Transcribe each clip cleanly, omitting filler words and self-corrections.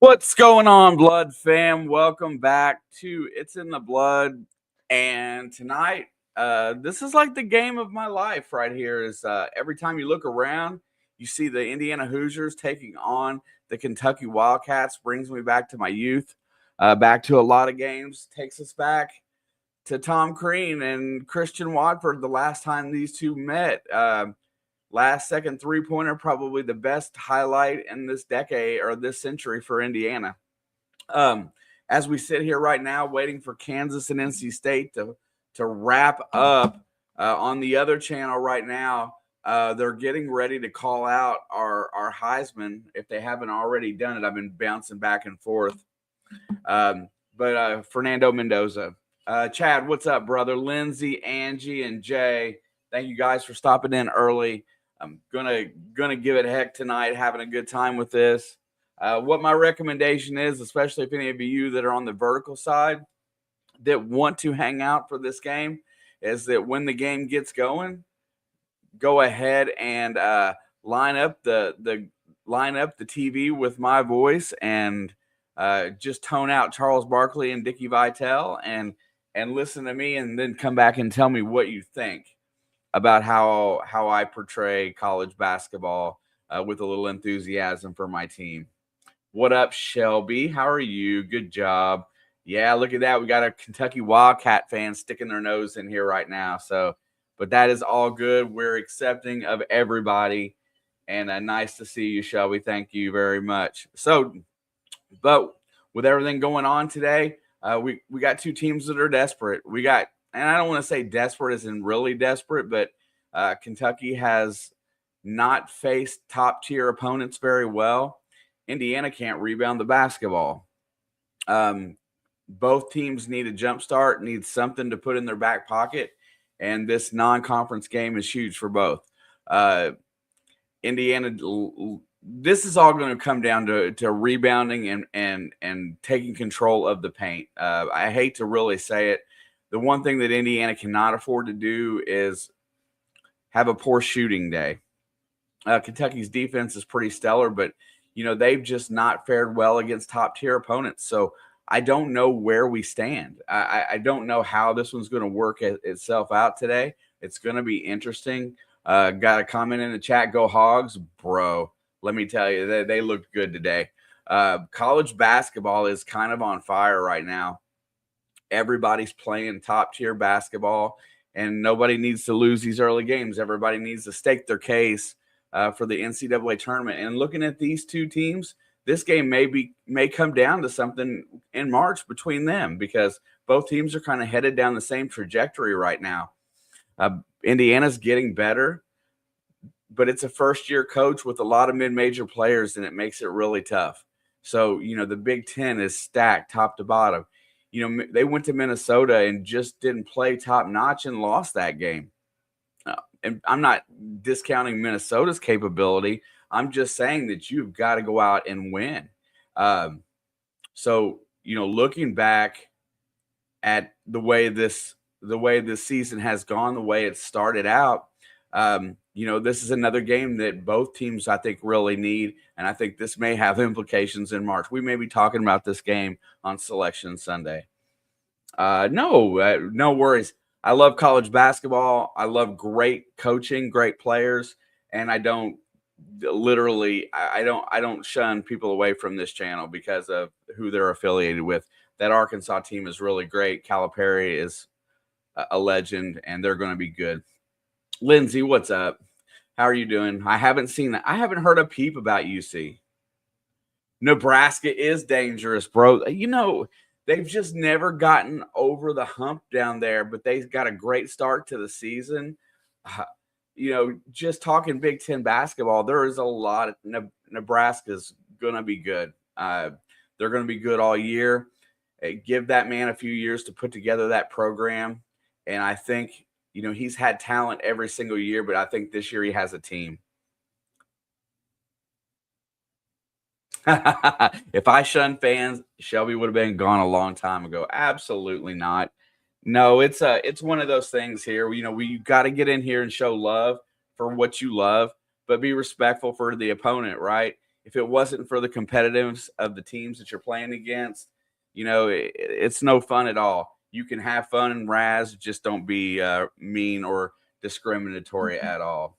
What's going on, Blood fam? Welcome back to It's in the Blood. And tonight, this is like the game of my life right here. Is every time you look around, you see the Indiana Hoosiers taking on the Kentucky Wildcats. Brings me back to my youth, back to a lot of games. Takes us back to Tom Crean and Christian Watford the last time these two met. Last second three-pointer, probably the best highlight in this decade or this century for Indiana. As we sit here right now waiting for Kansas and NC State to wrap up on the other channel right now, they're getting ready to call out our Heisman if they haven't already done it. I've been bouncing back and forth. But Fernando Mendoza. Chad, what's up, brother? Lindsay, Angie, and Jay, thank you guys for stopping in early. I'm gonna give it a heck tonight, having a good time with this. What my recommendation is, especially if any of you that are on the vertical side that want to hang out for this game, is that when the game gets going, go ahead and line up the TV with my voice and just tone out Charles Barkley and Dickie Vitale and listen to me, and then come back and tell me what you think about how I portray college basketball with a little enthusiasm for my team. What up, Shelby? How are you? Good job. Yeah, look at that. We got a Kentucky Wildcat fan sticking their nose in here right now. So, but that is all good. We're accepting of everybody, and nice to see you, Shelby. Thank you very much. So, but with everything going on today, we got two teams that are desperate. We got, and I don't want to say desperate as in really desperate, but Kentucky has not faced top-tier opponents very well. Indiana can't rebound the basketball. Both teams need a jump start, need something to put in their back pocket, and this non-conference game is huge for both. Indiana, this is all going to come down to rebounding and taking control of the paint. I hate to really say it. The one thing that Indiana cannot afford to do is have a poor shooting day. Kentucky's defense is pretty stellar, but they've just not fared well against top-tier opponents. So I don't know where we stand. I don't know how this one's going to work itself out today. It's going to be interesting. Got a comment in the chat, go Hogs. Bro, let me tell you, they looked good today. College basketball is kind of on fire right now. Everybody's playing top-tier basketball, and nobody needs to lose these early games. Everybody needs to stake their case for the NCAA tournament. And looking at these two teams, this game may come down to something in March between them, because both teams are kind of headed down the same trajectory right now. Indiana's getting better, but it's a first-year coach with a lot of mid-major players, and it makes it really tough. So, the Big Ten is stacked top to bottom. They went to Minnesota and just didn't play top-notch and lost that game. And I'm not discounting Minnesota's capability. I'm just saying that you've got to go out and win. So, looking back at the way this season has gone, the way it started out, this is another game that both teams, I think, really need. And I think this may have implications in March. We may be talking about this game on Selection Sunday. No worries. I love college basketball. I love great coaching, great players. And I don't shun people away from this channel because of who they're affiliated with. That Arkansas team is really great. Calipari is a legend, and they're going to be good. Lindsay, what's up? How are you doing? I haven't seen that. I haven't heard a peep about UC. Nebraska is dangerous, bro. They've just never gotten over the hump down there, but they've got a great start to the season. Just talking Big Ten basketball, there is a lot of Nebraska's going to be good. They're going to be good all year. Give that man a few years to put together that program. And I think, he's had talent every single year, but I think this year he has a team. If I shunned fans, Shelby would have been gone a long time ago. Absolutely not. No, it's one of those things here. We got to get in here and show love for what you love, but be respectful for the opponent, right? if it wasn't for the competitiveness of the teams that you're playing against, it's no fun at all. You can have fun and razz, just don't be mean or discriminatory at all.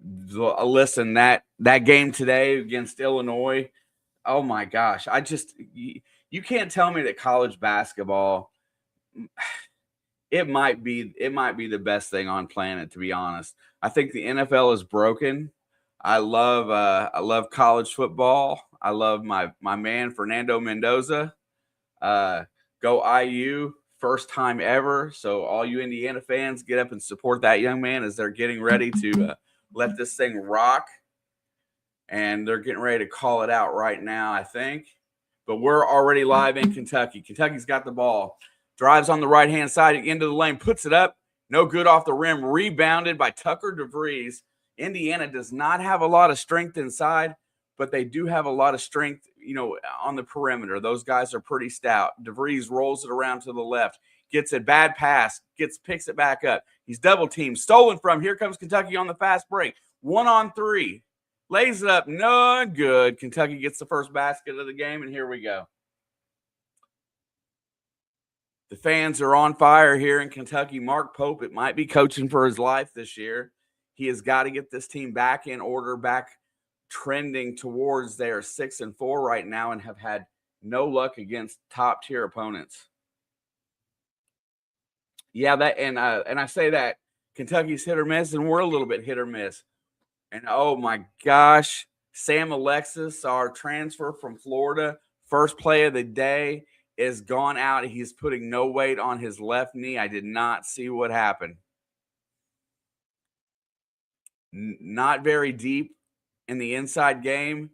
Listen, that game today against Illinois, oh my gosh, you can't tell me that college basketball, it might be the best thing on planet, to be honest. I think the NFL is broken. I love college football. I love my man Fernando Mendoza. Go IU, first time ever. So all you Indiana fans, get up and support that young man as they're getting ready to let this thing rock. And they're getting ready to call it out right now, I think. But we're already live in Kentucky. Kentucky's got the ball. Drives on the right-hand side into the lane, puts it up. No good off the rim. Rebounded by Tucker DeVries. Indiana does not have a lot of strength inside, but they do have a lot of strength, on the perimeter. Those guys are pretty stout. DeVries rolls it around to the left, gets a bad pass, picks it back up. He's double teamed, stolen from. Here comes Kentucky on the fast break. 1-on-3. Lays it up, no good. Kentucky gets the first basket of the game, and here we go. The fans are on fire here in Kentucky. Mark Pope, it might be coaching for his life this year. He has got to get this team back in order, back trending towards their 6-4 right now, and have had no luck against top-tier opponents. Yeah, and I say that Kentucky's hit or miss, and we're a little bit hit or miss. And oh my gosh, Sam Alexis, our transfer from Florida, first play of the day, is gone out. He's putting no weight on his left knee. I did not see what happened. Not very deep in the inside game,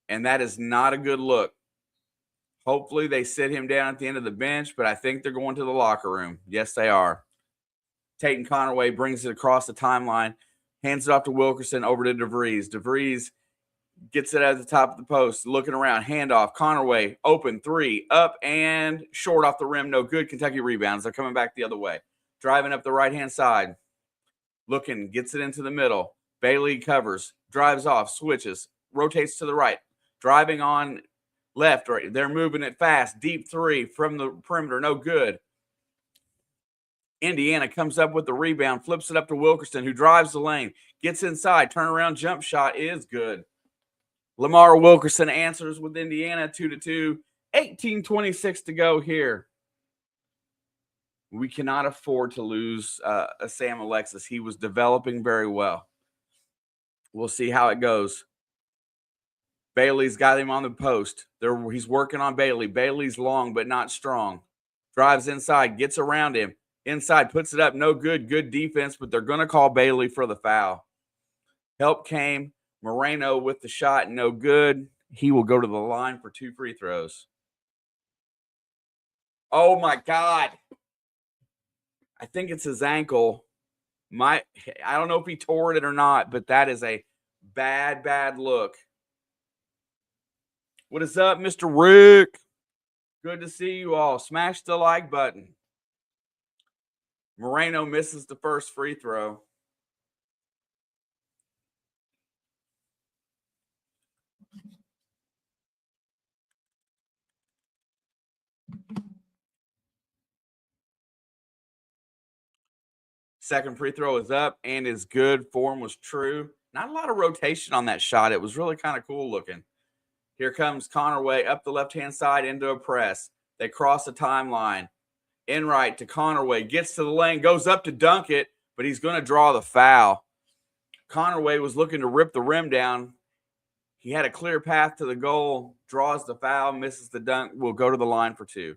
and that is not a good look. Hopefully they sit him down at the end of the bench, but I think they're going to the locker room. Yes, they are. Tatum Conaway brings it across the timeline. Hands it off to Wilkerson, over to DeVries. DeVries gets it at the top of the post, looking around. Handoff. Conaway, open three, up and short off the rim. No good. Kentucky rebounds. They're coming back the other way. Driving up the right-hand side. Looking, gets it into the middle. Bailey covers, drives off, switches, rotates to the right. Driving on left, right. They're moving it fast. Deep three from the perimeter. No good. Indiana comes up with the rebound, flips it up to Wilkerson, who drives the lane, gets inside, turnaround jump shot is good. Lamar Wilkerson answers with Indiana, 2-2, 18:26 to go here. We cannot afford to lose Sam Alexis. He was developing very well. We'll see how it goes. Bailey's got him on the post. He's working on Bailey. Bailey's long but not strong. Drives inside, gets around him. Inside, puts it up, no good. Good defense, but they're going to call Bailey for the foul. Help came. Moreno with the shot, no good. He will go to the line for 2 free throws. Oh, my God. I think it's his ankle. I don't know if he tore it or not, but that is a bad, bad look. What is up, Mr. Rick? Good to see you all. Smash the like button. Moreno misses the first free throw. Second free throw is up and is good. Form was true. Not a lot of rotation on that shot. It was really kind of cool looking. Here comes Conaway up the left-hand side into a press. They cross the timeline. In right to Conaway. Gets to the lane. Goes up to dunk it, but he's going to draw the foul. Conaway was looking to rip the rim down. He had a clear path to the goal. Draws the foul. Misses the dunk. Will go to the line for 2.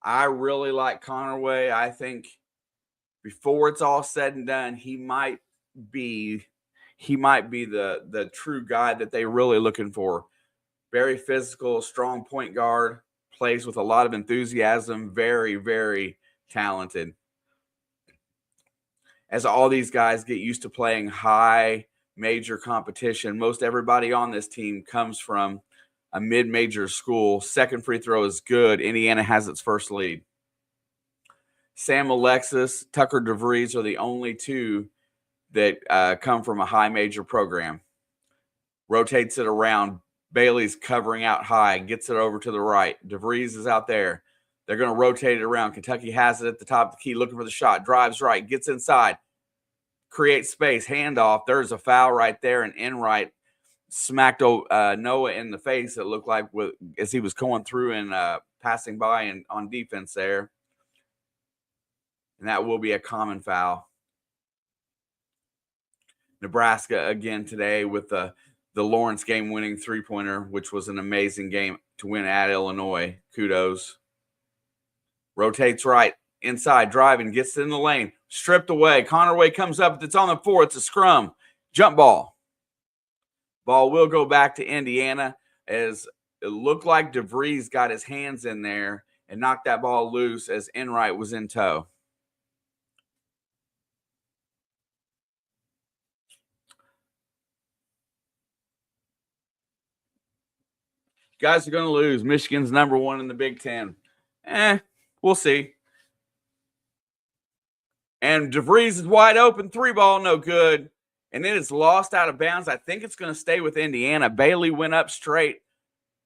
I really like Conaway. I think before it's all said and done, he might be the true guy that they're really looking for. Very physical, strong point guard, plays with a lot of enthusiasm, very, very talented. As all these guys get used to playing high major competition, most everybody on this team comes from a mid-major school. Second free throw is good. Indiana has its first lead. Sam Alexis, Tucker DeVries are the only two that come from a high major program. Rotates it around. Bailey's covering out high, gets it over to the right. DeVries is out there. They're going to rotate it around. Kentucky has it at the top of the key, looking for the shot. Drives right, gets inside, creates space, handoff. There's a foul right there, and Enright smacked Noah in the face. It looked like as he was going through and passing by and on defense there. And that will be a common foul. Nebraska again today with the Lawrence game-winning three-pointer, which was an amazing game to win at Illinois. Kudos. Rotates right, inside, driving, gets in the lane, stripped away. Connerway comes up. It's on the floor. It's a scrum. Jump ball. Ball will go back to Indiana as it looked like DeVries got his hands in there and knocked that ball loose as Enright was in tow. Guys are going to lose. Michigan's number one in the Big Ten. We'll see. And DeVries is wide open. 3-ball, no good. And then it's lost out of bounds. I think it's going to stay with Indiana. Bailey went up straight.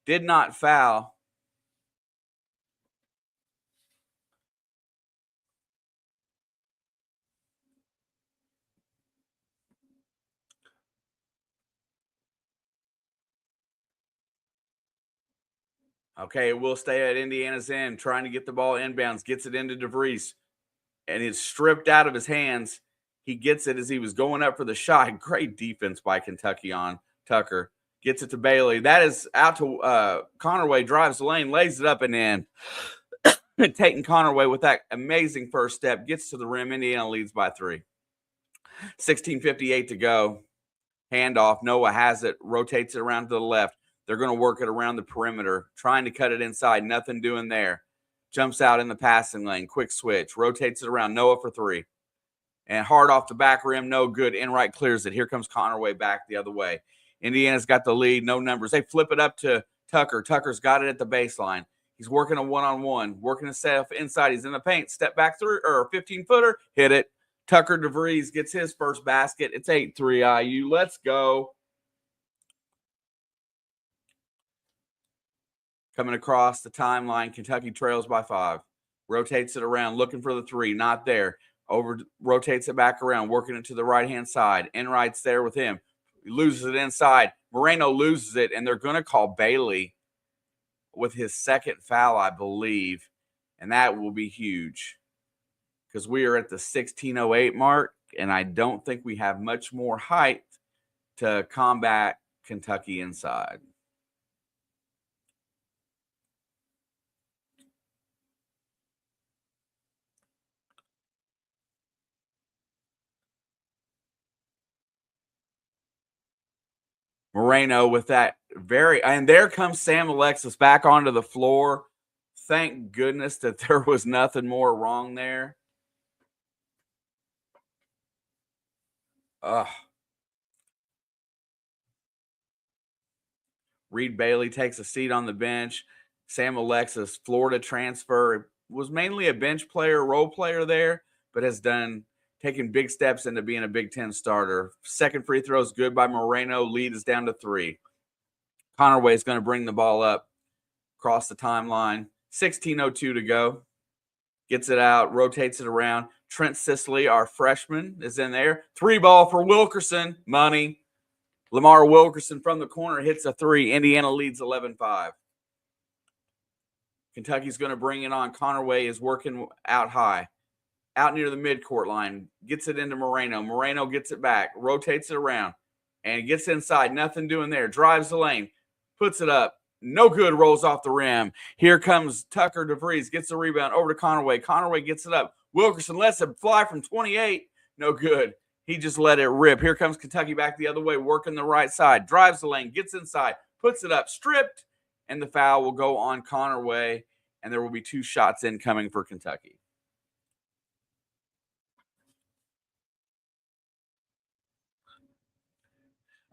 Did not foul. Okay, it will stay at Indiana's end, trying to get the ball inbounds, gets it into DeVries, and it's stripped out of his hands. He gets it as he was going up for the shot. Great defense by Kentucky on Tucker. Gets it to Bailey. That is out to Connerway, drives the lane, lays it up and in. Taking Connerway with that amazing first step, gets to the rim. Indiana leads by 3. 16:58 to go. Handoff. Noah has it, rotates it around to the left. They're going to work it around the perimeter, trying to cut it inside. Nothing doing there. Jumps out in the passing lane. Quick switch. Rotates it around. Noah for 3. And hard off the back rim. No good. Enright clears it. Here comes Connerway back the other way. Indiana's got the lead. No numbers. They flip it up to Tucker. Tucker's got it at the baseline. He's working a one-on-one. Working himself inside. He's in the paint. Step back through, or 15-footer. Hit it. Tucker DeVries gets his first basket. It's 8-3 IU. Let's go. Coming across the timeline, Kentucky trails by 5. Rotates it around, looking for the 3. Not there. Rotates it back around, working it to the right-hand side. Enright's there with him. He loses it inside. Moreno loses it, and they're going to call Bailey with his second foul, I believe. And that will be huge because we are at the 16:08 mark, and I don't think we have much more height to combat Kentucky inside. Moreno with that and there comes Sam Alexis back onto the floor. Thank goodness that there was nothing more wrong there. Reed Bailey takes a seat on the bench. Sam Alexis, Florida transfer, was mainly a bench player, role player there, but has taken big steps into being a Big Ten starter. Second free throw is good by Moreno. Lead is down to 3. Connerway is going to bring the ball up across the timeline. 16:02 to go. Gets it out, rotates it around. Trent Sisley, our freshman, is in there. 3-ball for Wilkerson. Money. Lamar Wilkerson from the corner hits a 3. Indiana leads 11-5. Kentucky's going to bring it on. Connerway is working out high, out near the midcourt line. Gets it into Moreno. Moreno gets it back, rotates it around, and gets inside. Nothing doing there. Drives the lane, puts it up. No good, rolls off the rim. Here comes Tucker DeVries, gets the rebound over to Connerway. Connerway gets it up. Wilkerson lets it fly from 28. No good. He just let it rip. Here comes Kentucky back the other way, working the right side. Drives the lane, gets inside, puts it up, stripped, and the foul will go on Connerway, and there will be 2 shots incoming for Kentucky.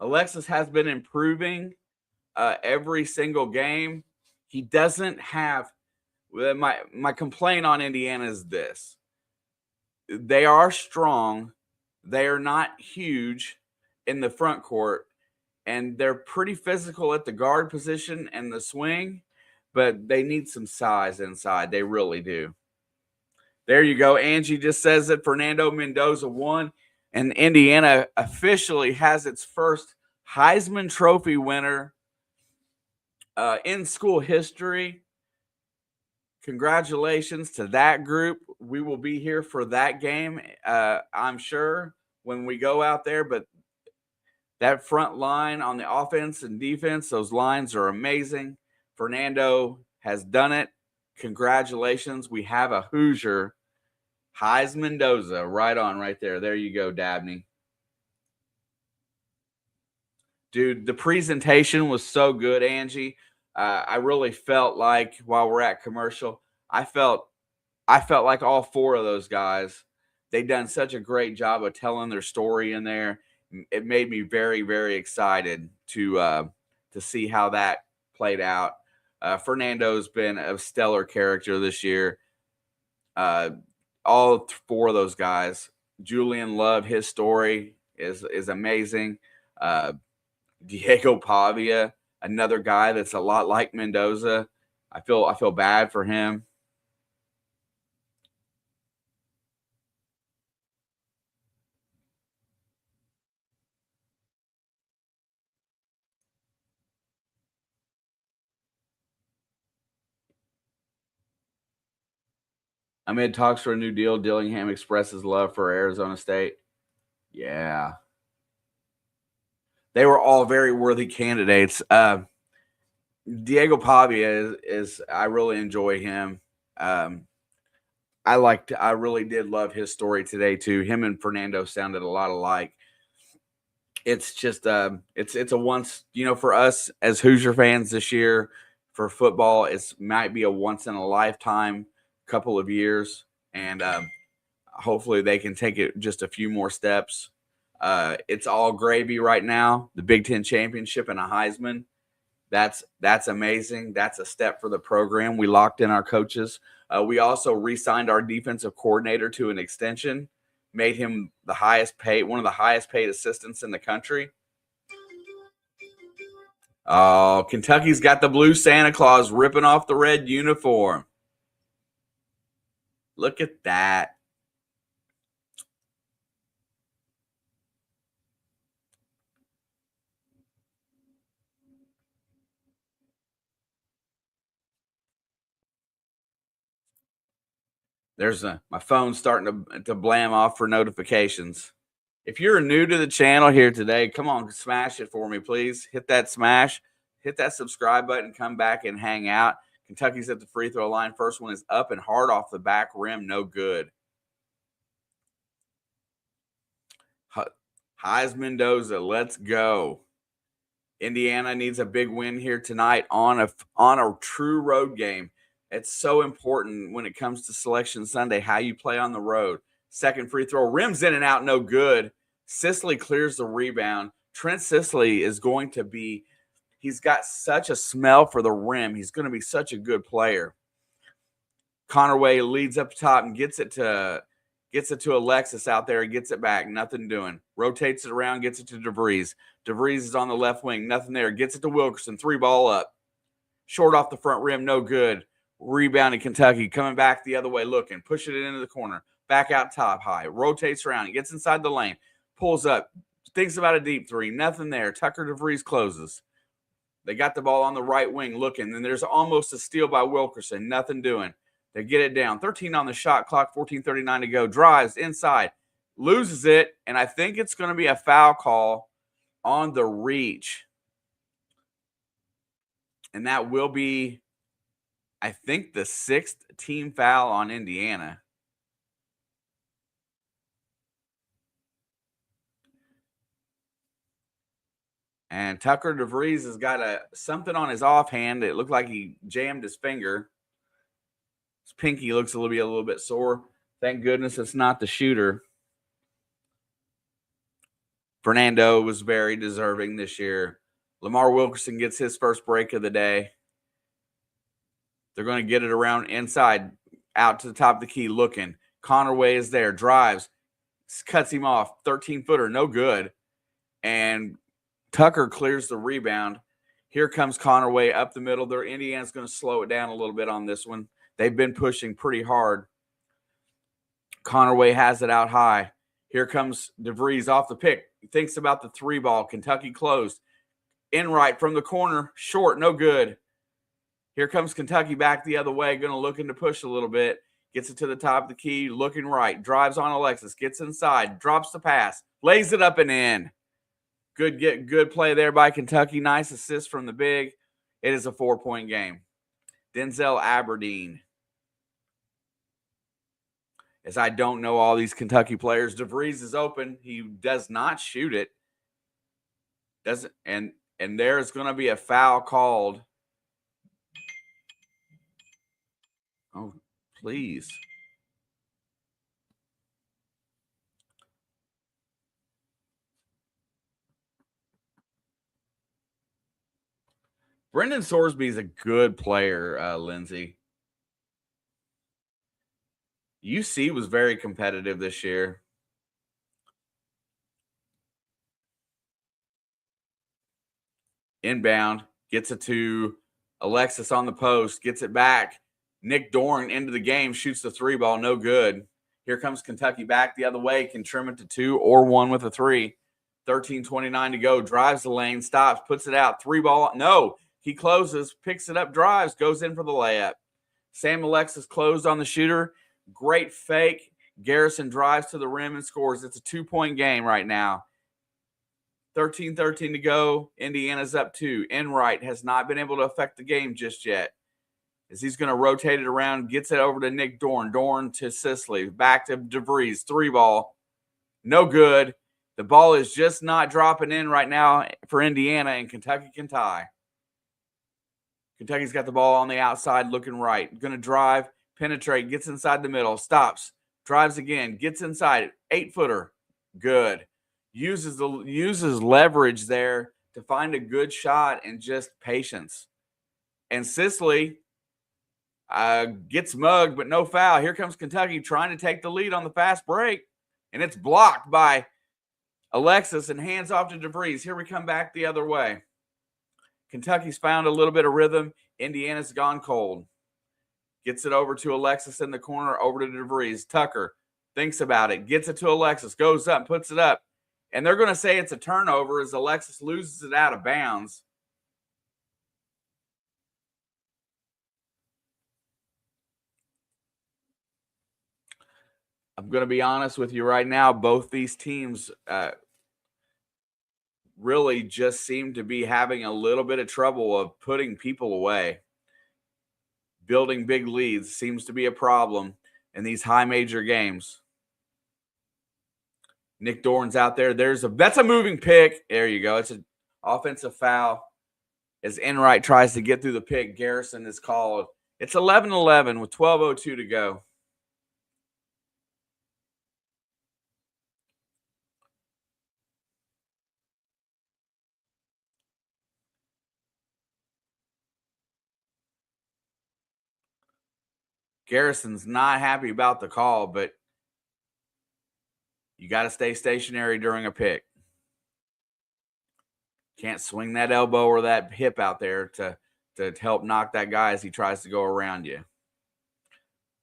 Alexis has been improving every single game. He doesn't have my complaint on Indiana is this. they are strong. They are not huge in the front court, and they're pretty physical at the guard position and the swing, but they need some size inside. They really do. There you go. Angie just says that Fernando Mendoza won, and Indiana officially has its first Heisman Trophy winner in school history. Congratulations to that group. We will be here for that game, I'm sure, when we go out there. But that front line on the offense and defense, those lines are amazing. Fernando has done it. Congratulations. We have a Hoosier, Heisman Mendoza, right on right there. There you go, Dabney. Dude, the presentation was so good, Angie. I really felt like while we're at commercial, I felt like all four of those guys, they done such a great job of telling their story in there. It made me very, very excited to see how that played out. Fernando's been a stellar character this year. All four of those guys. Julian Love, his story is amazing. Diego Pavia, another guy that's a lot like Mendoza. I feel bad for him. Amid talks for a new deal, Dillingham expresses love for Arizona State. Yeah. They were all very worthy candidates. Diego Pavia is I really enjoy him. I really did love his story today too. Him and Fernando sounded a lot alike. It's just it's a once, for us as Hoosier fans this year for football, it's might be a once in a lifetime couple of years, and hopefully they can take it just a few more steps. It's all gravy right now. The Big Ten championship and a Heisman. That's amazing. That's a step for the program. We locked in our coaches. We also re-signed our defensive coordinator to an extension, made him the highest paid, one of the highest paid assistants in the country. Oh, Kentucky's got the blue Santa Claus ripping off the red uniform. Look at that. There's my phone's starting to blam off for notifications. If you're new to the channel here today, come on, smash it for me, please. Hit that smash, hit that subscribe button, come back and hang out. Kentucky's at the free throw line. First one is up and hard off the back rim, no good. Heisman Mendoza, let's go. Indiana needs a big win here tonight on a true road game. It's so important when it comes to Selection Sunday, how you play on the road. Second free throw, rims in and out, no good. Sisley clears the rebound. Trent Sisley is going to be, he's got such a smell for the rim. He's going to be such a good player. Connerway leads up top and gets it to Alexis out there and gets it back. Nothing doing. Rotates it around, gets it to DeVries. DeVries is on the left wing. Nothing there. Gets it to Wilkerson. 3-ball up. Short off the front rim. No good. Rebound in Kentucky. Coming back the other way looking. Pushing it into the corner. Back out top high. Rotates around. He gets inside the lane. Pulls up. Thinks about a deep three. Nothing there. Tucker DeVries closes. They got the ball on the right wing looking. And there's almost a steal by Wilkerson. Nothing doing. They get it down. 13 on the shot clock, 14:39 to go. Drives inside, loses it, and I think it's going to be a foul call on the reach. And that will be, I think, the 6th team foul on Indiana. And Tucker DeVries has got something on his offhand. It looked like he jammed his finger. His pinky looks a little bit sore. Thank goodness it's not the shooter. Fernando was very deserving this year. Lamar Wilkerson gets his first break of the day. They're going to get it around inside, out to the top of the key, looking. Conaway is there, drives, cuts him off, 13-footer, no good. And Tucker clears the rebound. Here comes Conaway up the middle. Indiana's going to slow it down a little bit on this one. They've been pushing pretty hard. Conaway has it out high. Here comes DeVries off the pick. He thinks about the three ball. Kentucky closed. Enright from the corner. Short, no good. Here comes Kentucky back the other way. Going to look to push a little bit. Gets it to the top of the key. Looking right. Drives on Alexis. Gets inside. Drops the pass. Lays it up and in. Good play there by Kentucky. Nice assist from the big. It is a 4-point game. Denzel Aberdeen. As I don't know all these Kentucky players. DeVries is open. He does not shoot it. Doesn't and there's going to be a foul called. Oh, please. Brendan Sorsby is a good player, Lindsay. UC was very competitive this year. Inbound, gets it to Alexis on the post, gets it back. Nick Dorn into the game, shoots the three ball, no good. Here comes Kentucky back the other way, can trim it to 2 or 1 with a 3. 13:29 to go, drives the lane, stops, puts it out, three ball, no. He closes, picks it up, drives, goes in for the layup. Sam Alexis closed on the shooter. Great fake. Garrison drives to the rim and scores. It's a 2-point game right now. 13:13 to go. Indiana's up 2. Enright has not been able to affect the game just yet. As he's going to rotate it around, gets it over to Nick Dorn. Dorn to Sisley. Back to DeVries. Three ball. No good. The ball is just not dropping in right now for Indiana, and Kentucky can tie. Kentucky's got the ball on the outside, looking right. Going to drive, penetrate, gets inside the middle, stops, drives again, gets inside. 8-footer, good. Uses leverage there to find a good shot and just patience. And Sisley gets mugged, but no foul. Here comes Kentucky trying to take the lead on the fast break, and it's blocked by Alexis and hands off to DeVries. Here we come back the other way. Kentucky's found a little bit of rhythm. Indiana's gone cold. Gets it over to Alexis in the corner, over to DeVries. Tucker thinks about it, gets it to Alexis, goes up, puts it up. And they're going to say it's a turnover as Alexis loses it out of bounds. I'm going to be honest with you right now. Both these teams really just seem to be having a little bit of trouble of putting people away. Building big leads seems to be a problem in these high major games. Nick Dorn's out there. That's a moving pick. There you go. It's an offensive foul. As Enright tries to get through the pick, Garrison is called. It's 11-11 with 12:02 to go. Garrison's not happy about the call, but you got to stay stationary during a pick. Can't swing that elbow or that hip out there to help knock that guy as he tries to go around you.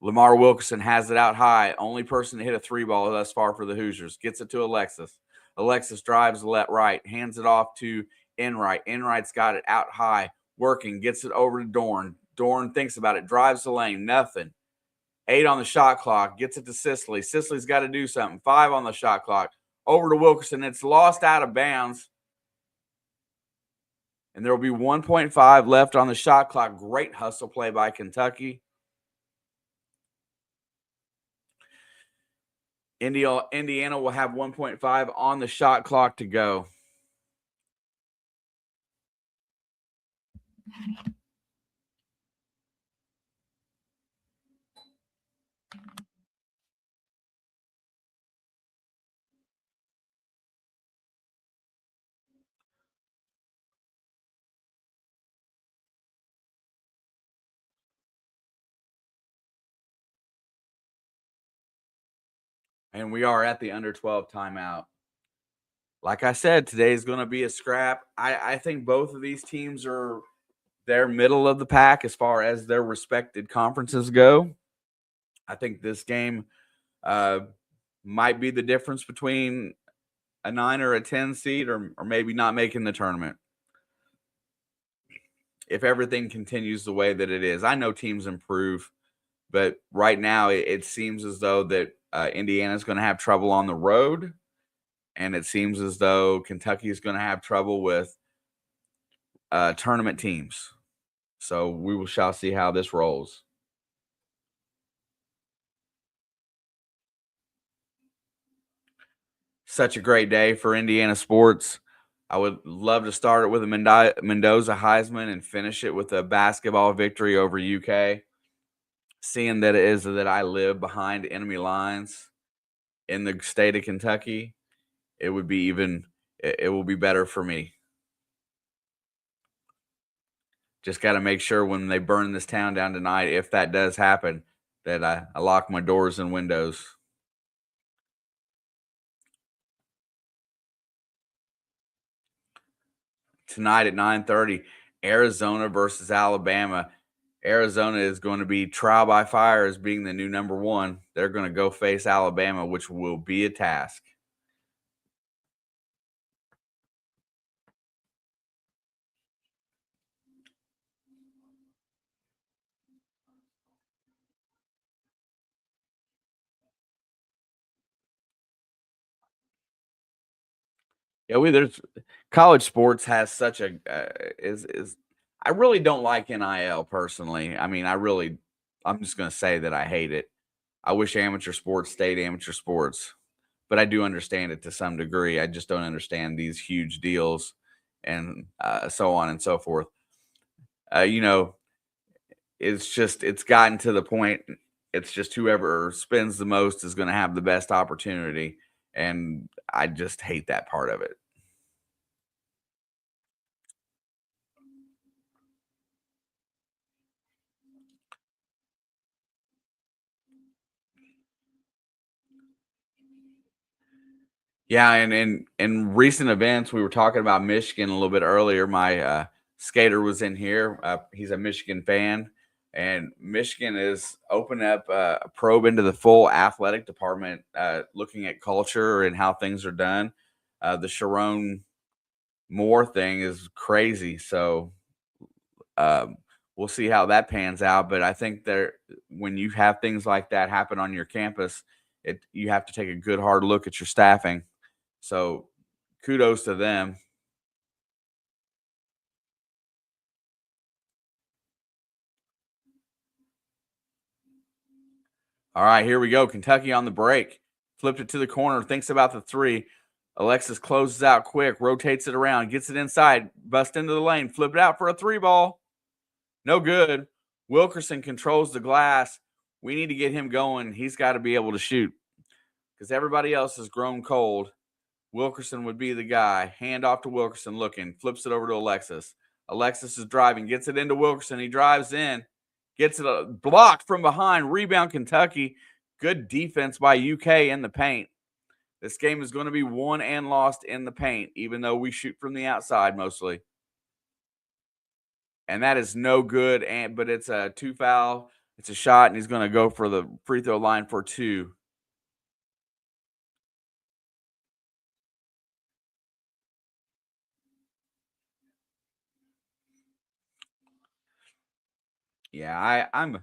Lamar Wilkerson has it out high. Only person to hit a three ball thus far for the Hoosiers. Gets it to Alexis. Alexis drives left right. Hands it off to Enright. Enright's got it out high. Working. Gets it over to Dorn. Dorn thinks about it. Drives the lane. Nothing. 8 on the shot clock. Gets it to Sisley. Sisley's got to do something. 5 on the shot clock. Over to Wilkerson. It's lost out of bounds. And there will be 1.5 left on the shot clock. Great hustle play by Kentucky. Indiana will have 1.5 on the shot clock to go. And we are at the under 12 timeout. Like I said, today is going to be a scrap. I think both of these teams are they're middle of the pack as far as their respected conferences go. I think this game uh, might be the difference between a 9 or a 10 seed, or maybe not making the tournament. If everything continues the way that it is, I know teams improve, but right now it seems as though that Indiana's going to have trouble on the road, and it seems as though Kentucky is going to have trouble with tournament teams. So we shall see how this rolls. Such a great day for Indiana sports. I would love to start it with a Mendoza Heisman and finish it with a basketball victory over UK. Seeing that it is that I live behind enemy lines in the state of Kentucky, it would be it will be better for me. Just got to make sure when they burn this town down tonight, if that does happen, that I lock my doors and windows. Tonight at 9:30, Arizona versus Alabama. Arizona is going to be trial by fire as being the new number one. They're going to go face Alabama, which will be a task. Yeah, there's college sports has such a is I really don't like NIL personally. I mean, I'm just going to say that I hate it. I wish amateur sports stayed amateur sports, but I do understand it to some degree. I just don't understand these huge deals and so on and so forth. You know, it's gotten to the point. It's just whoever spends the most is going to have the best opportunity, and I just hate that part of it. Yeah, and in recent events, we were talking about Michigan a little bit earlier. My skater was in here. He's a Michigan fan, and Michigan is opening up a probe into the full athletic department, looking at culture and how things are done. The Sharon Moore thing is crazy. So um, we'll see how that pans out. But I think there, when you have things like that happen on your campus, you have to take a good hard look at your staffing. So kudos to them. All right, here we go. Kentucky on the break. Flipped it to the corner, thinks about the three. Alexis closes out quick, rotates it around, gets it inside, bust into the lane, flip it out for a three ball. No good. Wilkerson controls the glass. We need to get him going. He's got to be able to shoot because everybody else has grown cold. Wilkerson would be the guy. Hand off to Wilkerson, looking, flips it over to Alexis. Alexis is driving, gets it into Wilkerson. He drives in, gets it blocked from behind. Rebound Kentucky. Good defense by UK in the paint. This game is going to be won and lost in the paint, even though we shoot from the outside mostly. And that is no good. But it's a two foul. It's a shot, and he's going to go for the free throw line for two. Yeah, I'm.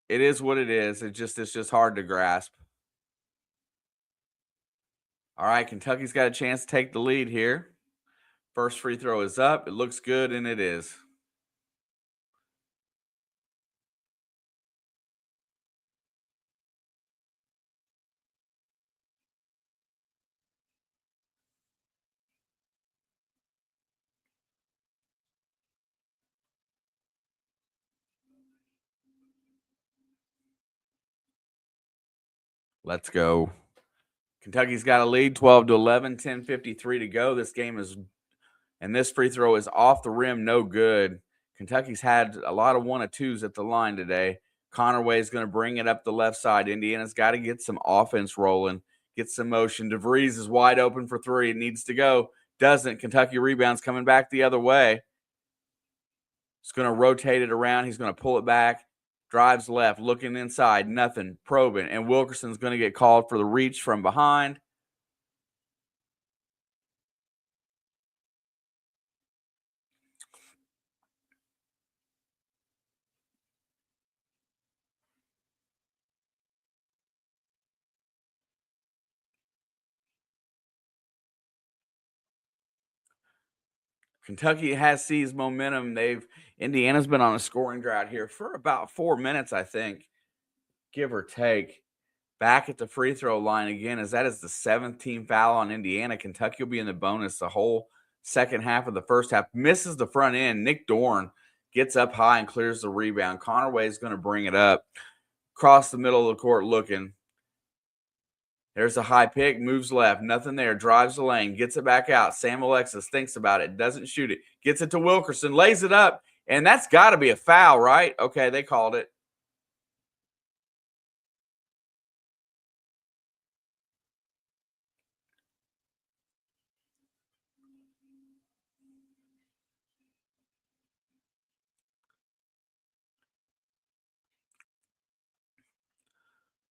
It is what it is. It's just hard to grasp. All right, Kentucky's got a chance to take the lead here. First free throw is up. It looks good, and it is. Let's go. Kentucky's got a lead, 12-11, 10:53 to go. This game is, and this free throw is off the rim, no good. Kentucky's had a lot of 1-2s at the line today. Conaway is going to bring it up the left side. Indiana's got to get some offense rolling, get some motion. DeVries is wide open for three. It needs to go. Doesn't. Kentucky rebounds coming back the other way. He's going to rotate it around. He's going to pull it back. Drives left, looking inside. Nothing. Probing. And Wilkerson's going to get called for the reach from behind. Kentucky has seized momentum. Indiana's been on a scoring drought here for about 4 minutes, I think, give or take. Back at the free throw line again, as that is the 7th team foul on Indiana. Kentucky will be in the bonus the whole second half of the first half. Misses the front end. Nick Dorn gets up high and clears the rebound. Conaway is going to bring it up. Across the middle of the court looking. There's a high pick, moves left, nothing there, drives the lane, gets it back out. Sam Alexis thinks about it, doesn't shoot it, gets it to Wilkerson, lays it up, and that's got to be a foul, right? Okay, they called it.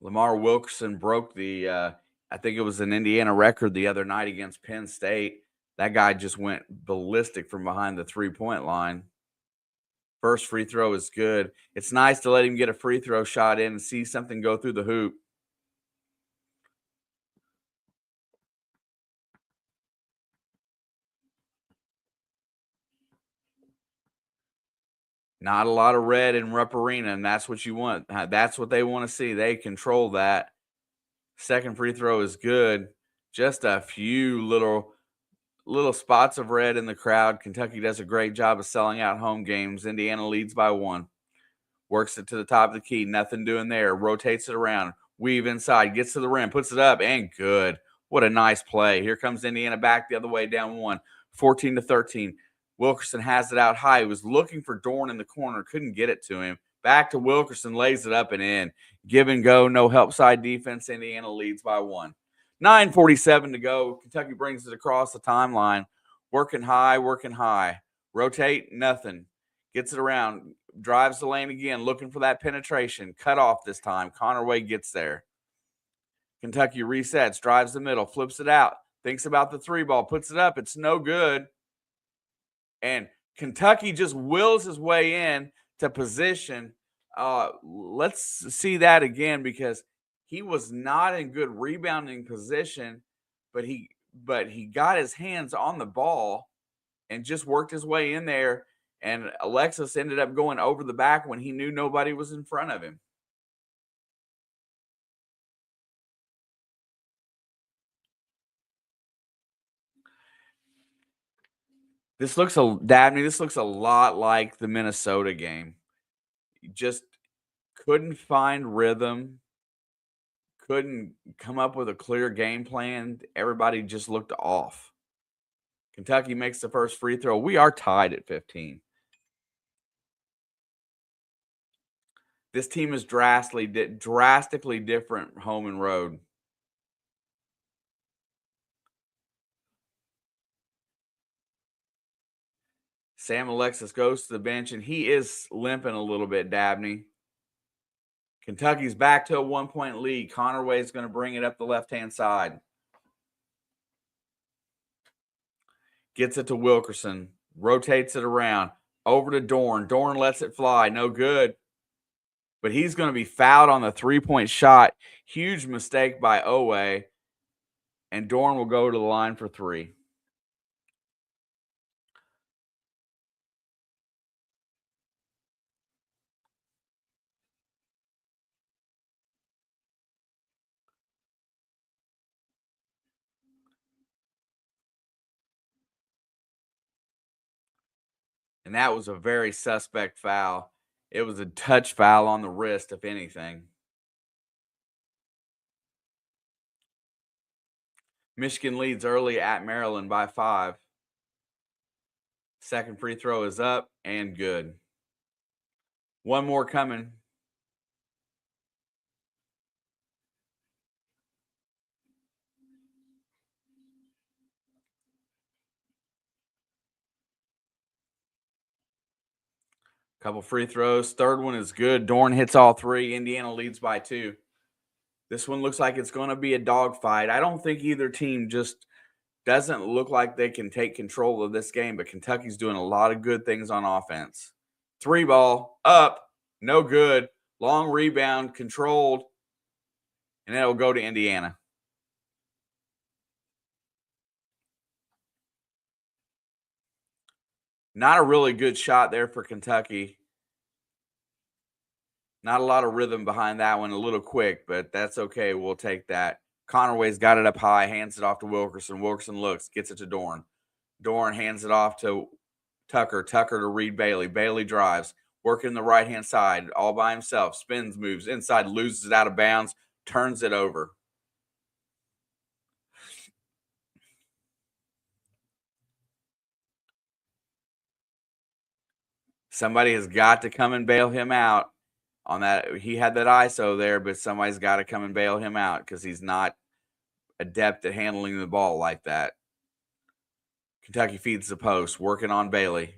Lamar Wilkerson broke I think it was an Indiana record the other night against Penn State. That guy just went ballistic from behind the three-point line. First free throw is good. It's nice to let him get a free throw shot in and see something go through the hoop. Not a lot of red in Rupp Arena, and that's what you want. That's what they want to see. They control that. Second free throw is good. Just a few little spots of red in the crowd. Kentucky does a great job of selling out home games. Indiana leads by 1. Works it to the top of the key. Nothing doing there. Rotates it around. Weave inside. Gets to the rim. Puts it up. And good. What a nice play. Here comes Indiana back the other way, down 1. 14-13. Wilkerson has it out high. He was looking for Dorn in the corner. Couldn't get it to him. Back to Wilkerson. Lays it up and in. Give and go. No help side defense. Indiana leads by 1. 9:47 to go. Kentucky brings it across the timeline. Working high. Rotate. Nothing. Gets it around. Drives the lane again. Looking for that penetration. Cut off this time. Conaway gets there. Kentucky resets. Drives the middle. Flips it out. Thinks about the three ball. Puts it up. It's no good. And Kentucky just wills his way in to position. Let's see that again, because he was not in good rebounding position, but he got his hands on the ball and just worked his way in there. And Alexis ended up going over the back when he knew nobody was in front of him. This looks a lot like the Minnesota game. Just couldn't find rhythm, couldn't come up with a clear game plan. Everybody just looked off. Kentucky makes the first free throw. We are tied at 15. This team is drastically different home and road. Sam Alexis goes to the bench, and he is limping a little bit, Dabney. Kentucky's back to a 1-point lead. Conaway is going to bring it up the left-hand side. Gets it to Wilkerson. Rotates it around. Over to Dorn. Dorn lets it fly. No good. But he's going to be fouled on the three-point shot. Huge mistake by Owe. And Dorn will go to the line for 3. And that was a very suspect foul. It was a touch foul on the wrist, if anything. Michigan leads early at Maryland by 5. Second free throw is up and good. One more coming. Couple free throws. Third one is good. Dorn hits all three. Indiana leads by 2. This one looks like it's going to be a dogfight. I don't think either team just doesn't look like they can take control of this game, but Kentucky's doing a lot of good things on offense. 3 ball, up, no good. Long rebound, controlled, and it'll go to Indiana. Not a really good shot there for Kentucky. Not a lot of rhythm behind that one, a little quick, but that's okay. We'll take that. Conaway's got it up high, hands it off to Wilkerson. Wilkerson looks, gets it to Dorn. Dorn hands it off to Tucker. Tucker to Reed Bailey. Bailey drives, working the right-hand side all by himself. Spins, moves inside, loses it out of bounds, turns it over. Somebody has got to come and bail him out on that. He had that ISO there, but somebody's got to come and bail him out because he's not adept at handling the ball like that. Kentucky feeds the post, working on Bailey.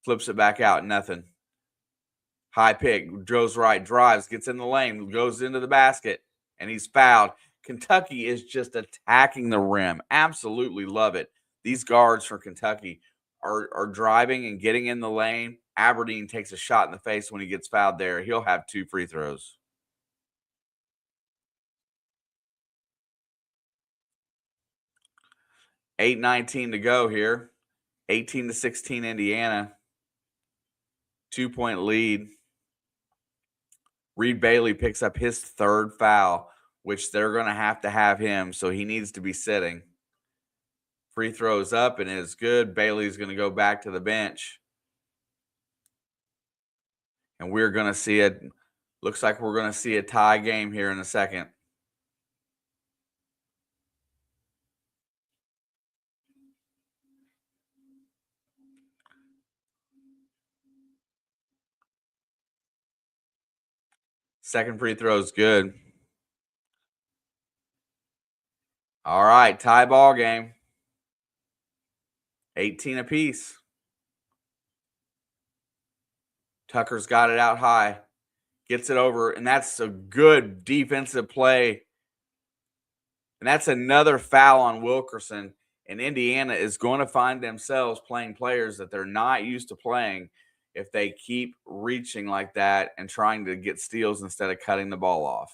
Flips it back out, nothing. High pick, goes right, drives, gets in the lane, goes into the basket, and he's fouled. Kentucky is just attacking the rim. Absolutely love it. These guards for Kentucky are driving and getting in the lane. Aberdeen takes a shot in the face when he gets fouled there. He'll have 2 free throws. 8:19 to go here. 18-16 Indiana. 2-point lead. Reed Bailey picks up his 3rd foul, which they're going to have him, so he needs to be sitting. Free throws up, and it is good. Bailey's going to go back to the bench. And we're going to see it. Looks like we're going to see a tie game here in a second. Second free throw is good. All right, tie ball game. 18 apiece. Tucker's got it out high. Gets it over, and that's a good defensive play. And that's another foul on Wilkerson. And Indiana is going to find themselves playing players that they're not used to playing if they keep reaching like that and trying to get steals instead of cutting the ball off.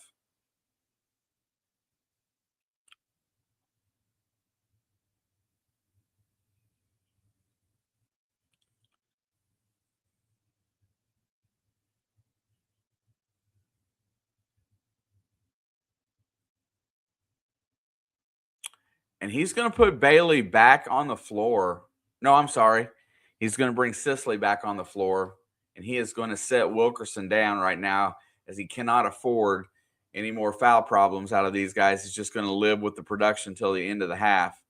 And he's going to put Bailey back on the floor. No, I'm sorry. He's going to bring Sisley back on the floor, and he is going to set Wilkerson down right now as he cannot afford any more foul problems out of these guys. He's just going to live with the production until the end of the half.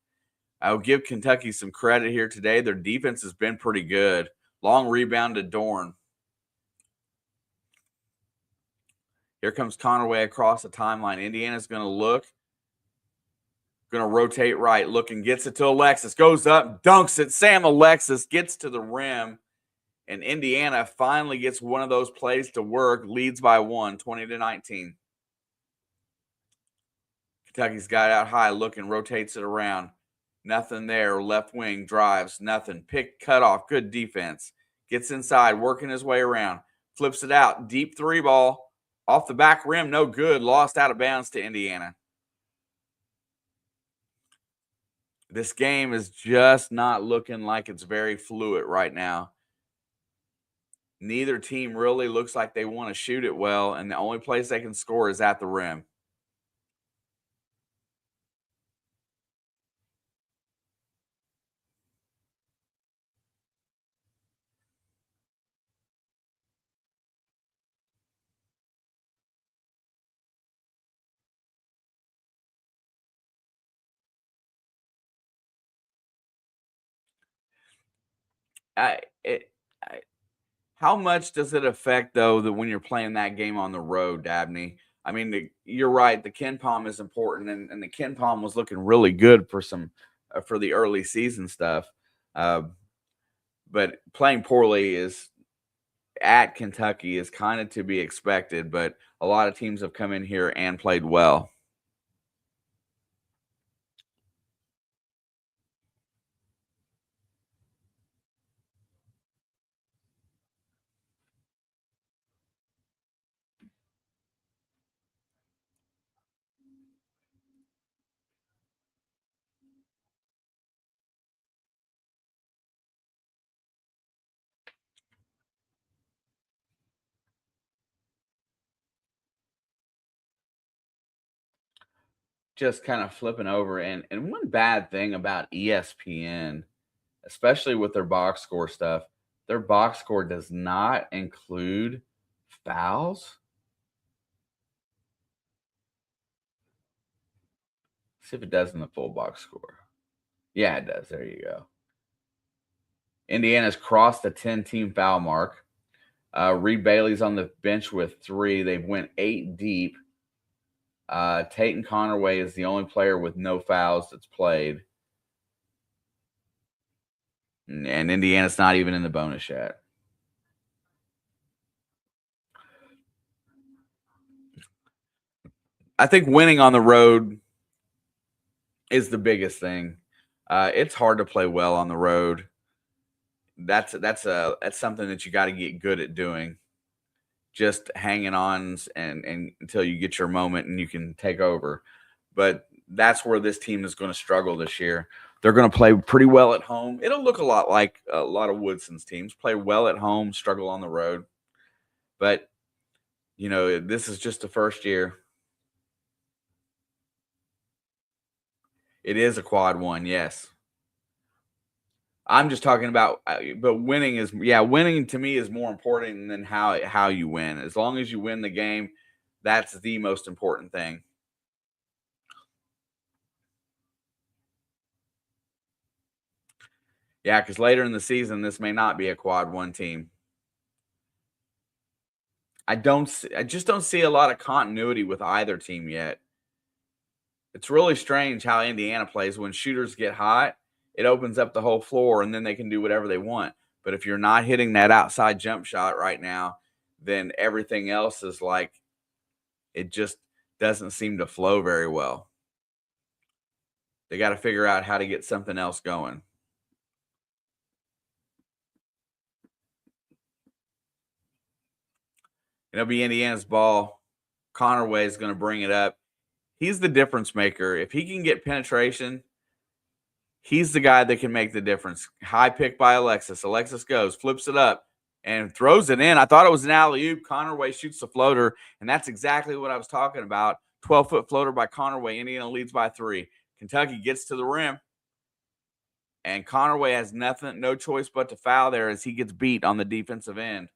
I'll give Kentucky some credit here today. Their defense has been pretty good. Long rebound to Dorn. Here comes Conaway across the timeline. Indiana's going to look. Going to rotate right. Looking, gets it to Alexis. Goes up, dunks it. Sam Alexis gets to the rim. And Indiana finally gets one of those plays to work. Leads by 1, 20-19. Kentucky's got out high. Looking, rotates it around. Nothing there. Left wing drives. Nothing. Pick, cut off. Good defense. Gets inside. Working his way around. Flips it out. Deep 3 ball. Off the back rim. No good. Lost out of bounds to Indiana. This game is just not looking like it's very fluid right now. Neither team really looks like they want to shoot it well, and the only place they can score is at the rim. How much does it affect, though, that when you're playing that game on the road, Dabney? I mean, you're right. The Ken Palm is important, and the Ken Palm was looking really good for for the early season stuff. But playing poorly is at Kentucky is kind of to be expected, but a lot of teams have come in here and played well. Just kind of flipping over, and one bad thing about ESPN, especially with their box score stuff, their box score does not include fouls. See if it does in the full box score. Yeah, it does. There you go. Indiana's crossed the 10-team foul mark. Reed Bailey's on the bench with 3. They've went 8 deep. Tate Connerway is the only player with no fouls that's played. And Indiana's not even in the bonus yet. I think winning on the road is the biggest thing. It's hard to play well on the road. That's something that you got to get good at doing. Just hanging on and until you get your moment and you can take over. But that's where this team is going to struggle this year. They're going to play pretty well at home. It'll look a lot like a lot of Woodson's teams. Play well at home, struggle on the road. But, this is just the first year. It is a quad one, yes. I'm just talking about, but winning to me is more important than how you win. As long as you win the game, that's the most important thing. Yeah, because later in the season, this may not be a quad one team. I just don't see a lot of continuity with either team yet. It's really strange how Indiana plays. When shooters get hot, it opens up the whole floor, and then they can do whatever they want. But if you're not hitting that outside jump shot right now, then everything else is like, it just doesn't seem to flow very well. They got to figure out how to get something else going. It'll be Indiana's ball. Connerway is going to bring it up. He's the difference maker. If he can get penetration, he's the guy that can make the difference. High pick by Alexis. Alexis goes, flips it up, and throws it in. I thought it was an alley-oop. Connerway shoots the floater, and that's exactly what I was talking about. 12-foot floater by Connerway. Indiana leads by 3. Kentucky gets to the rim, and Connerway has no choice but to foul there as he gets beat on the defensive end.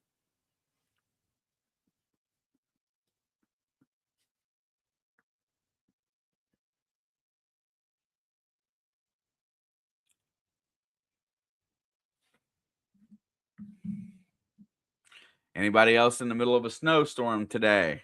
Anybody else in the middle of a snowstorm today?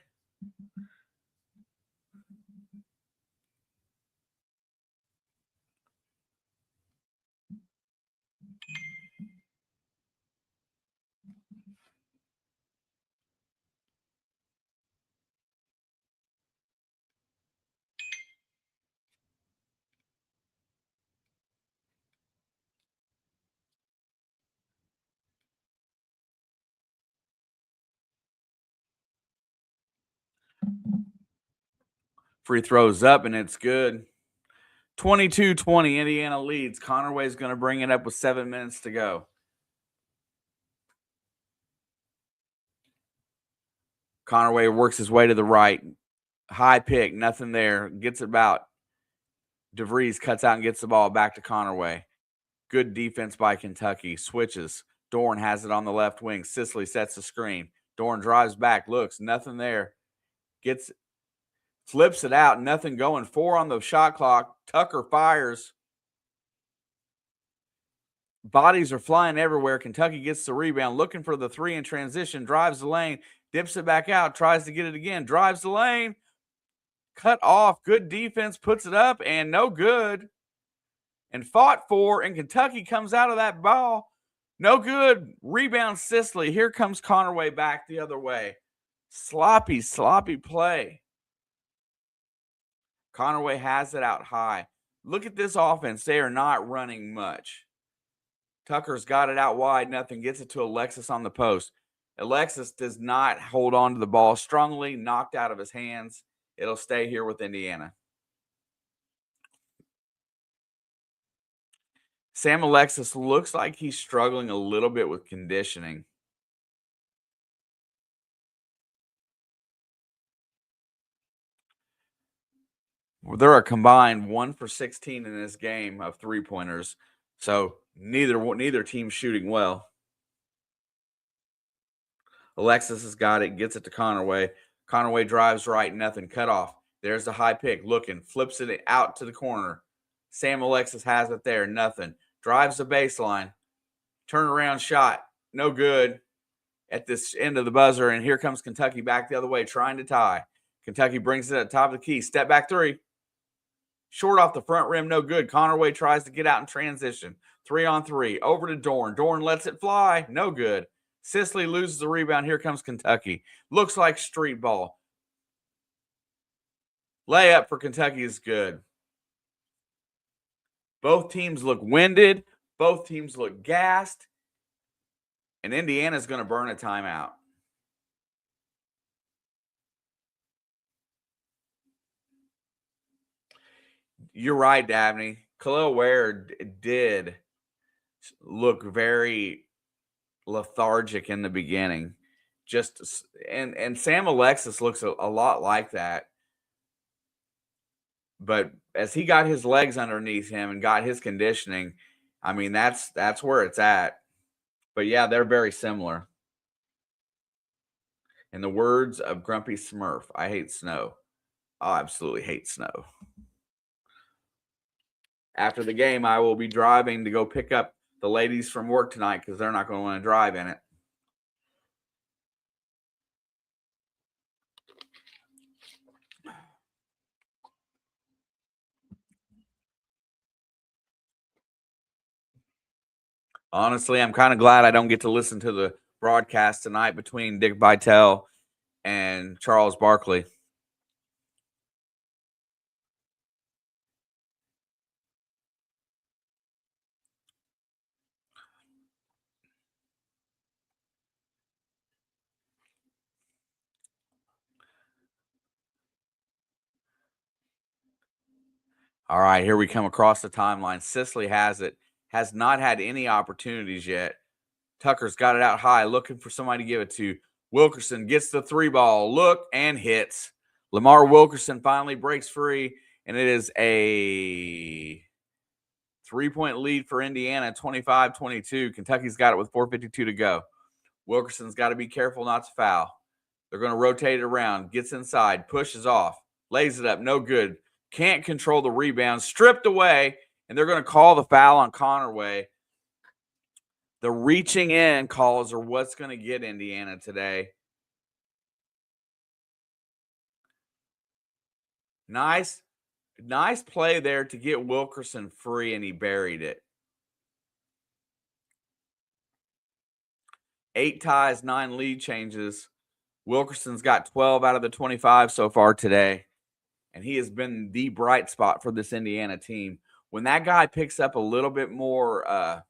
Free throws up, and it's good. 22-20, Indiana leads. Connerway's going to bring it up with 7 minutes to go. Connerway works his way to the right. High pick, nothing there. Gets it about. DeVries cuts out and gets the ball back to Connerway. Good defense by Kentucky. Switches. Dorn has it on the left wing. Sicily sets the screen. Dorn drives back, looks, nothing there. Flips it out, nothing going. 4 on the shot clock. Tucker fires. Bodies are flying everywhere. Kentucky gets the rebound, looking for the 3 in transition, drives the lane, dips it back out, tries to get it again, drives the lane, cut off. Good defense, puts it up, and no good. And fought for, and Kentucky comes out of that ball No good. Rebound Sicily. Here comes Conaway back the other way. Sloppy play. Conaway has it out high. Look at this offense. They are not running much. Tucker's got it out wide. Nothing. Gets it to Alexis on the post. Alexis does not hold on to the ball strongly. Knocked out of his hands. It'll stay here with Indiana. Sam Alexis looks like he's struggling a little bit with conditioning. They're a combined 1 for 16 in this game of three-pointers. So neither team's shooting well. Alexis has got it, gets it to Conaway. Conaway drives right, nothing. Cut off. There's the high pick, looking, flips it out to the corner. Sam Alexis has it there, nothing. Drives the baseline. Turnaround shot, no good at this end of the buzzer. And here comes Kentucky back the other way, trying to tie. Kentucky brings it at the top of the key. Step back three. Short off the front rim, no good. Conaway tries to get out in transition. 3-on-3. Over to Dorn. Dorn lets it fly. No good. Sicily loses the rebound. Here comes Kentucky. Looks like street ball. Layup for Kentucky is good. Both teams look winded. Both teams look gassed. And Indiana's going to burn a timeout. You're right, Dabney. Khalil Ware did look very lethargic in the beginning. And Sam Alexis looks a lot like that. But as he got his legs underneath him and got his conditioning, I mean, that's where it's at. But yeah, they're very similar. In the words of Grumpy Smurf, I hate snow. I absolutely hate snow. After the game, I will be driving to go pick up the ladies from work tonight because they're not going to want to drive in it. Honestly, I'm kind of glad I don't get to listen to the broadcast tonight between Dick Vitale and Charles Barkley. All right, here we come across the timeline. Sicily has it. Has not had any opportunities yet. Tucker's got it out high, looking for somebody to give it to. Wilkerson gets the three ball, look, and hits. Lamar Wilkerson finally breaks free, and it is a 3-point lead for Indiana, 25-22. Kentucky's got it with 4:52 to go. Wilkerson's got to be careful not to foul. They're going to rotate it around, gets inside, pushes off, lays it up, no good. Can't control the rebound, stripped away, and they're going to call the foul on Conaway. The reaching in calls are what's going to get Indiana today. Nice play there to get Wilkerson free, and he buried it. 8 ties, 9 lead changes. Wilkerson's got 12 out of the 25 so far today, and he has been the bright spot for this Indiana team. When that guy picks up a little bit more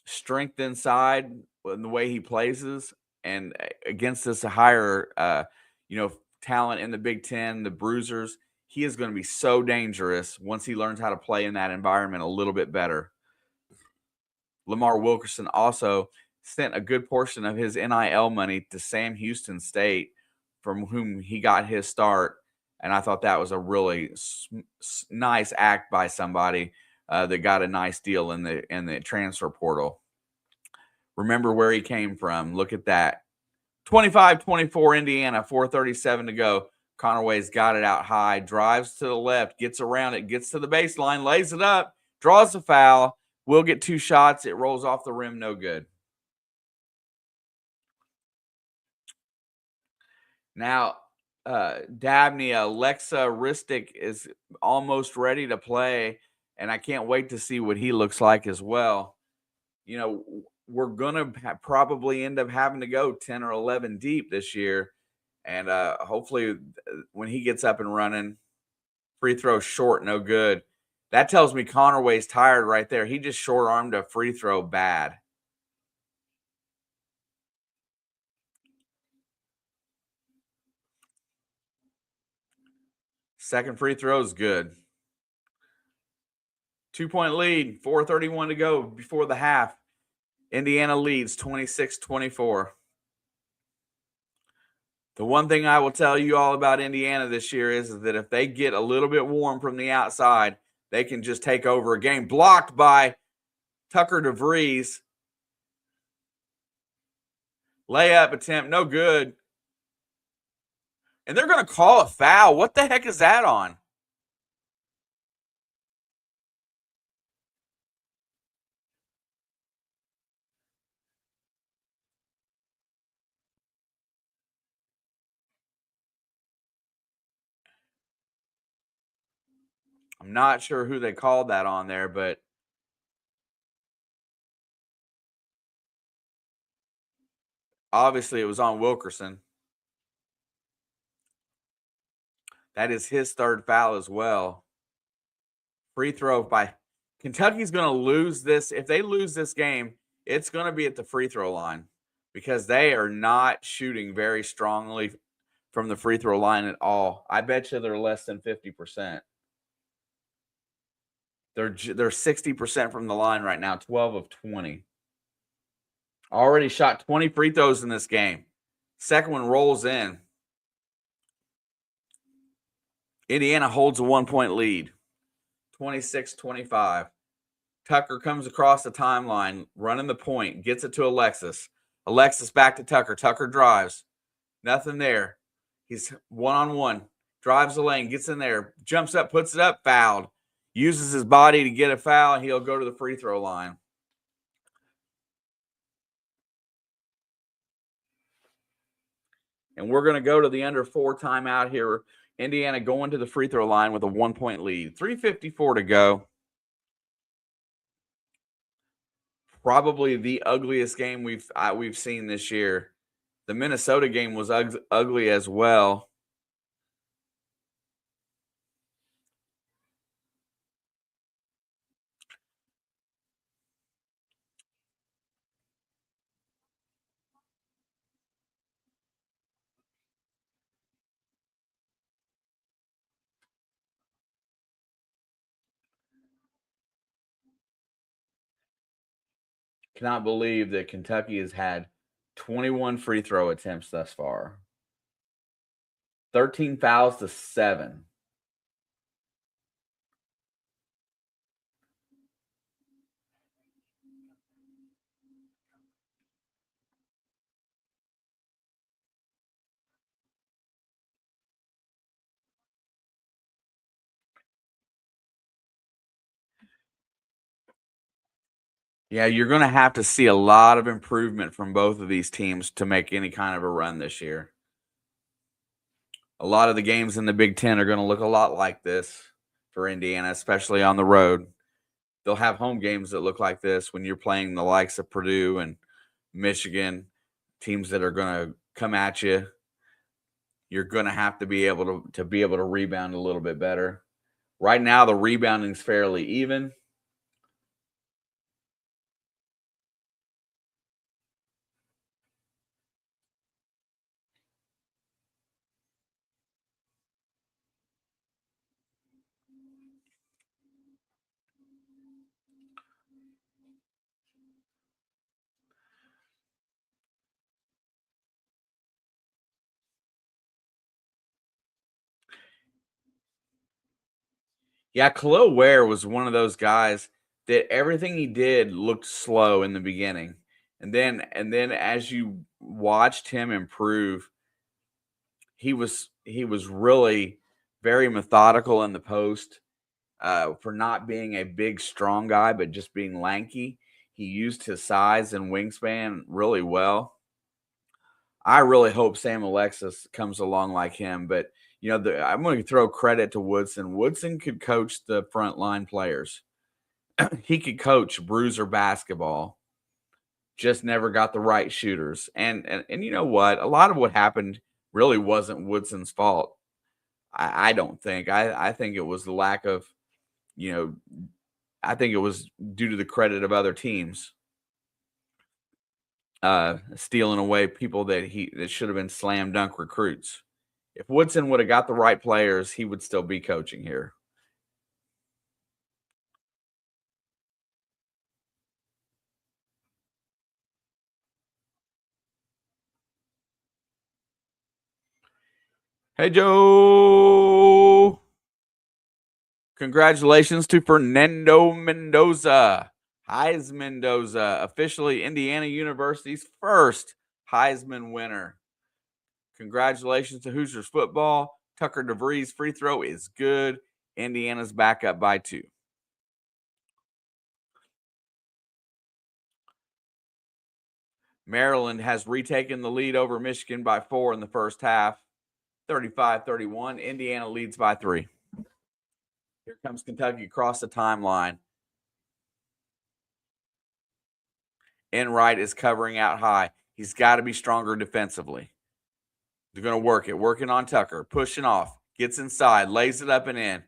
strength inside in the way he plays, and against this higher, talent in the Big Ten, the Bruisers, he is going to be so dangerous once he learns how to play in that environment a little bit better. Lamar Wilkerson also sent a good portion of his NIL money to Sam Houston State, from whom he got his start. And I thought that was a really nice act by somebody that got a nice deal in the transfer portal. Remember where he came from. Look at that. 25-24 Indiana, 4:37 to go. Conaway's got it out high, drives to the left, gets around it, gets to the baseline, lays it up, draws the foul. Will get 2 shots. It rolls off the rim, no good. Now, Dabney, Alexa Ristic is almost ready to play, and I can't wait to see what he looks like as well. we're going to probably end up having to go 10 or 11 deep this year. And hopefully when he gets up and running, free throw short, no good. That tells me Connerway's tired right there. He just short-armed a free throw bad. Second free throw is good. 2-point lead, 4:31 to go before the half. Indiana leads 26-24. The one thing I will tell you all about Indiana this year is that if they get a little bit warm from the outside, they can just take over a game. Blocked by Tucker DeVries. Layup attempt, no good. And they're going to call a foul. What the heck is that on? I'm not sure who they called that on there, but obviously it was on Wilkerson. That is his third foul as well. Free throw by Kentucky's going to lose this. If they lose this game, it's going to be at the free throw line because they are not shooting very strongly from the free throw line at all. I bet you they're less than 50%. They're 60% from the line right now, 12 of 20. Already shot 20 free throws in this game. Second one rolls in. Indiana holds a 1-point lead, 26-25. Tucker comes across the timeline, running the point, gets it to Alexis. Alexis back to Tucker. Tucker drives. Nothing there. He's one-on-one. Drives the lane, gets in there, jumps up, puts it up, fouled. Uses his body to get a foul, and he'll go to the free throw line. And we're going to go to the under 4 timeout here. Indiana going to the free throw line with a 1-point lead. 3:54 to go. Probably the ugliest game we've seen this year. The Minnesota game was ugly as well. Cannot believe that Kentucky has had 21 free throw attempts thus far. 13 fouls to 7. Yeah, you're going to have to see a lot of improvement from both of these teams to make any kind of a run this year. A lot of the games in the Big Ten are going to look a lot like this for Indiana, especially on the road. They'll have home games that look like this when you're playing the likes of Purdue and Michigan, teams that are going to come at you. You're going to have to be able to rebound a little bit better. Right now, the rebounding is fairly even. Yeah, Khalil Ware was one of those guys that everything he did looked slow in the beginning. And then as you watched him improve, he was really very methodical in the post for not being a big, strong guy, but just being lanky. He used his size and wingspan really well. I really hope Sam Alexis comes along like him, but I'm going to throw credit to Woodson. Woodson could coach the frontline players. He could coach bruiser basketball. just never got the right shooters. And you know what? A lot of what happened really wasn't Woodson's fault. I don't think. I think it was the lack of, you know, I think it was due to the credit of other teams stealing away people that should have been slam dunk recruits. If Woodson would have got the right players, he would still be coaching here. Hey, Joe. Congratulations to Fernando Mendoza. Heisman Mendoza, officially Indiana University's first Heisman winner. Congratulations to Hoosiers football. Tucker DeVries' free throw is good. Indiana's back up by 2. Maryland has retaken the lead over Michigan by 4 in the first half. 35-31. Indiana leads by 3. Here comes Kentucky across the timeline. Enright is covering out high. He's got to be stronger defensively. They're going to work it. Working on Tucker. Pushing off. Gets inside. Lays it up and in.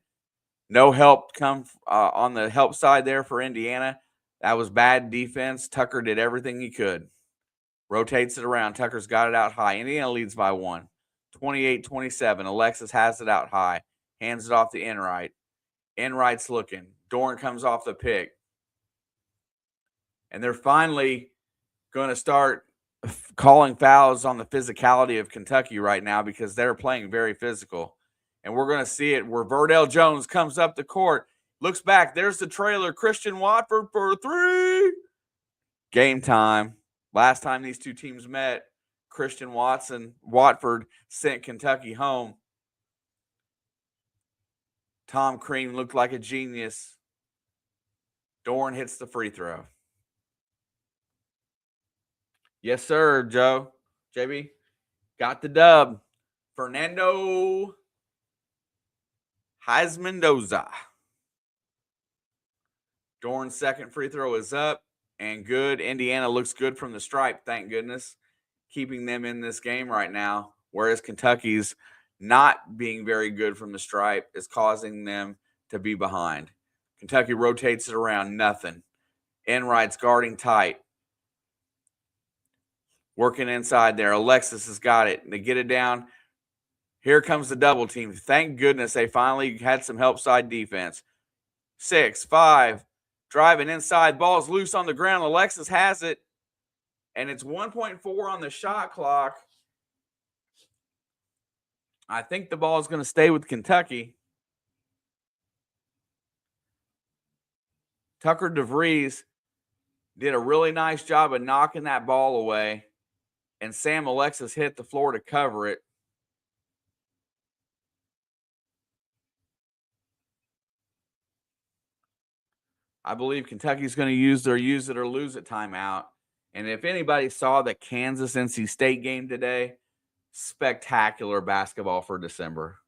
No help come on the help side there for Indiana. That was bad defense. Tucker did everything he could. Rotates it around. Tucker's got it out high. Indiana leads by 1. 28-27. Alexis has it out high. Hands it off to Enright. Enright's looking. Dorn comes off the pick. And they're finally going to start calling fouls on the physicality of Kentucky right now because they're playing very physical. And we're going to see it where Verdell Jones comes up the court, looks back. There's the trailer. Christian Watford for 3. Game time. Last time these two teams met, Christian Watford sent Kentucky home. Tom Crean looked like a genius. Dorn hits the free throw. Yes, sir, Joe. JB got the dub. Fernando Heisman Mendoza. Dorn's second free throw is up and good. Indiana looks good from the stripe, thank goodness, keeping them in this game right now, whereas Kentucky's not being very good from the stripe is causing them to be behind. Kentucky rotates it around, nothing. Enright's guarding tight. Working inside there. Alexis has got it. They get it down. Here comes the double team. Thank goodness they finally had some help side defense. 6-5. Driving inside. Ball's loose on the ground. Alexis has it. And it's 1.4 on the shot clock. I think the ball is going to stay with Kentucky. Tucker DeVries did a really nice job of knocking that ball away. And Sam Alexis hit the floor to cover it. I believe Kentucky's going to use their use it or lose it timeout. And if anybody saw the Kansas NC State game today, spectacular basketball for December.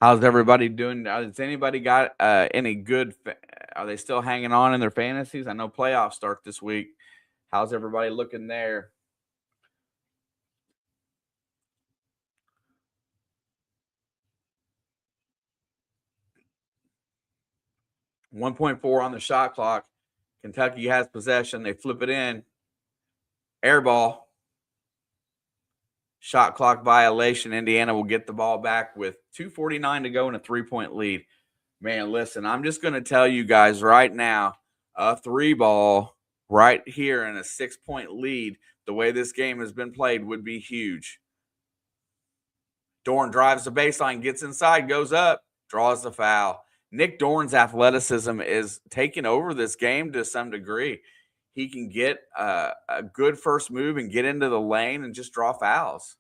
How's everybody doing? Has anybody got any good? Are they still hanging on in their fantasies? I know playoffs start this week. How's everybody looking there? $1.4 on the shot clock. Kentucky has possession. They flip it in. Air ball. Shot clock violation. Indiana will get the ball back with 2:49 to go and a 3-point lead. Man, listen, I'm just going to tell you guys right now, a 3 ball right here in a 6-point lead, the way this game has been played, would be huge. Dorn drives the baseline, gets inside, goes up, draws the foul. Nick Dorn's athleticism is taking over this game to some degree. he can get a good first move and get into the lane and just draw fouls.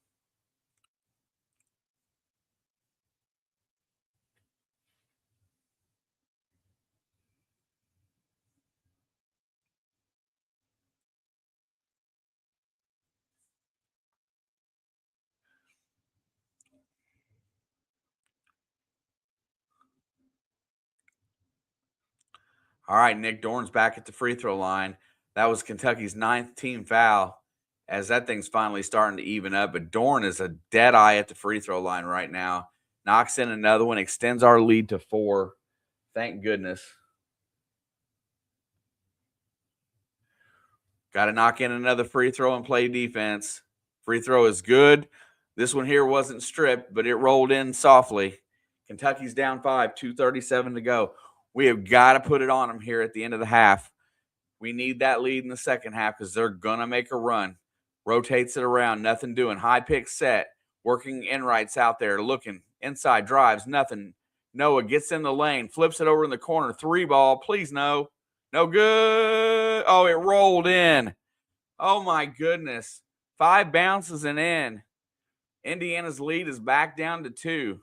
All right, Nick Dorn's back at the free throw line. That was Kentucky's 9th team foul, as that thing's finally starting to even up. But Dorn is a dead eye at the free throw line right now. Knocks in another one, extends our lead to 4. Thank goodness. Got to knock in another free throw and play defense. Free throw is good. This one here wasn't stripped, but it rolled in softly. Kentucky's down 5, 2:37 to go. We have got to put it on them here at the end of the half. We need that lead in the second half because they're going to make a run. Rotates it around, nothing doing. High pick set, working in rights out there, looking inside, drives, nothing. Noah gets in the lane, flips it over in the corner. 3 ball, please no. No good. Oh, it rolled in. Oh, my goodness. 5 bounces and in. Indiana's lead is back down to 2.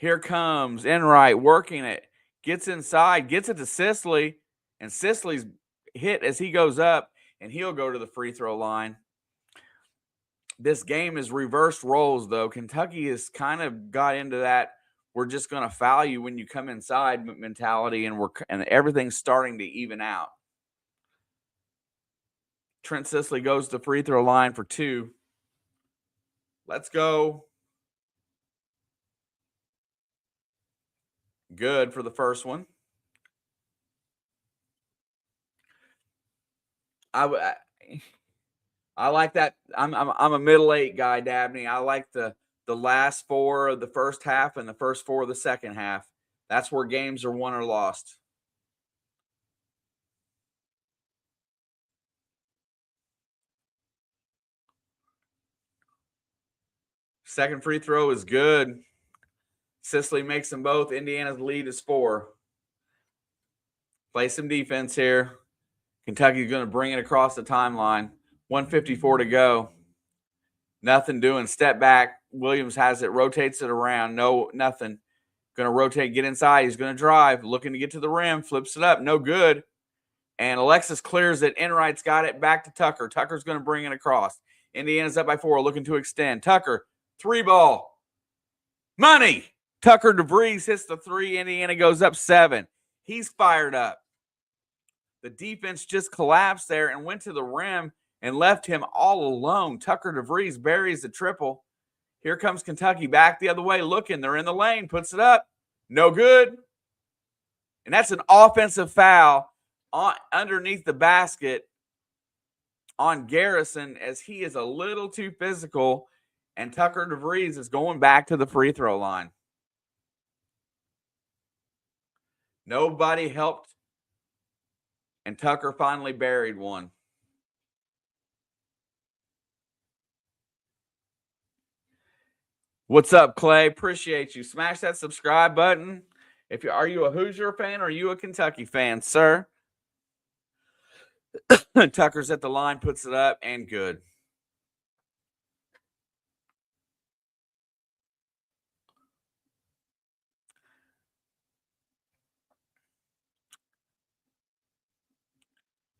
Here comes Enright working it. Gets inside, gets it to Sisley, and Sisley's hit as he goes up, and he'll go to the free throw line. This game is reversed roles, though. Kentucky has kind of got into that we're just going to foul you when you come inside mentality, and everything's starting to even out. Trent Sisley goes to the free throw line for 2. Let's go. Good for the first one. I like that. I'm a middle 8 guy, Dabney. I like the last 4 of the first half and the first 4 of the second half. That's where games are won or lost. Second free throw is good. Sisley makes them both. Indiana's lead is 4. Play some defense here. Kentucky's going to bring it across the timeline. 1:54 to go. Nothing doing. Step back. Williams has it. Rotates it around. No, nothing. Going to rotate. Get inside. He's going to drive. Looking to get to the rim. Flips it up. No good. And Alexis clears it. Enright's got it. Back to Tucker. Tucker's going to bring it across. Indiana's up by 4. Looking to extend. Tucker. 3 ball. Money. Tucker DeVries hits the 3. Indiana goes up 7. He's fired up. The defense just collapsed there and went to the rim and left him all alone. Tucker DeVries buries the triple. Here comes Kentucky back the other way looking. They're in the lane. Puts it up. No good. And that's an offensive foul underneath the basket on Garrison, as he is a little too physical. And Tucker DeVries is going back to the free throw line. Nobody helped. And Tucker finally buried one. What's up, Clay? Appreciate you. Smash that subscribe button. Are you a Hoosier fan or are you a Kentucky fan, sir? Tucker's at the line, puts it up, and good.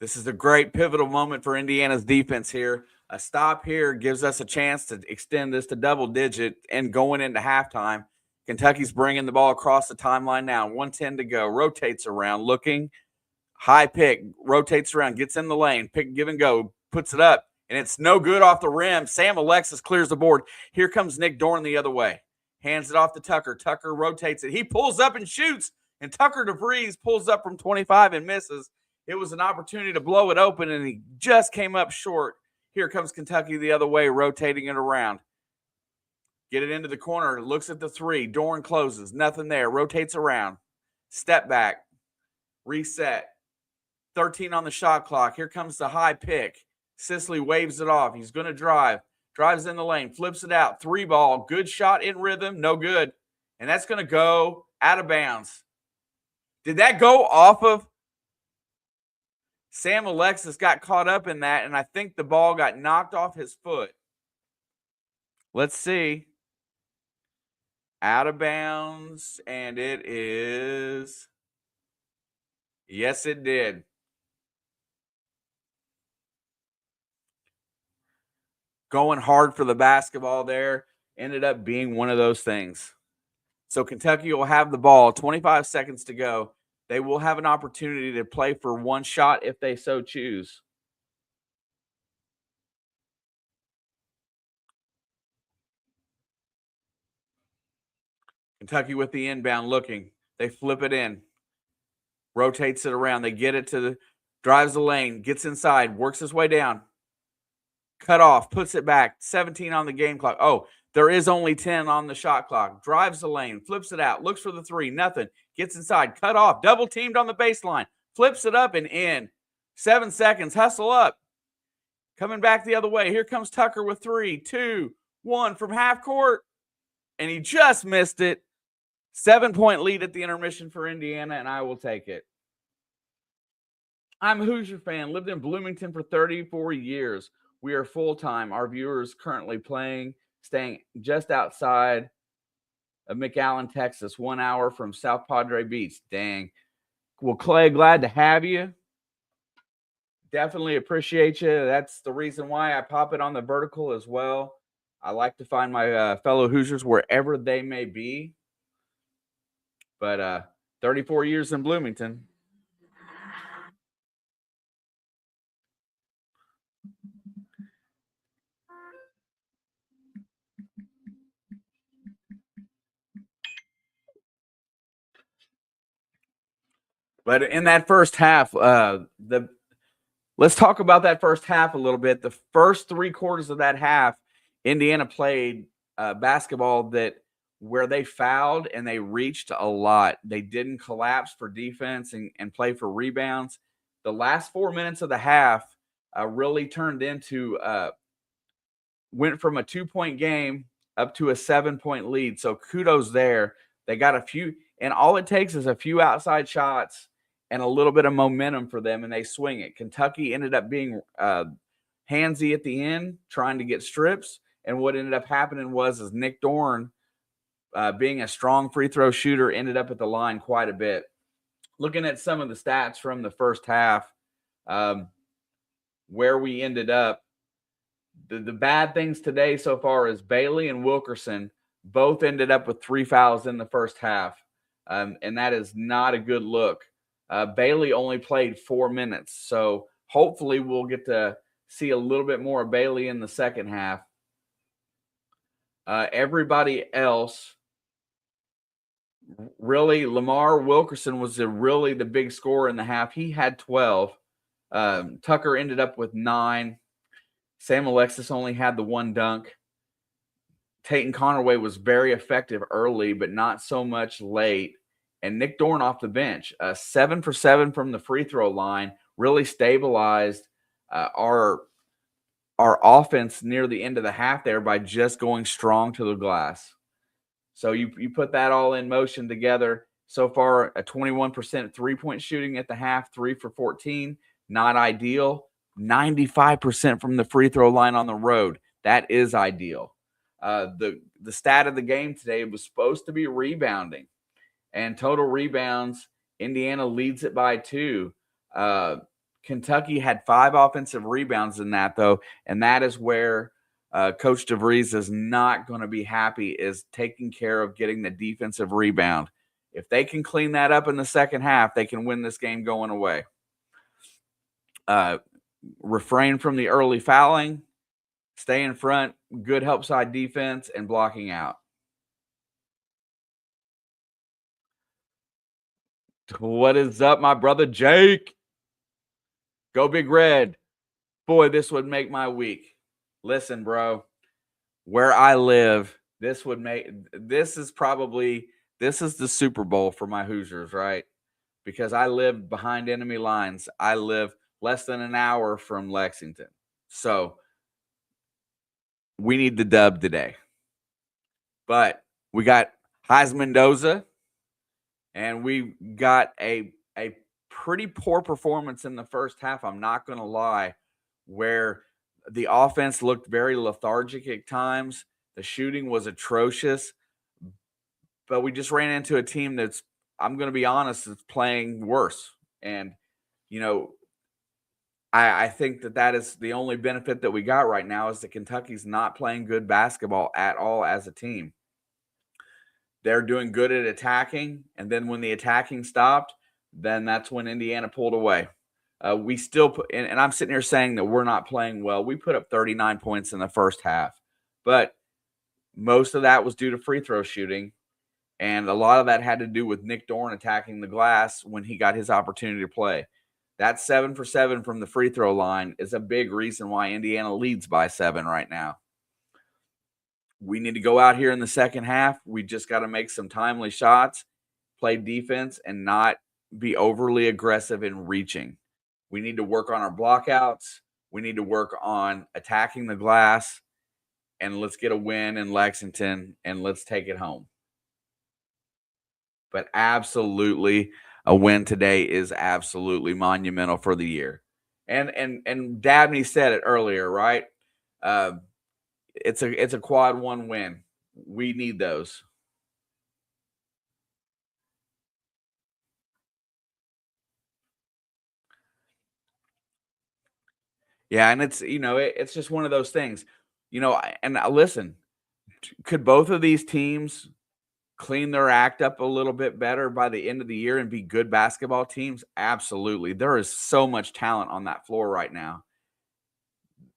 This is a great pivotal moment for Indiana's defense here. A stop here gives us a chance to extend this to double digit and going into halftime. Kentucky's bringing the ball across the timeline now. 1:10 to go. Rotates around, looking. High pick. Rotates around, gets in the lane. Pick, give and go. Puts it up, and it's no good off the rim. Sam Alexis clears the board. Here comes Nick Dorn the other way. Hands it off to Tucker. Tucker rotates it. He pulls up and shoots, and Tucker DeVries pulls up from 25 and misses. It was an opportunity to blow it open, and he just came up short. Here comes Kentucky the other way, rotating it around. Get it into the corner, looks at the 3. Dorn closes, nothing there, rotates around. Step back, reset. 13 on the shot clock. Here comes the high pick. Sisley waves it off. He's going to drive. Drives in the lane, flips it out. 3 ball, good shot in rhythm, no good. And that's going to go out of bounds. Did that go off of Sam Alexis got caught up in that, and I think the ball got knocked off his foot. Let's see. Out of bounds, and it is. Yes, it did. Going hard for the basketball there ended up being one of those things. So Kentucky will have the ball, 25 seconds to go. They will have an opportunity to play for one shot if they so choose. Kentucky with the inbound looking. They flip it in. Rotates it around. They get it to the drives the lane, gets inside, works his way down. Cut off, puts it back. 17 on the game clock. Oh, there is only 10 on the shot clock. Drives the lane, flips it out, looks for the three, nothing. Gets inside, cut off, double teamed on the baseline, flips it up and in. 7 seconds, hustle up. Coming back the other way. Here comes Tucker with 3, 2, 1 from half court. And he just missed it. 7-point lead at the intermission for Indiana, and I will take it. I'm a Hoosier fan, lived in Bloomington for 34 years. We are full-time. Our viewers currently staying just outside of McAllen, Texas, 1 hour from South Padre Beach. Dang. Well, Clay, glad to have you. Definitely appreciate you. That's the reason why I pop it on the vertical as well. I like to find my fellow Hoosiers wherever they may be. But 34 years in Bloomington. But in that first half, let's talk about that first half a little bit. The first 3 quarters of that half, Indiana played basketball where they fouled and they reached a lot. They didn't collapse for defense and play for rebounds. The last 4 minutes of the half really turned into went from a 2-point game up to a 7-point lead. So kudos there. They got a few, and all it takes is a few outside shots and a little bit of momentum for them, and they swing it. Kentucky ended up being handsy at the end, trying to get strips. And what ended up happening was Nick Dorn, being a strong free throw shooter, ended up at the line quite a bit. Looking at some of the stats from the first half, where we ended up, the bad things today so far is Bailey and Wilkerson both ended up with 3 fouls in the first half, and that is not a good look. Bailey only played 4 minutes, so hopefully we'll get to see a little bit more of Bailey in the second half. Everybody else, really, Lamar Wilkerson was really the big scorer in the half. He had 12. Tucker ended up with 9. Sam Alexis only had the 1 dunk. Tayton Connerway was very effective early, but not so much late. And Nick Dorn off the bench, 7 for 7 from the free throw line, really stabilized our offense near the end of the half there by just going strong to the glass. So you put that all in motion together. So far, a 21% three-point shooting at the half, 3 for 14, not ideal. 95% from the free throw line on the road. That is ideal. The stat of the game today was supposed to be rebounding. And total rebounds, Indiana leads it by 2. Kentucky had 5 offensive rebounds in that, though, and that is where Coach DeVries is not going to be happy, is taking care of getting the defensive rebound. If they can clean that up in the second half, they can win this game going away. Refrain from the early fouling, stay in front, good help side defense, and blocking out. What is up, my brother Jake? Go Big Red. Boy, this would make my week. Listen, bro, where I live, this is the Super Bowl for my Hoosiers, right? Because I live behind enemy lines. I live less than an hour from Lexington. So we need the dub today. But we got Heisman Mendoza, and we got a pretty poor performance in the first half. I'm not going to lie, where the offense looked very lethargic at times. The shooting was atrocious, but we just ran into a team that's, I'm going to be honest, is playing worse. And, you know, I think that is the only benefit that we got right now is that Kentucky's not playing good basketball at all as a team. They're doing good at attacking, and then when the attacking stopped, then that's when Indiana pulled away. We still put, and I'm sitting here saying that we're not playing well. We put up 39 points in the first half, but most of that was due to free throw shooting, and a lot of that had to do with Nick Dorn attacking the glass when he got his opportunity to play. That 7 for 7 from the free throw line is a big reason why Indiana leads by 7 right now. We need to go out here in the second half. We just got to make some timely shots, play defense, and not be overly aggressive in reaching. We need to work on our blockouts. We need to work on attacking the glass, and let's get a win in Lexington, and let's take it home. But absolutely, a win today is absolutely monumental for the year. And Dabney said it earlier, right? It's a quad one win. We need those. Yeah, and it's just one of those things. Listen, could both of these teams clean their act up a little bit better by the end of the year and be good basketball teams? Absolutely. There is so much talent on that floor right now.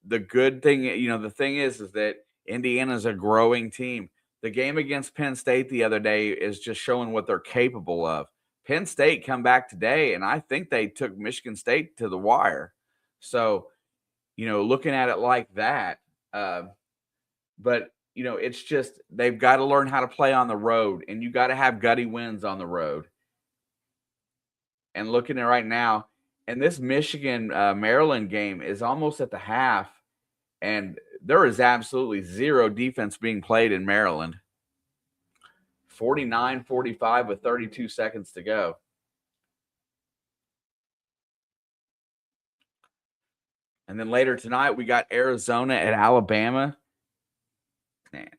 The good thing, the thing is that Indiana's a growing team. The game against Penn State the other day is just showing what they're capable of. Penn State come back today, and I think they took Michigan State to the wire. So, looking at it like that, but it's just they've got to learn how to play on the road, and you got to have gutty wins on the road. And looking at right now, and this Michigan Maryland game is almost at the half, and there is absolutely zero defense being played in Maryland. 49-45 with 32 seconds to go. And then later tonight, we got Arizona at Alabama. Man,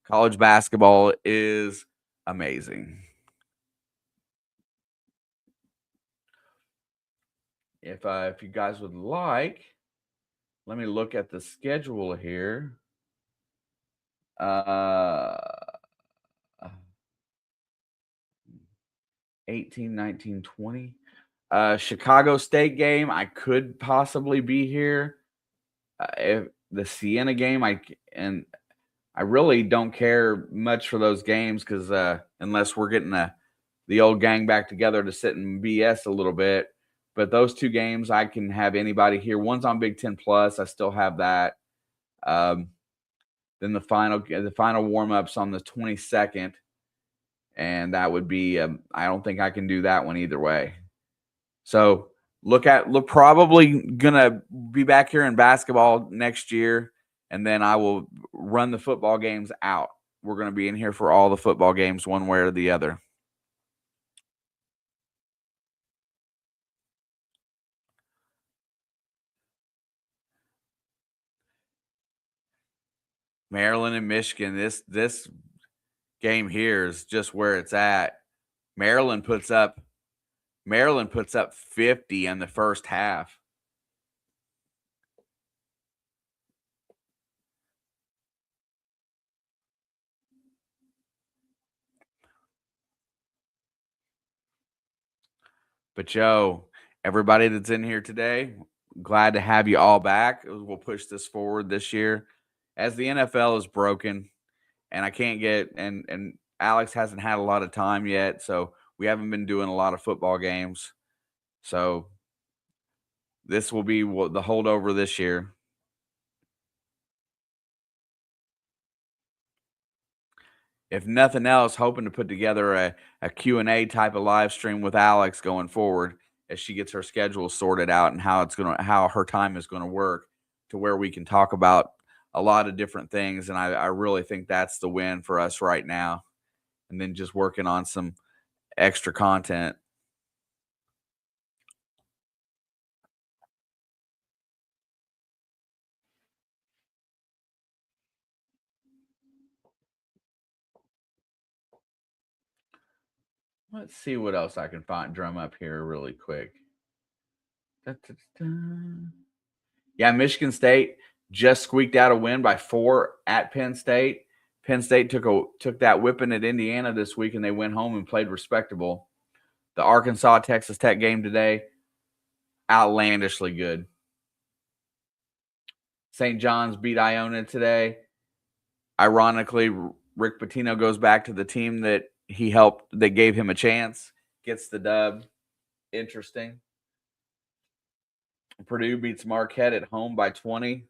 college basketball is amazing. If you guys would like, let me look at the schedule here. 18, 19, 20. Chicago State game, I could possibly be here. If the Siena game, I really don't care much for those games because unless we're getting the old gang back together to sit and BS a little bit. But those two games, I can have anybody here. One's on Big Ten Plus. I still have that. Then the final warm-ups on the 22nd. And that would be I don't think I can do that one either way. So look probably gonna be back here in basketball next year, and then I will run the football games out. We're gonna be in here for all the football games one way or the other. Maryland and Michigan, this game here is just where it's at. Maryland puts up 50 in the first half. But Joe, everybody that's in here today, glad to have you all back. We'll push this forward this year as the NFL is broken, and I can't get and Alex hasn't had a lot of time yet, so we haven't been doing a lot of football games. So this will be the holdover this year. If nothing else, hoping to put together a Q&A type of live stream with Alex going forward as she gets her schedule sorted out and how her time is going to work to where we can talk about a lot of different things. And I really think that's the win for us right now. And then just working on some extra content. Let's see what else I can find. Drum up here really quick. Da. Yeah, Michigan State just squeaked out a win by 4 at Penn State. Penn State took that whipping at Indiana this week, and they went home and played respectable. The Arkansas Texas Tech game today, outlandishly good. St. John's beat Iona today. Ironically, Rick Pitino goes back to the team that he helped, that gave him a chance, gets the dub. Interesting. Purdue beats Marquette at home by 20.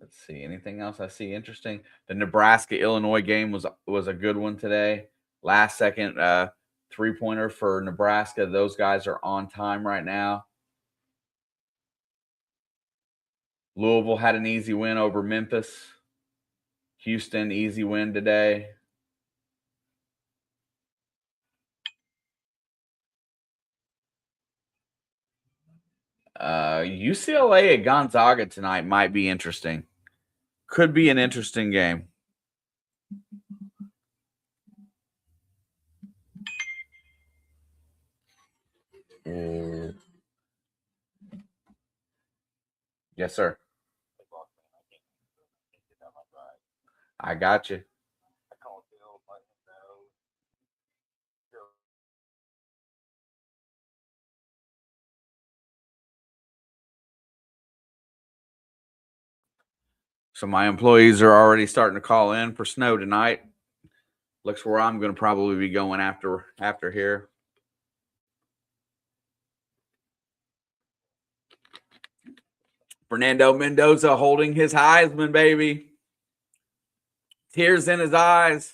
Let's see. Anything else I see interesting? The Nebraska-Illinois game was a good one today. Last second three-pointer for Nebraska. Those guys are on time right now. Louisville had an easy win over Memphis. Houston, easy win today. UCLA at Gonzaga tonight might be interesting. Could be an interesting game. Yes, sir. I got you. So my employees are already starting to call in for snow tonight. Looks where I'm going to probably be going after here. Fernando Mendoza holding his Heisman, baby. Tears in his eyes.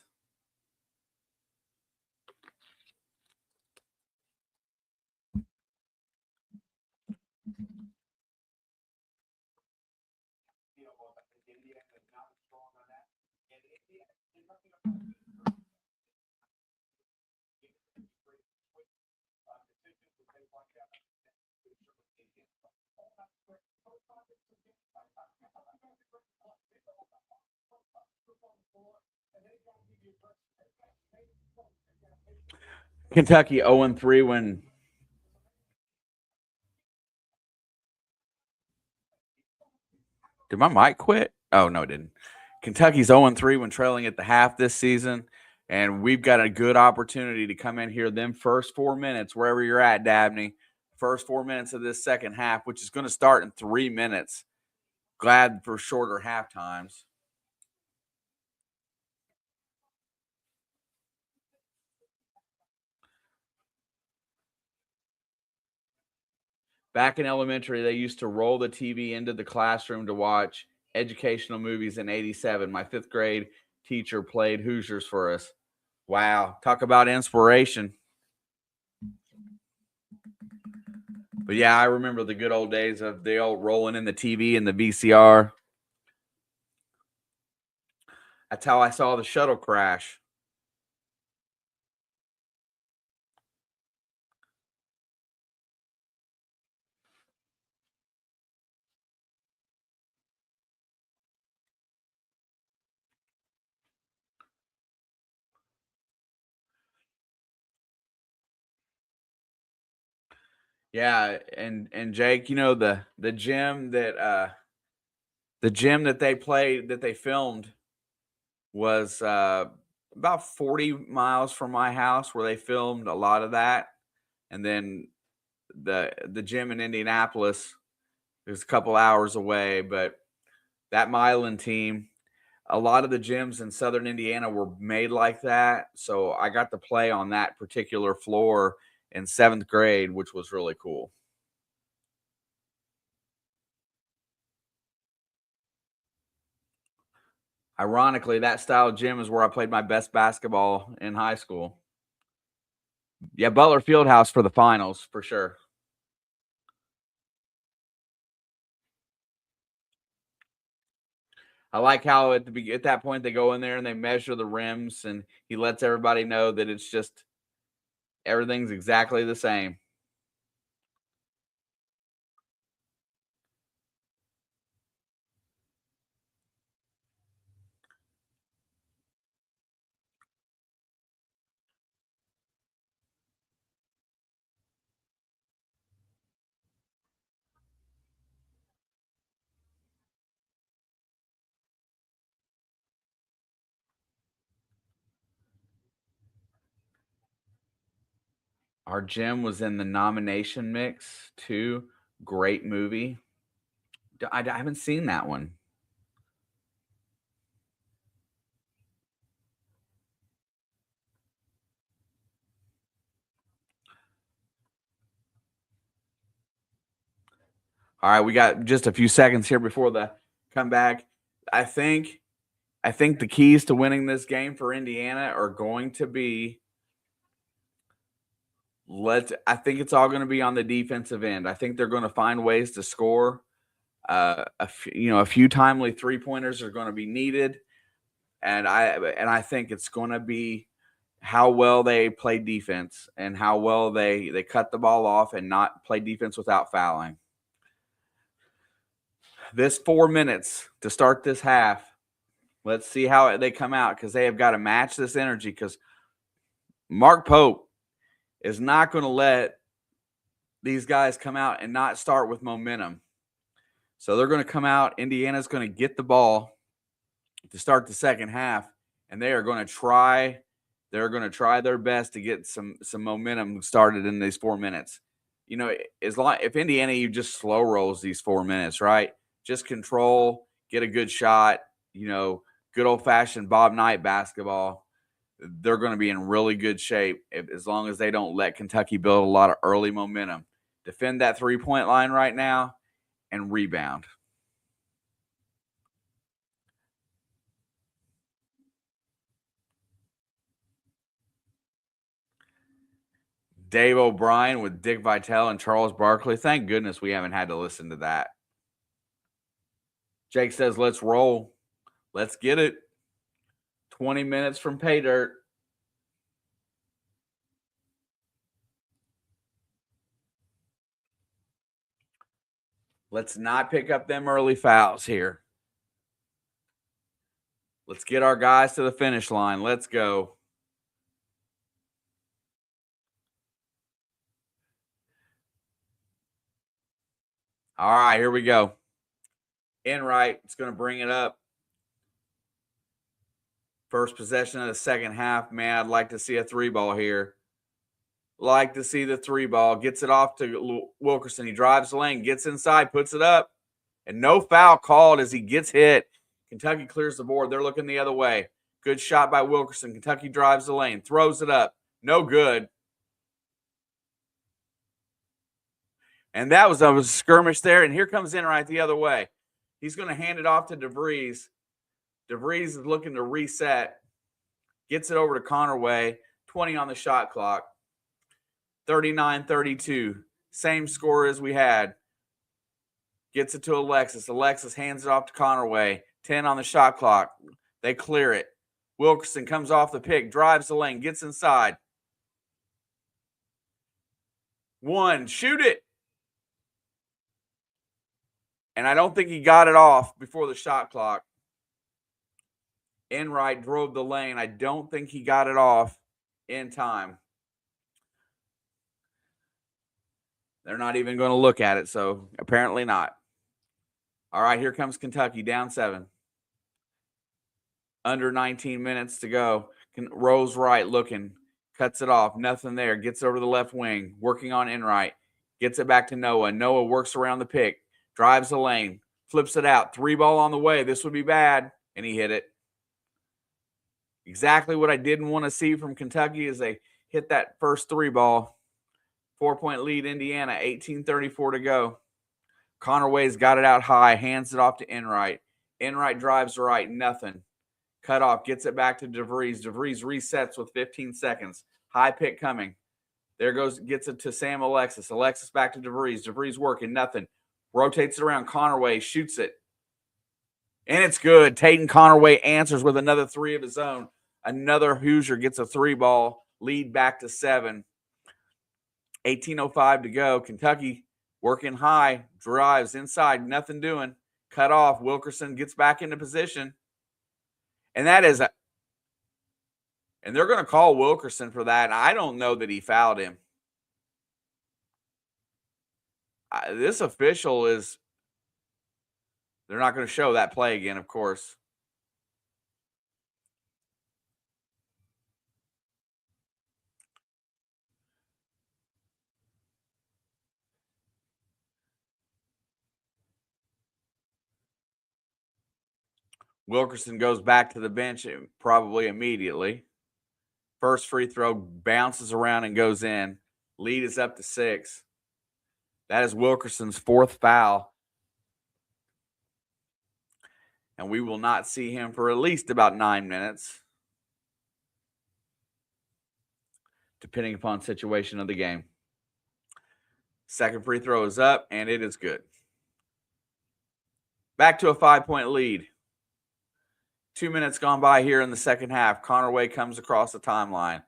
Kentucky 0-3 when did my mic quit? Oh, no, it didn't. Kentucky's 0-3 when trailing at the half this season, and we've got a good opportunity to come in here them first 4 minutes, wherever you're at, Dabney. First 4 minutes of this second half, which is going to start in 3 minutes. Glad for shorter half times. Back in elementary, they used to roll the TV into the classroom to watch educational movies in 87. My 5th grade teacher played Hoosiers for us. Wow. Talk about inspiration. But yeah, I remember the good old days of the old rolling in the TV and the VCR. That's how I saw the shuttle crash. Yeah, and Jake, you know the gym that they filmed was about 40 miles from my house where they filmed a lot of that. And then the gym in Indianapolis is a couple hours away, but that Milan team, a lot of the gyms in Southern Indiana were made like that. So I got to play on that particular floor in 7th grade, which was really cool. Ironically, that style of gym is where I played my best basketball in high school. Yeah, Butler Fieldhouse for the finals, for sure. I like how at that point they go in there and they measure the rims, and he lets everybody know that it's just everything's exactly the same. Our Gym was in the nomination mix too. Great movie. I haven't seen that one. All right, we got just a few seconds here before the comeback. I think the keys to winning this game for Indiana are going to be I think it's all going to be on the defensive end. I think they're going to find ways to score. A few timely 3-pointers are going to be needed, and I think it's going to be how well they play defense and how well they cut the ball off and not play defense without fouling. This 4 minutes to start this half, let's see how they come out, because they have got to match this energy, because Mark Pope is not going to let these guys come out and not start with momentum. So they're going to come out. Indiana's going to get the ball to start the second half, and they are going to try. They're going to try their best to get some momentum started in these 4 minutes. If Indiana, you just slow rolls these 4 minutes, right? Just control, get a good shot. Good old fashioned Bob Knight basketball. They're going to be in really good shape as long as they don't let Kentucky build a lot of early momentum. Defend that 3-point line right now and rebound. Dave O'Brien with Dick Vitale and Charles Barkley. Thank goodness we haven't had to listen to that. Jake says, let's roll. Let's get it. 20 minutes from pay dirt. Let's not pick up them early fouls here. Let's get our guys to the finish line. Let's go. All right, here we go. Enright, it's going to bring it up. First possession of the second half. Man, I'd like to see a 3-ball here. Like to see the 3-ball. Gets it off to Wilkerson. He drives the lane, gets inside, puts it up. And no foul called as he gets hit. Kentucky clears the board. They're looking the other way. Good shot by Wilkerson. Kentucky drives the lane, throws it up. No good. And that was a skirmish there. And here comes Enright the other way. He's going to hand it off to DeVries. DeVries is looking to reset. Gets it over to Connerway. 20 on the shot clock. 39-32. Same score as we had. Gets it to Alexis. Alexis hands it off to Connerway. 10 on the shot clock. They clear it. Wilkerson comes off the pick, drives the lane, gets inside. 1, shoot it. And I don't think he got it off before the shot clock. Enright drove the lane. I don't think he got it off in time. They're not even going to look at it, so apparently not. All right, here comes Kentucky, down 7. Under 19 minutes to go. Rose right looking. Cuts it off. Nothing there. Gets over the left wing. Working on Enright. Gets it back to Noah. Noah works around the pick. Drives the lane. Flips it out. 3-ball on the way. This would be bad. And he hit it. Exactly what I didn't want to see from Kentucky is they hit that first 3-ball. 4-point lead, Indiana. 18:34 to go. Connerway's got it out high. Hands it off to Enright. Enright drives right. Nothing. Cut off. Gets it back to DeVries. DeVries resets with 15 seconds. High pick coming. There goes. Gets it to Sam Alexis. Alexis back to DeVries. DeVries working. Nothing. Rotates it around. Connerway shoots it. And it's good. Tatum Connerway answers with another 3 of his own. Another Hoosier gets a 3-ball. Lead back to 7. 18:05 to go. Kentucky working high. Drives inside. Nothing doing. Cut off. Wilkerson gets back into position. And that is and they're going to call Wilkerson for that. I don't know that he fouled him. This official is, they're not going to show that play again, of course. Wilkerson goes back to the bench probably immediately. First free throw bounces around and goes in. Lead is up to 6. That is Wilkerson's 4th foul. And we will not see him for at least about 9 minutes, depending upon situation of the game. Second free throw is up, and it is good. Back to a 5-point lead. 2 minutes gone by here in the second half. Connerway comes across the timeline.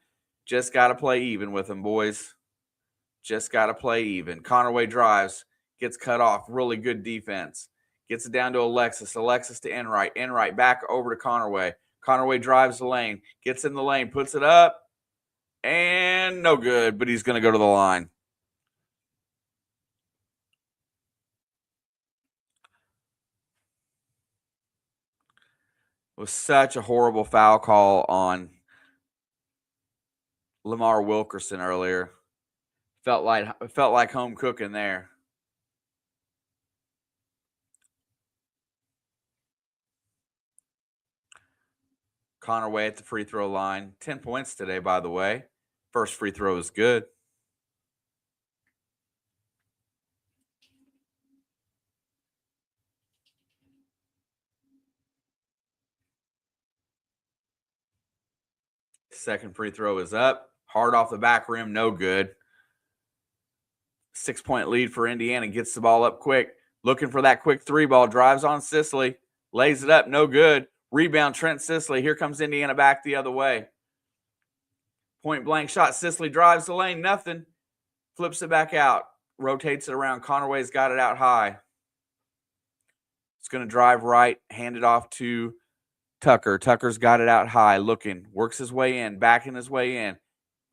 Just got to play even with him, boys. Just got to play even. Connerway drives, gets cut off. Really good defense. Gets it down to Alexis. Alexis to Enright. Enright back over to Connerway. Connerway drives the lane. Gets in the lane. Puts it up. And no good, but he's going to go to the line. It was such a horrible foul call on Lamar Wilkerson earlier. Felt like home cooking there. Connerway at the free throw line. 10 points today, by the way. First free throw is good. Second free throw is up. Hard off the back rim, no good. 6-point lead for Indiana. Gets the ball up quick. Looking for that quick 3-ball. Drives on Sisley. Lays it up, no good. Rebound, Trent Sisley. Here comes Indiana back the other way. Point blank shot. Sisley drives the lane, nothing. Flips it back out. Rotates it around. Connerway's got it out high. It's going to drive right. Hand it off to Tucker. Tucker's got it out high. Looking. Works his way in. Backing his way in.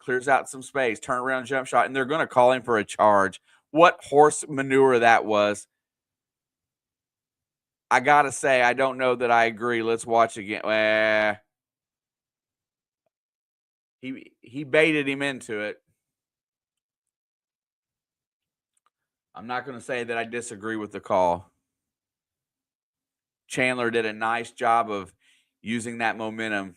Clears out some space. Turnaround jump shot. And they're going to call him for a charge. What horse manure that was. I got to say, I don't know that I agree. Let's watch again. He baited him into it. I'm not going to say that I disagree with the call. Chandler did a nice job of using that momentum.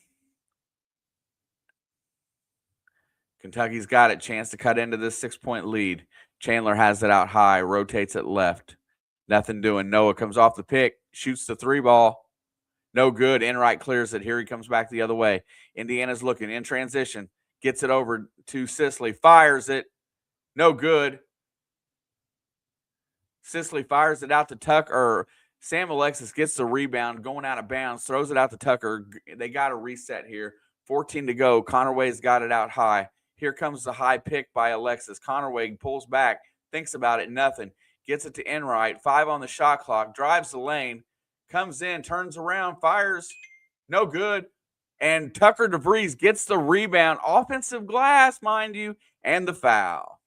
Kentucky's got it. Chance to cut into this 6-point lead. Chandler has it out high. Rotates it left. Nothing doing. Noah comes off the pick. Shoots the 3-ball. No good. Enright clears it. Here he comes back the other way. Indiana's looking in transition. Gets it over to Sisley. Fires it. No good. Sisley fires it out to Tucker. Sam Alexis gets the rebound, going out of bounds, throws it out to Tucker. They got a reset here. 14 to go. Connerway's got it out high. Here comes the high pick by Alexis. Connerway pulls back, thinks about it, nothing. Gets it to Enright. 5 on the shot clock. Drives the lane. Comes in, turns around, fires. No good. And Tucker DeVries gets the rebound. Offensive glass, mind you, and the foul.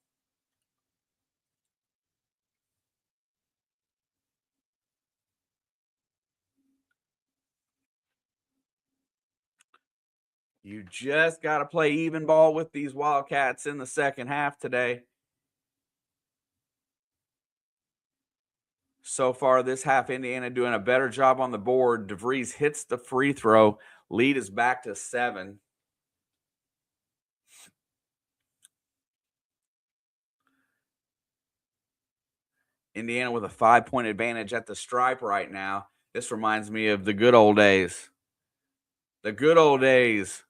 You just got to play even ball with these Wildcats in the second half today. So far this half, Indiana doing a better job on the board. DeVries hits the free throw. Lead is back to 7. Indiana with a 5-point advantage at the stripe right now. This reminds me of the good old days. The good old days.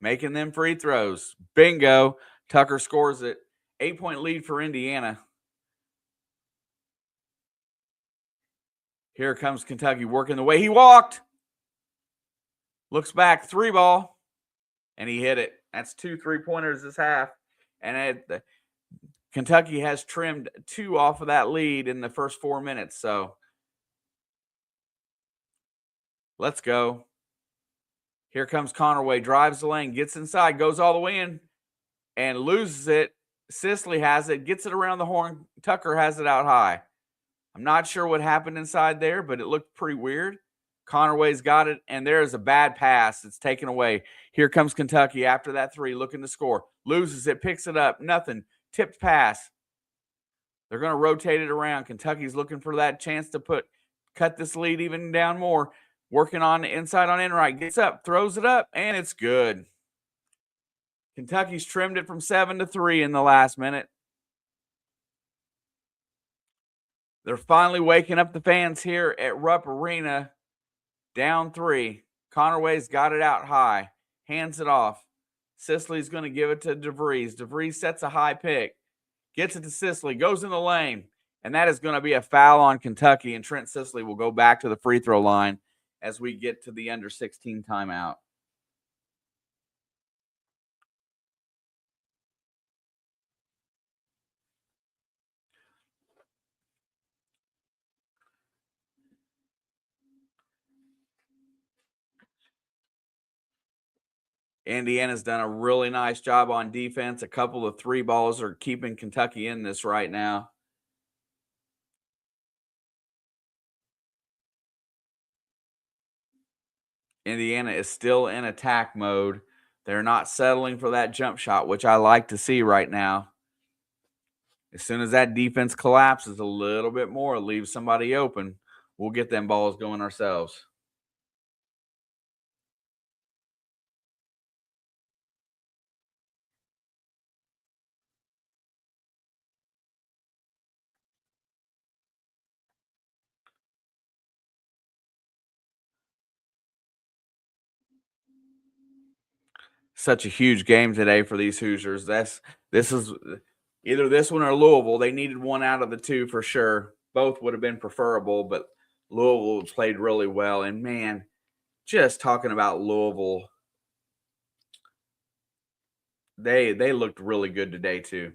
Making them free throws. Bingo. Tucker scores it. 8-point lead for Indiana. Here comes Kentucky working the way he walked. Looks back. 3-ball. And he hit it. That's 2 3-pointers this half. And Kentucky has trimmed 2 off of that lead in the first 4 minutes. So let's go. Here comes Connerway, drives the lane, gets inside, goes all the way in, and loses it. Sisley has it, gets it around the horn. Tucker has it out high. I'm not sure what happened inside there, but it looked pretty weird. Connerway's got it, and there is a bad pass. It's taken away. Here comes Kentucky after that 3, looking to score. Loses it, picks it up, nothing. Tipped pass. They're going to rotate it around. Kentucky's looking for that chance to cut this lead even down more. Working on the inside on in right. Gets up, throws it up, and it's good. Kentucky's trimmed it from 7-3 in the last minute. They're finally waking up the fans here at Rupp Arena. Down 3. Connerway's got it out high. Hands it off. Sisley's going to give it to DeVries. DeVries sets a high pick. Gets it to Sisley. Goes in the lane. And that is going to be a foul on Kentucky. And Trent Sisley will go back to the free throw line as we get to the under 16 timeout. Indiana's done a really nice job on defense. A couple of 3 balls are keeping Kentucky in this right now. Indiana is still in attack mode. They're not settling for that jump shot, which I like to see right now. As soon as that defense collapses a little bit more, leaves somebody open, we'll get them balls going ourselves. Such a huge game today for these Hoosiers. This is either this one or Louisville. They needed one out of the two for sure. Both would have been preferable, but Louisville played really well. And man, just talking about Louisville, they looked really good today too.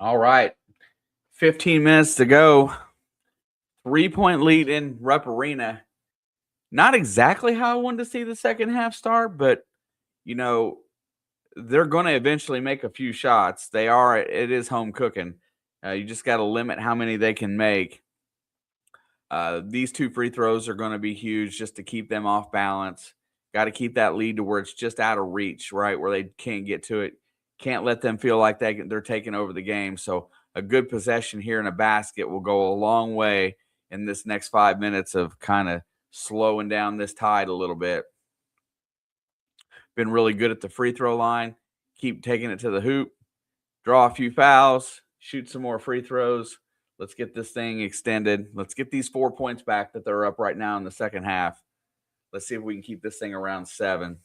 All right. 15 minutes to go. 3-point lead in Rupp Arena. Not exactly how I wanted to see the second half start, but you know, they're going to eventually make a few shots. It is home cooking. You just got to limit how many they can make. These 2 free throws are going to be huge just to keep them off balance. Got to keep that lead to where it's just out of reach, right? Where they can't get to it. Can't let them feel like they're taking over the game. So a good possession here in a basket will go a long way in this next 5 minutes of kind of slowing down this tide a little bit. Been really good at the free throw line. Keep taking it to the hoop. Draw a few fouls. Shoot some more free throws. Let's get this thing extended. Let's get these 4 points back that they're up right now in the second half. Let's see if we can keep this thing around 7.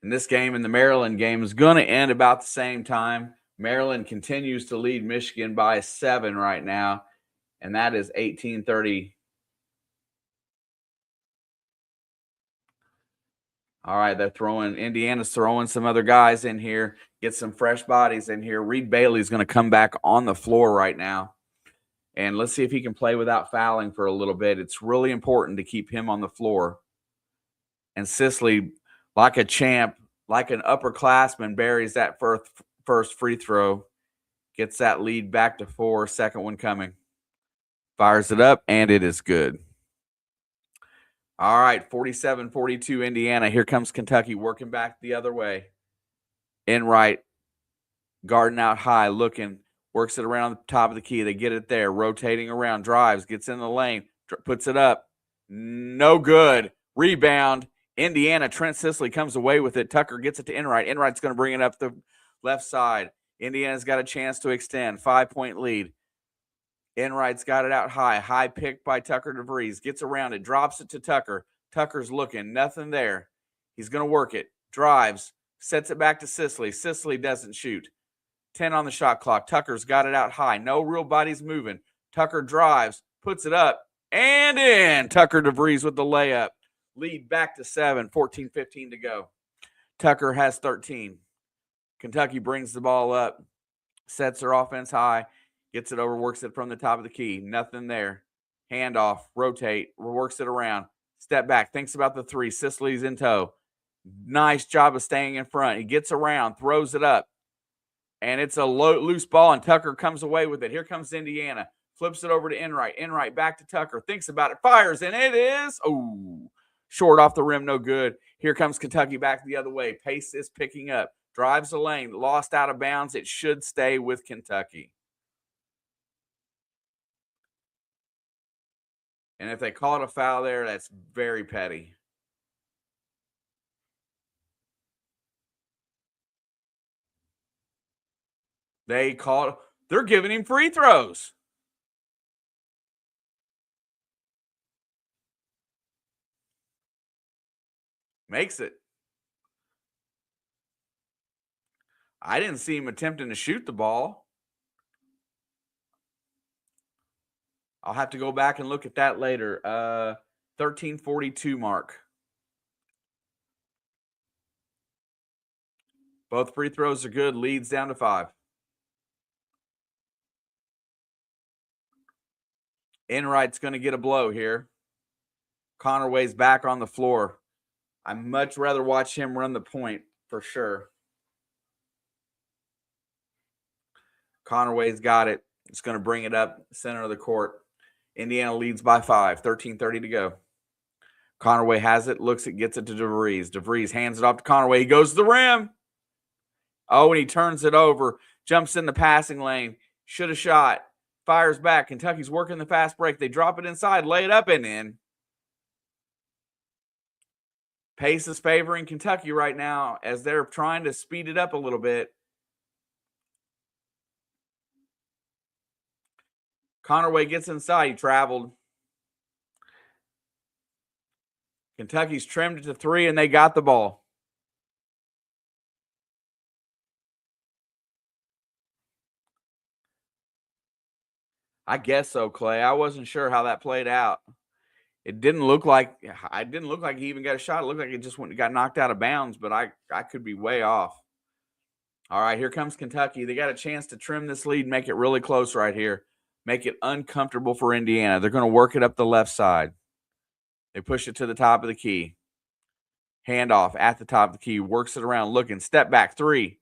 And this game and the Maryland game is going to end about the same time. Maryland continues to lead Michigan by 7 right now, and that is 18-30. All right, Indiana's throwing some other guys in here, get some fresh bodies in here. Reed Bailey's going to come back on the floor right now. And let's see if he can play without fouling for a little bit. It's really important to keep him on the floor. And Sisley, like a champ, like an upperclassman, buries that first free throw, gets that lead back to 4, second one coming. Fires it up, and it is good. All right, 47-42 Indiana. Here comes Kentucky working back the other way. In right, guarding out high, looking, works it around the top of the key. They get it there, rotating around, drives, gets in the lane, puts it up. No good. Rebound. Indiana, Trent Sisley comes away with it. Tucker gets it to Enright. Enright's going to bring it up the left side. Indiana's got a chance to extend. 5-point lead. Enright's got it out high. High pick by Tucker DeVries. Gets around it. Drops it to Tucker. Tucker's looking. Nothing there. He's going to work it. Drives. Sets it back to Sisley. Sisley doesn't shoot. 10 on the shot clock. Tucker's got it out high. No real bodies moving. Tucker drives. Puts it up. And in. Tucker DeVries with the layup. Lead back to 7. 14-15 to go. Tucker has 13. Kentucky brings the ball up. Sets their offense high. Gets it over, works it from the top of the key. Nothing there. Handoff, rotate, works it around. Step back, thinks about the three. Sisley's in tow. Nice job of staying in front. He gets around, throws it up. And it's a loose ball, and Tucker comes away with it. Here comes Indiana. Flips it over to Enright. Enright back to Tucker. Thinks about it, fires, and it is, short off the rim, no good. Here comes Kentucky back the other way. Pace is picking up. Drives the lane, lost out of bounds. It should stay with Kentucky. And if they called a foul there, that's very petty. They're giving him free throws. Makes it. I didn't see him attempting to shoot the ball. I'll have to go back and look at that later. 13:42 mark. Both free throws are good. Leads down to 5. Enright's going to get a blow here. Connerway's back on the floor. I'd much rather watch him run the point for sure. Connerway's got it. It's going to bring it up center of the court. Indiana leads by 5. 13:30 to go. Connerway has it, looks it, gets it to DeVries. DeVries hands it off to Connerway. He goes to the rim. Oh, and he turns it over. Jumps in the passing lane. Should have shot. Fires back. Kentucky's working the fast break. They drop it inside, lay it up and in. Pace is favoring Kentucky right now as they're trying to speed it up a little bit. Connerway gets inside. He traveled. Kentucky's trimmed it to 3, and they got the ball. I guess so, Clay. I wasn't sure how that played out. It didn't look like he even got a shot. It looked like it just got knocked out of bounds, but I could be way off. All right, here comes Kentucky. They got a chance to trim this lead, make it really close right here. Make it uncomfortable for Indiana. They're going to work it up the left side. They push it to the top of the key. Handoff at the top of the key. Works it around, looking. Step back, 3.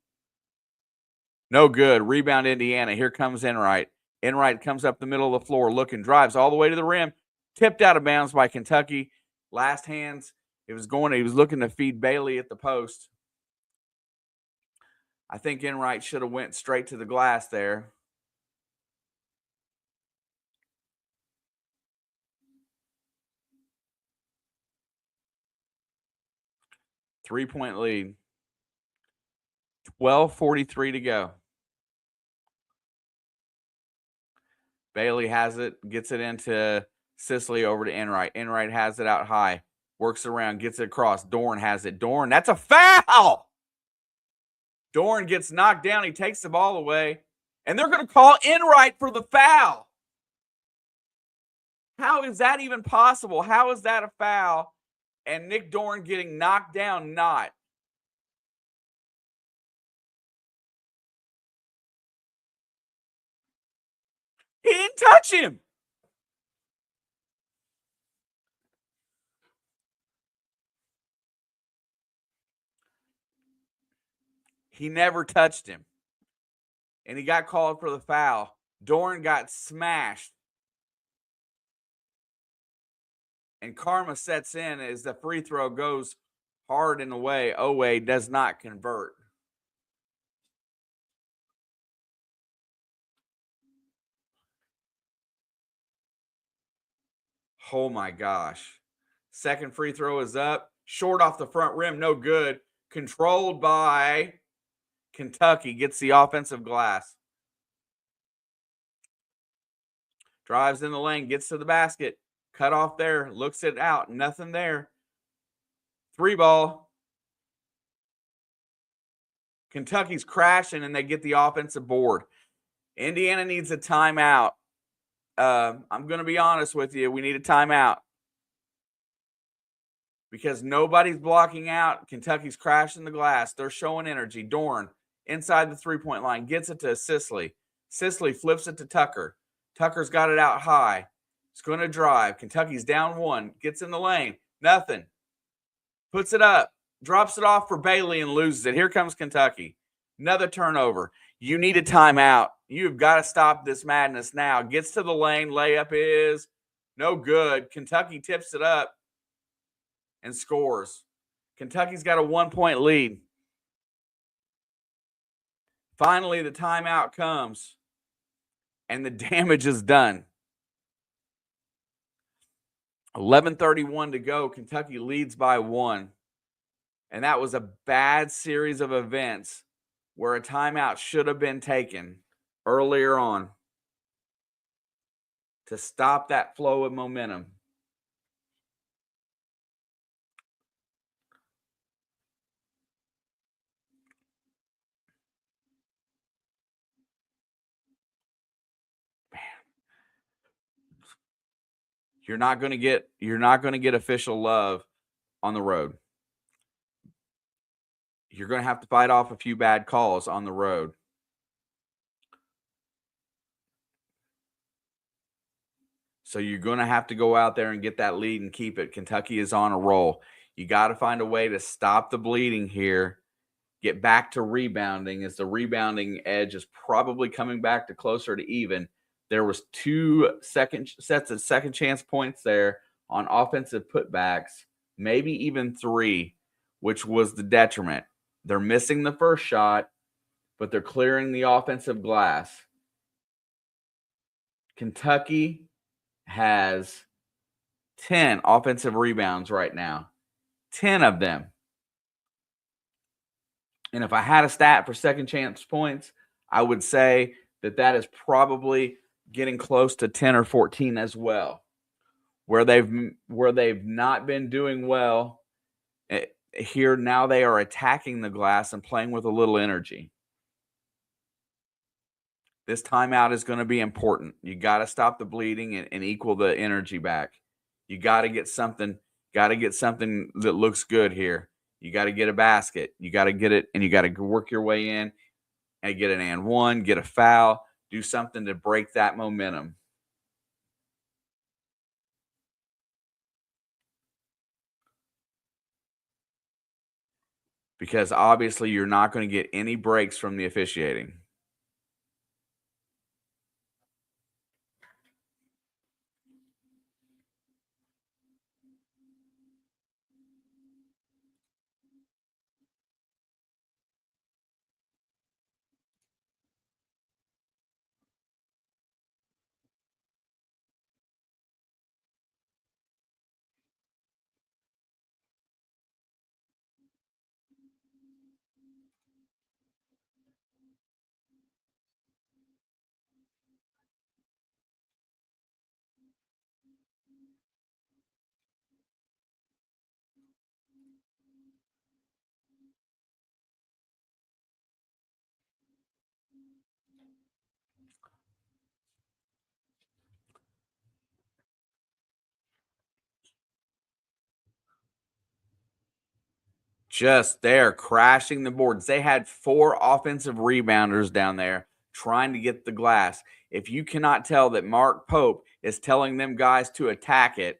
No good. Rebound Indiana. Here comes Enright. Enright comes up the middle of the floor, looking. Drives all the way to the rim. Tipped out of bounds by Kentucky. Last hands. He was looking to feed Bailey at the post. I think Enright should have went straight to the glass there. Three-point lead. 12:43 to go. Bailey has it, gets it into Sisley over to Enright. Enright has it out high. Works around, gets it across. Dorn has it. Dorn, that's a foul! Dorn gets knocked down. He takes the ball away. And they're going to call Enright for the foul. How is that even possible? How is that a foul? And Nick Dorn getting knocked down, not. He didn't touch him. He never touched him. And he got called for the foul. Dorn got smashed. And karma sets in as the free throw goes hard and away. Owe does not convert. Oh my gosh. Second free throw is up. Short off the front rim, no good. Controlled by Kentucky, gets the offensive glass. Drives in the lane, gets to the basket. Cut off there, looks it out, nothing there. 3 ball. Kentucky's crashing, and they get the offensive board. Indiana needs a timeout. I'm going to be honest with you. We need a timeout because nobody's blocking out. Kentucky's crashing the glass. They're showing energy. Dorn inside the three-point line gets it to Sisley. Sisley flips it to Tucker. Tucker's got it out high. He's going to drive. Kentucky's down 1. Gets in the lane. Nothing. Puts it up. Drops it off for Bailey and loses it. Here comes Kentucky. Another turnover. You need a timeout. You've got to stop this madness now. Gets to the lane. Layup is no good. Kentucky tips it up and scores. Kentucky's got a 1-point lead. Finally, the timeout comes, and the damage is done. 11:31 to go. Kentucky leads by 1. And that was a bad series of events where a timeout should have been taken earlier on to stop that flow of momentum. Man. You're not going to get official love on the road. You're going to have to fight off a few bad calls on the road. So you're going to have to go out there and get that lead and keep it. Kentucky is on a roll. You got to find a way to stop the bleeding here, get back to rebounding, as the rebounding edge is probably coming back to closer to even. There was 2 sets of second chance points there on offensive putbacks, maybe even 3, which was the detriment. They're missing the first shot, but they're clearing the offensive glass. Kentucky has 10 offensive rebounds right now. 10 of them. And if I had a stat for second chance points, I would say that is probably getting close to 10 or 14 as well. Where they've not been doing well here, now they are attacking the glass and playing with a little energy. This timeout is going to be important. You got to stop the bleeding and equal the energy back. You got to get something that looks good here. You got to get a basket. You got to get it, and you got to work your way in and get an and one, get a foul, do something to break that momentum. Because obviously you're not going to get any breaks from the officiating. Just there, crashing the boards. They had 4 offensive rebounders down there trying to get the glass. If you cannot tell that Mark Pope is telling them guys to attack it,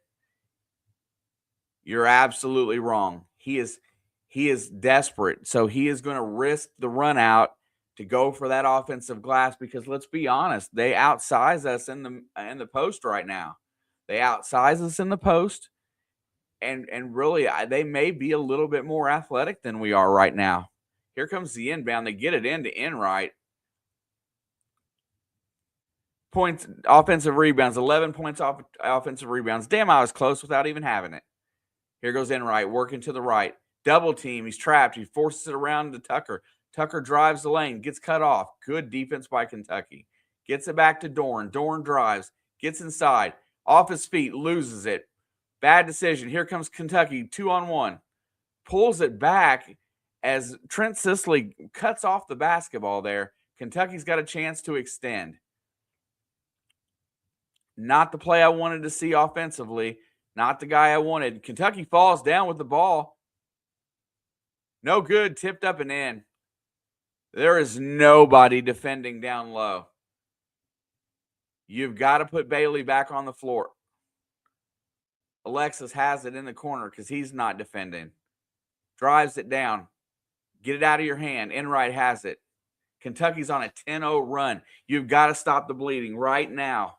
you're absolutely wrong. He is desperate. So he is going to risk the run out to go for that offensive glass, because let's be honest, they outsize us in the post right now. They outsize us in the post. And really, they may be a little bit more athletic than we are right now. Here comes the inbound. They get it in to Enright. Points, offensive rebounds, 11 points off offensive rebounds. Damn, I was close without even having it. Here goes Enright, working to the right. Double team. He's trapped. He forces it around to Tucker. Tucker drives the lane, gets cut off. Good defense by Kentucky. Gets it back to Dorn. Dorn drives, gets inside, off his feet, loses it. Bad decision. Here comes Kentucky, 2-on-1. Pulls it back as Trent Sisley cuts off the basketball there. Kentucky's got a chance to extend. Not the play I wanted to see offensively. Not the guy I wanted. Kentucky falls down with the ball. No good. Tipped up and in. There is nobody defending down low. You've got to put Bailey back on the floor. Alexis has it in the corner because he's not defending. Drives it down. Get it out of your hand. Enright has it. Kentucky's on a 10-0 run. You've got to stop the bleeding right now.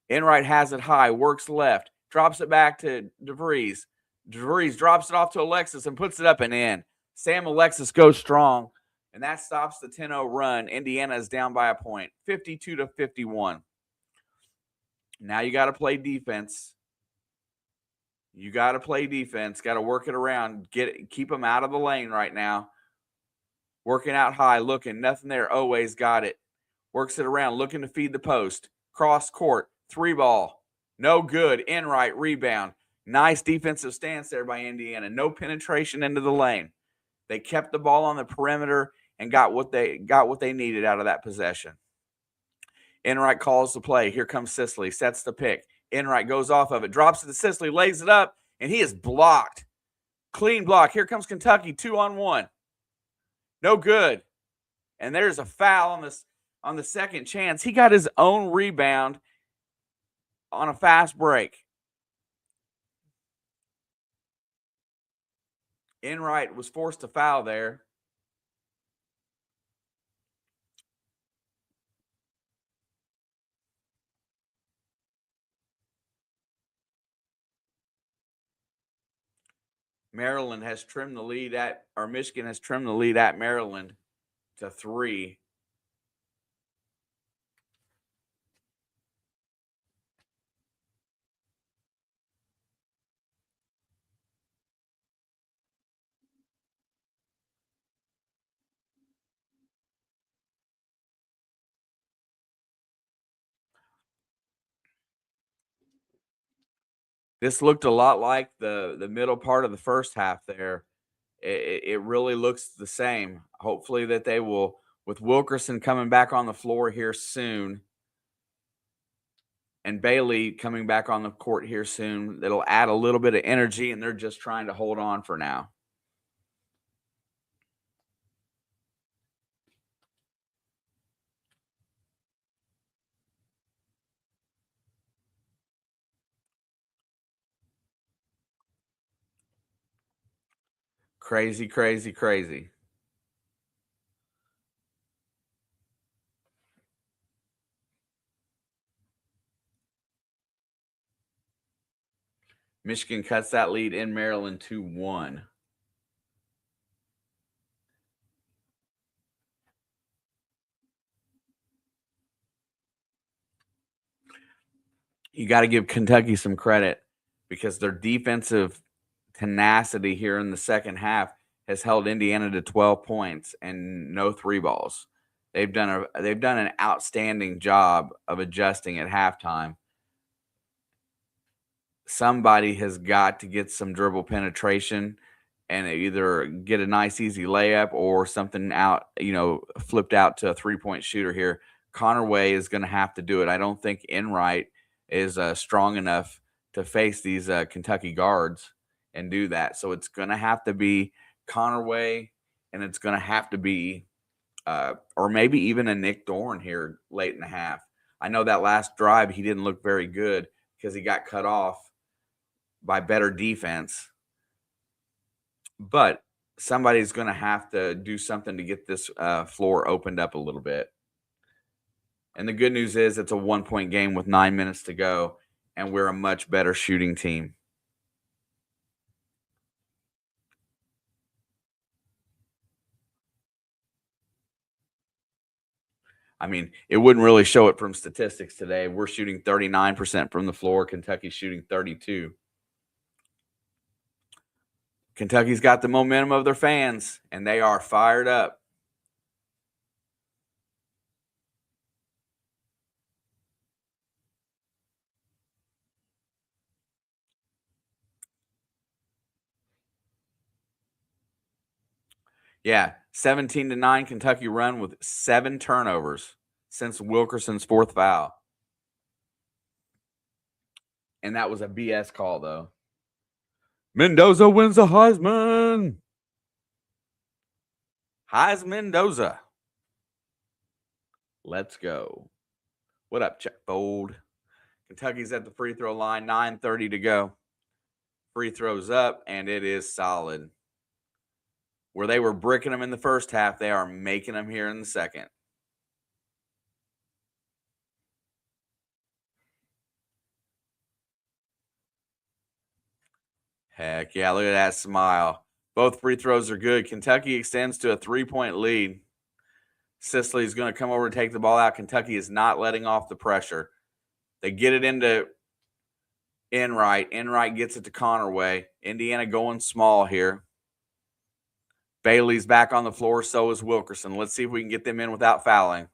Enright has it high, works left, drops it back to DeVries. DeVries drops it off to Alexis and puts it up and in. Sam Alexis goes strong, and that stops the 10-0 run. Indiana is down by a point, 52-51. Now you got to play defense. You got to play defense. Got to work it around. Keep them out of the lane right now. Working out high, looking, nothing there. Always got it. Works it around, looking to feed the post. Cross court, 3-ball. No good. Enright rebound. Nice defensive stance there by Indiana. No penetration into the lane. They kept the ball on the perimeter and got what they needed out of that possession. Enright calls the play. Here comes Sisley. Sets the pick. Enright goes off of it. Drops it to Sisley. Lays it up. And he is blocked. Clean block. Here comes Kentucky. 2-on-1. No good. And there's a foul on the second chance. He got his own rebound on a fast break. Enright was forced to foul there. Michigan has trimmed the lead at Maryland to 3. This looked a lot like the middle part of the first half there. It really looks the same. Hopefully that they will, with Wilkerson coming back on the floor here soon and Bailey coming back on the court here soon, that'll add a little bit of energy, and they're just trying to hold on for now. Crazy, crazy, crazy. Michigan cuts that lead in Maryland 2-1. You got to give Kentucky some credit because their defensive tenacity here in the second half has held Indiana to 12 points and no 3-balls. They've done an outstanding job of adjusting at halftime. Somebody has got to get some dribble penetration and either get a nice easy layup or something out, flipped out to a 3-point shooter here. Connerway is going to have to do it. I don't think Enright is strong enough to face these Kentucky guards and do that. So it's going to have to be Connerway, and it's going to have to be or maybe even a Nick Dorn here late in the half. I know that last drive he didn't look very good because he got cut off by better defense. But somebody's going to have to do something to get this floor opened up a little bit. And the good news is it's a 1-point game with 9 minutes to go, and we're a much better shooting team. I mean, it wouldn't really show it from statistics today. We're shooting 39% from the floor. Kentucky's shooting 32%. Kentucky's got the momentum of their fans, and they are fired up. Yeah, 17-9 Kentucky run with 7 turnovers since Wilkerson's 4th foul. And that was a BS call, though. Mendoza wins the Heisman. Mendoza. Let's go. What up, Chuck Bold? Kentucky's at the free throw line, 9:30 to go. Free throws up, and it is solid. Where they were bricking them in the first half, they are making them here in the second. Heck yeah, look at that smile. Both free throws are good. Kentucky extends to a 3-point lead. Sisley's going to come over and take the ball out. Kentucky is not letting off the pressure. They get it into Enright. Enright gets it to Connerway. Indiana going small here. Bailey's back on the floor. So is Wilkerson. Let's see if we can get them in without fouling.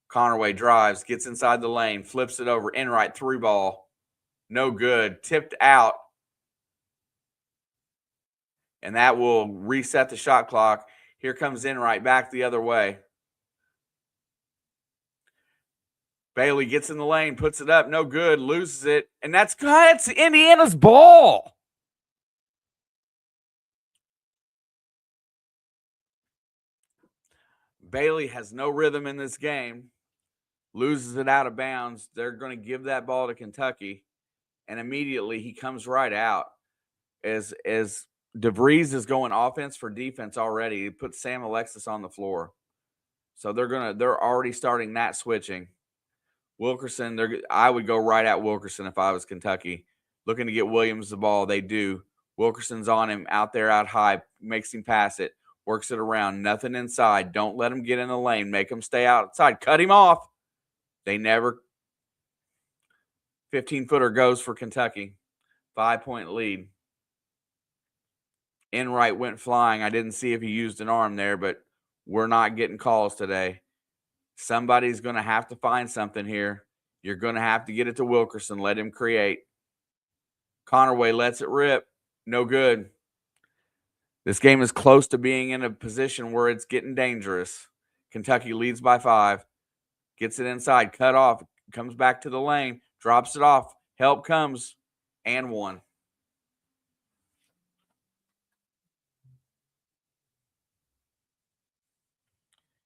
Connerway drives, gets inside the lane, flips it over. Enright, 3-ball. No good. Tipped out. And that will reset the shot clock. Here comes Enright back the other way. Bailey gets in the lane, puts it up, no good, loses it, and that's Indiana's ball. Bailey has no rhythm in this game, loses it out of bounds. They're going to give that ball to Kentucky, and immediately he comes right out. As DeVries is going offense for defense already, he puts Sam Alexis on the floor. So they're already starting that switching. Wilkerson, I would go right at Wilkerson if I was Kentucky. Looking to get Williams the ball. They do. Wilkerson's on him out there out high, makes him pass it, works it around. Nothing inside. Don't let him get in the lane. Make him stay outside. Cut him off. They never. 15-footer goes for Kentucky. 5-point lead. Enright went flying. I didn't see if he used an arm there, but we're not getting calls today. Somebody's going to have to find something here. You're going to have to get it to Wilkerson. Let him create. Connerway lets it rip. No good. This game is close to being in a position where it's getting dangerous. Kentucky leads by 5. Gets it inside. Cut off. Comes back to the lane. Drops it off. Help comes. And 1.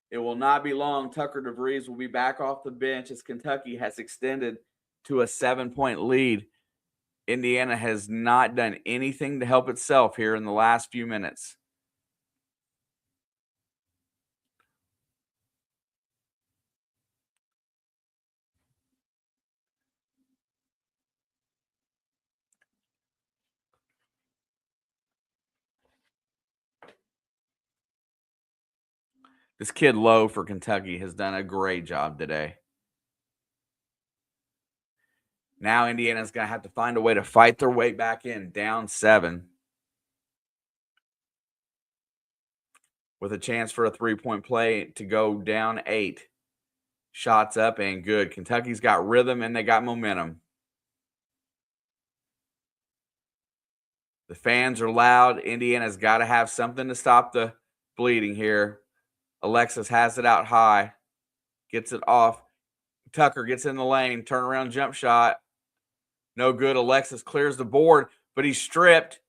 It will not be long. Tucker DeVries will be back off the bench as Kentucky has extended to a 7-point lead. Indiana has not done anything to help itself here in the last few minutes. This kid Lowe for Kentucky has done a great job today. Now Indiana's going to have to find a way to fight their way back in, down 7. With a chance for a 3-point play to go down 8. Shots up and good. Kentucky's got rhythm and they got momentum. The fans are loud. Indiana's got to have something to stop the bleeding here. Alexis has it out high. Gets it off. Tucker gets in the lane. Turnaround jump shot. No good. Alexis clears the board, but he's stripped.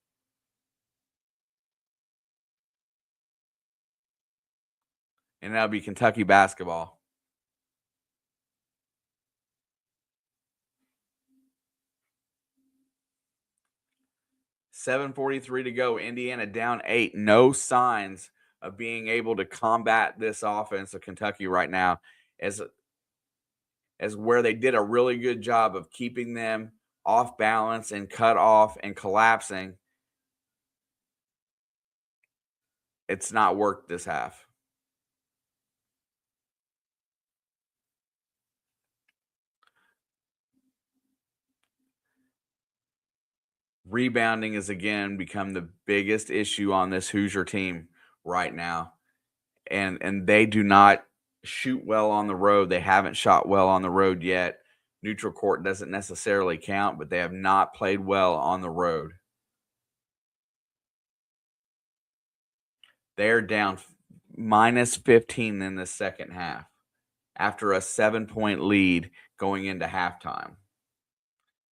And that'll be Kentucky basketball. $7:43 to go. Indiana down 8. No signs of being able to combat this offense of Kentucky right now, as where they did a really good job of keeping them off balance and cut off and collapsing. It's not worked this half. Rebounding has again become the biggest issue on this Hoosier team right now. And they do not shoot well on the road. They haven't shot well on the road yet. Neutral court doesn't necessarily count, but they have not played well on the road. They're down minus 15 in the second half after a 7-point lead going into halftime.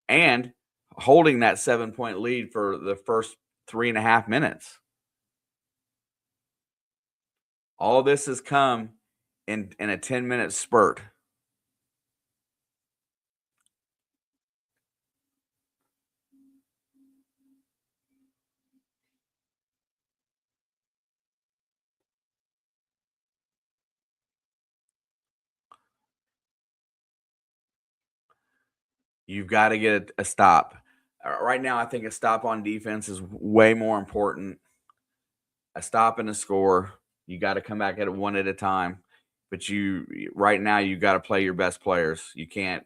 And holding that 7-point lead for the first 3.5 minutes. All of this has come in a 10-minute spurt. You've got to get a stop. Right now, I think a stop on defense is way more important. A stop and a score. You got to come back at it one at a time. But right now you got to play your best players. You can't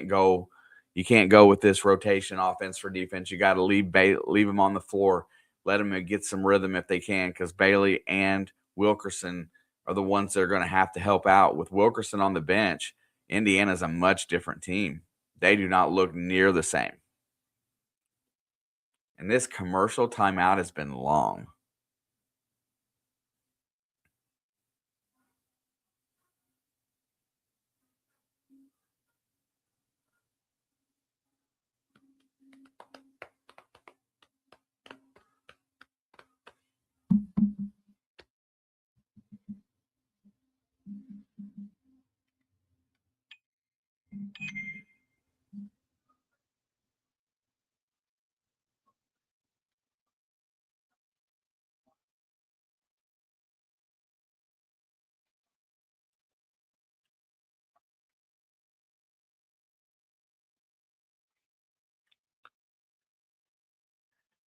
go with this rotation offense for defense. You got to leave them on the floor. Let them get some rhythm if they can, because Bailey and Wilkerson are the ones that are going to have to help out. With Wilkerson on the bench, Indiana's a much different team. They do not look near the same. And this commercial timeout has been long.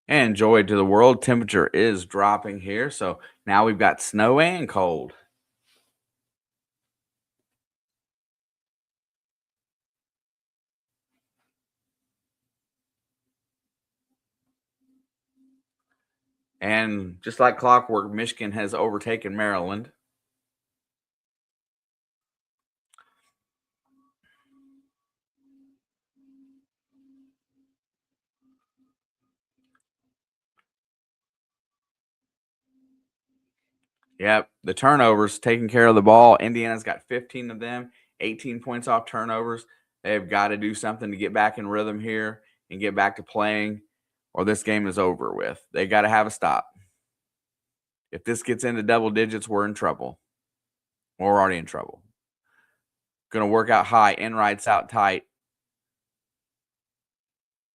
And joy to the world, temperature is dropping here. So now we've got snow and cold. And just like clockwork, Michigan has overtaken Maryland. Yep, the turnovers, taking care of the ball. Indiana's got 15 of them, 18 points off turnovers. They've got to do something to get back in rhythm here and get back to playing, or this game is over with. They got to have a stop. If this gets into double digits, we're in trouble. We're already in trouble. Going to work out high, Enright's out tight.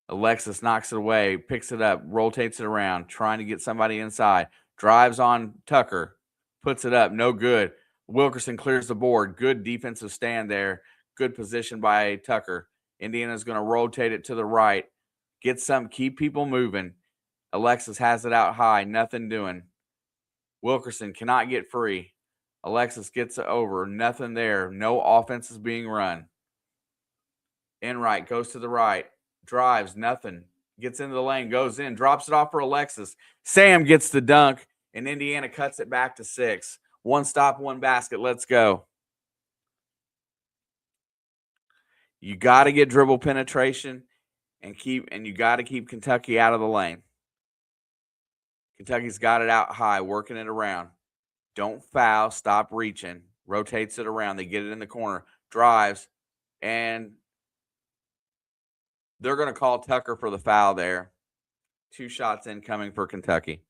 Alexis knocks it away, picks it up, rotates it around, trying to get somebody inside. Drives on Tucker, puts it up, no good. Wilkerson clears the board. Good defensive stand there. Good position by Tucker. Indiana's going to rotate it to the right. Get some, keep people moving. Alexis has it out high, nothing doing. Wilkerson cannot get free. Alexis gets it over, nothing there. No offense is being run. Enright goes to the right, drives, nothing. Gets into the lane, goes in, drops it off for Alexis. Sam gets the dunk, and Indiana cuts it back to 6. One stop, one basket. Let's go. You got to get dribble penetration and you got to keep Kentucky out of the lane. Kentucky's got it out high, working it around. Don't foul, stop reaching. Rotates it around. They get it in the corner, drives, and they're going to call Tucker for the foul there. 2 shots incoming for Kentucky.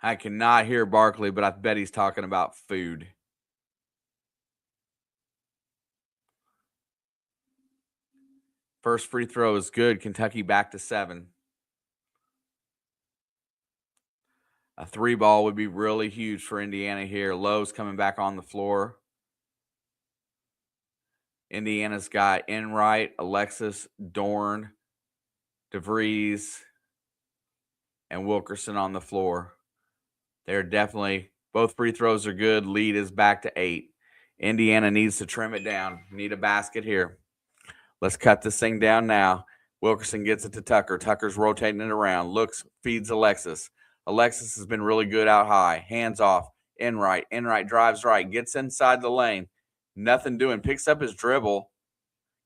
I cannot hear Barkley, but I bet he's talking about food. First free throw is good. Kentucky back to 7. A 3 ball would be really huge for Indiana here. Lowe's coming back on the floor. Indiana's got Enright, Alexis, Dorn, DeVries, and Wilkerson on the floor. They're definitely, both free throws are good. Lead is back to 8. Indiana needs to trim it down. Need a basket here. Let's cut this thing down now. Wilkerson gets it to Tucker. Tucker's rotating it around. Looks, feeds Alexis. Alexis has been really good out high. Hands off. Enright. Enright drives right. Gets inside the lane. Nothing doing. Picks up his dribble.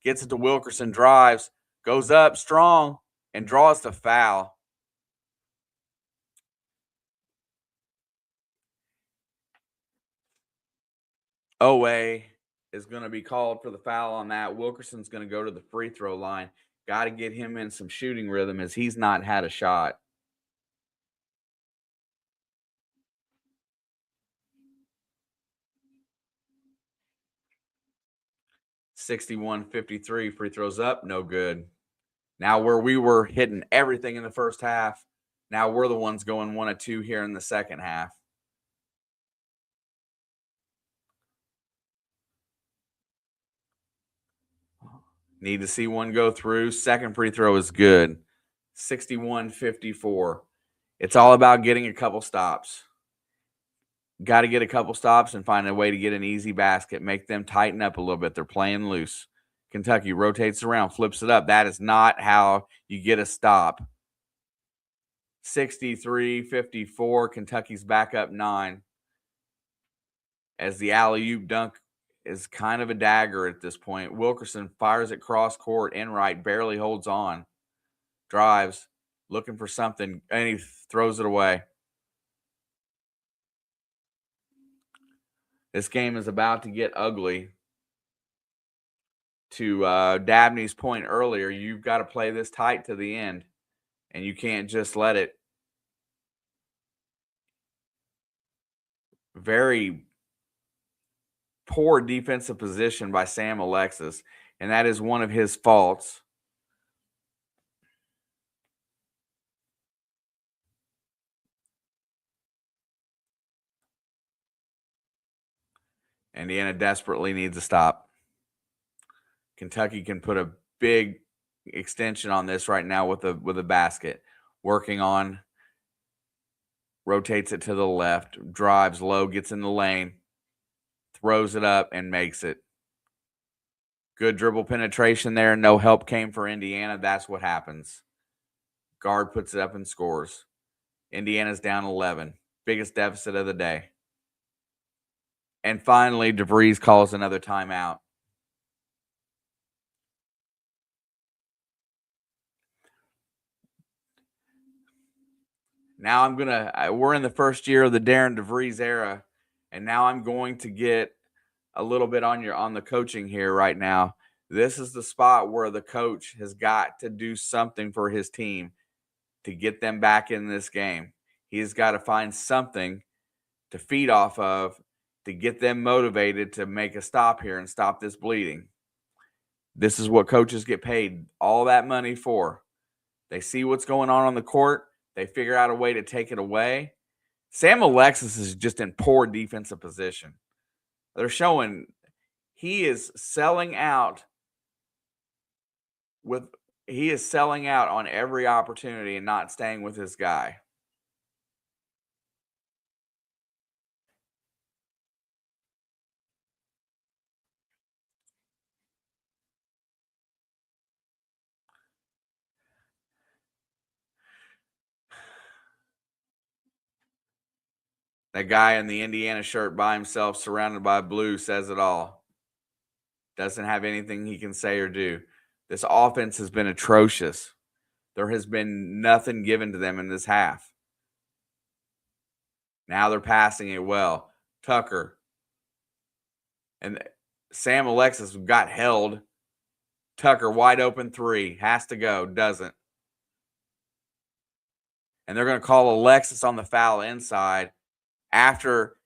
Gets it to Wilkerson. Drives. Goes up strong and draws the foul. OA is going to be called for the foul on that. Wilkerson's going to go to the free throw line. Got to get him in some shooting rhythm as he's not had a shot. (61-53), free throws up, no good. Now where we were hitting everything in the first half, now we're the ones going 1 of 2 here in the second half. Need to see one go through. Second free throw is good. 61-54. It's all about getting a couple stops. Got to get a couple stops and find a way to get an easy basket. Make them tighten up a little bit. They're playing loose. Kentucky rotates around, flips it up. That is not how you get a stop. 63-54. Kentucky's back up 9. As the alley-oop dunk is kind of a dagger at this point. Wilkerson fires it cross court. Enright barely holds on. Drives, looking for something, and he throws it away. This game is about to get ugly. To Dabney's point earlier, you've got to play this tight to the end, and you can't just let it. Very poor defensive position by Sam Alexis, and that is one of his faults. Indiana desperately needs a stop. Kentucky can put a big extension on this right now with a basket. Working on, rotates it to the left, drives low, gets in the lane, throws it up, and makes it. Good dribble penetration there. No help came for Indiana. That's what happens. Guard puts it up and scores. Indiana's down 11. Biggest deficit of the day. And finally, DeVries calls another timeout. Now we're in the first year of the Darren DeVries era, and now I'm going to get a little bit on the coaching here right now. This is the spot where the coach has got to do something for his team to get them back in this game. He has got to find something to feed off of to get them motivated to make a stop here and stop this bleeding. This is what coaches get paid all that money for. They see what's going on the court. They figure out a way to take it away. Sam Alexis is just in poor defensive position. They're showing he is selling out on every opportunity and not staying with his guy. That guy in the Indiana shirt by himself, surrounded by blue, says it all. Doesn't have anything he can say or do. This offense has been atrocious. There has been nothing given to them in this half. Now they're passing it well. Tucker and Sam Alexis got held. Tucker, wide open 3. Has to go. Doesn't. And they're going to call Alexis on the foul inside after.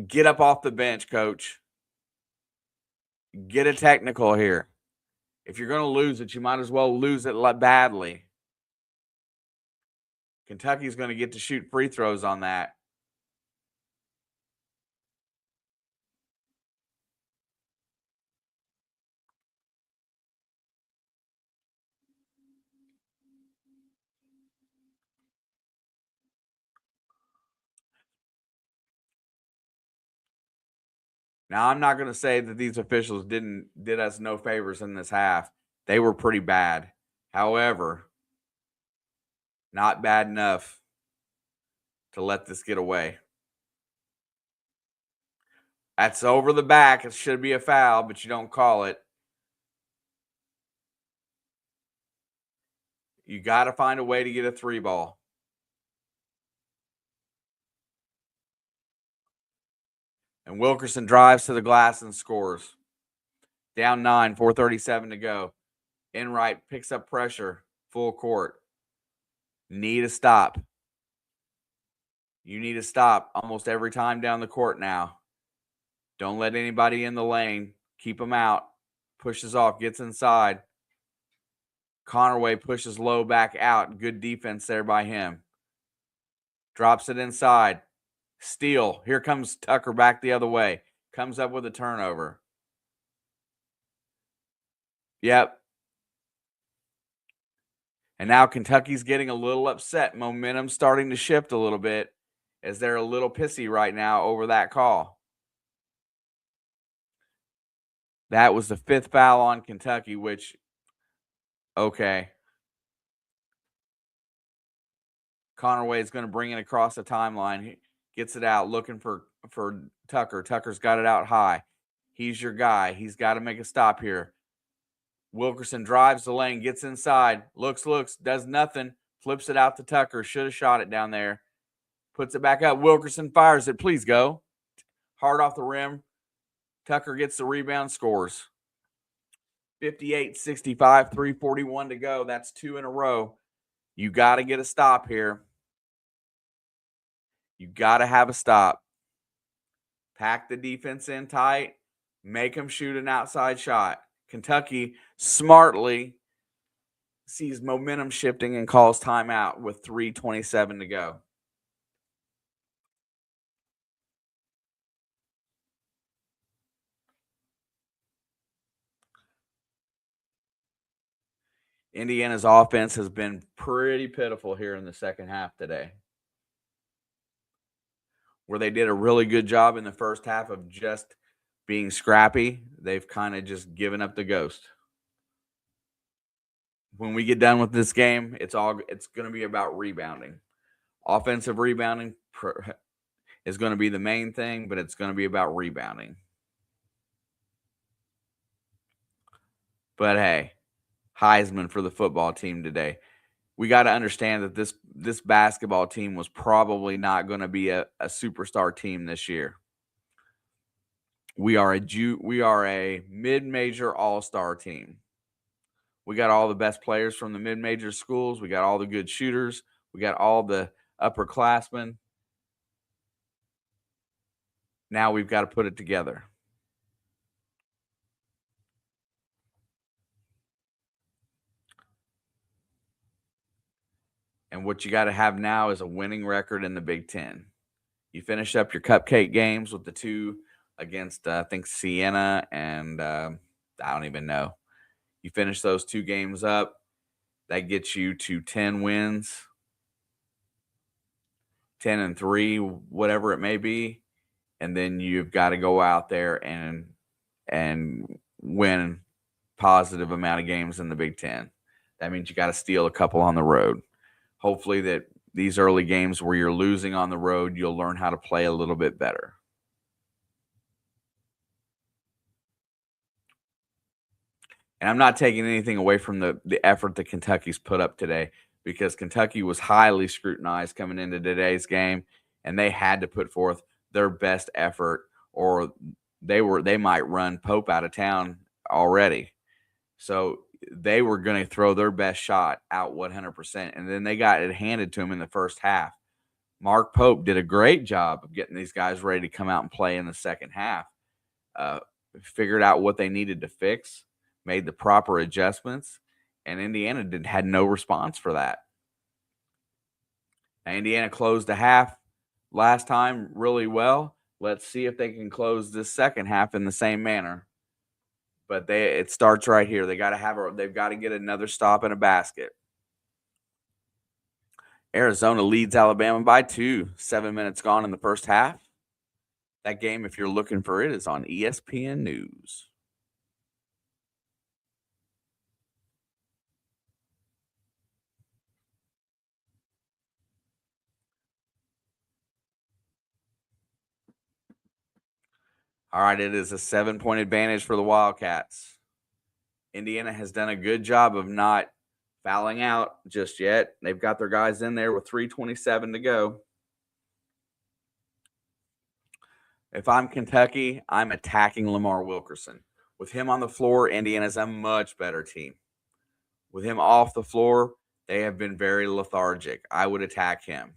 Get up off the bench, coach. Get a technical here. If you're going to lose it, you might as well lose it badly. Kentucky's going to get to shoot free throws on that. Now, I'm not going to say that these officials did us no favors in this half. They were pretty bad. However, not bad enough to let this get away. That's over the back. It should be a foul, but you don't call it. You got to find a way to get a 3-ball. And Wilkerson drives to the glass and scores. Down 9, 4:37 to go. Enright picks up pressure, full court. Need a stop. You need to stop almost every time down the court now. Don't let anybody in the lane. Keep them out. Pushes off, gets inside. Connerway pushes low back out. Good defense there by him. Drops it inside. Steal. Here comes Tucker back the other way. Comes up with a turnover. Yep. And now Kentucky's getting a little upset. Momentum starting to shift a little bit as they're a little pissy right now over that call. That was the 5th foul on Kentucky, which, okay. Connerway is going to bring it across the timeline. He gets it out, looking for Tucker. Tucker's got it out high. He's your guy. He's got to make a stop here. Wilkerson drives the lane, gets inside, looks, does nothing, flips it out to Tucker. Should have shot it down there. Puts it back up. Wilkerson fires it. Please go. Hard off the rim. Tucker gets the rebound, scores. 58-65, 3:41 to go. That's 2 in a row. You got to get a stop here. You got to have a stop. Pack the defense in tight. Make them shoot an outside shot. Kentucky smartly sees momentum shifting and calls timeout with 3:27 to go. Indiana's offense has been pretty pitiful here in the second half today. Where they did a really good job in the first half of just being scrappy, they've kind of just given up the ghost. When we get done with this game, it's going to be about rebounding. Offensive rebounding is going to be the main thing, but it's going to be about rebounding. But hey, Heisman for the football team today. We got to understand that this basketball team was probably not going to be a superstar team this year. We are a mid-major all-star team. We got all the best players from the mid-major schools. We got all the good shooters. We got all the upperclassmen. Now we've got to put it together. And what you got to have now is a winning record in the Big Ten. You finish up your cupcake games with the 2 against, I think, Siena and I don't even know. You finish those 2 games up, that gets you to 10 wins, 10-3, whatever it may be. And then you've got to go out there and win positive amount of games in the Big Ten. That means you got to steal a couple on the road. Hopefully that these early games where you're losing on the road, you'll learn how to play a little bit better. And I'm not taking anything away from the effort that Kentucky's put up today, because Kentucky was highly scrutinized coming into today's game, and they had to put forth their best effort, or they might run Pope out of town already. So they were going to throw their best shot out 100%, and then they got it handed to them in the first half. Mark Pope did a great job of getting these guys ready to come out and play in the second half. Figured out what they needed to fix, made the proper adjustments, and Indiana had no response for that. Now, Indiana closed the half last time really well. Let's see if they can close this second half in the same manner. But it starts right here. They've got to get another stop in a basket. Arizona leads Alabama by 2. 7 minutes gone in the first half. That game, if you're looking for it, is on ESPN News. All right, it is a 7-point advantage for the Wildcats. Indiana has done a good job of not fouling out just yet. They've got their guys in there with 3:27 to go. If I'm Kentucky, I'm attacking Lamar Wilkerson. With him on the floor, Indiana's a much better team. With him off the floor, they have been very lethargic. I would attack him.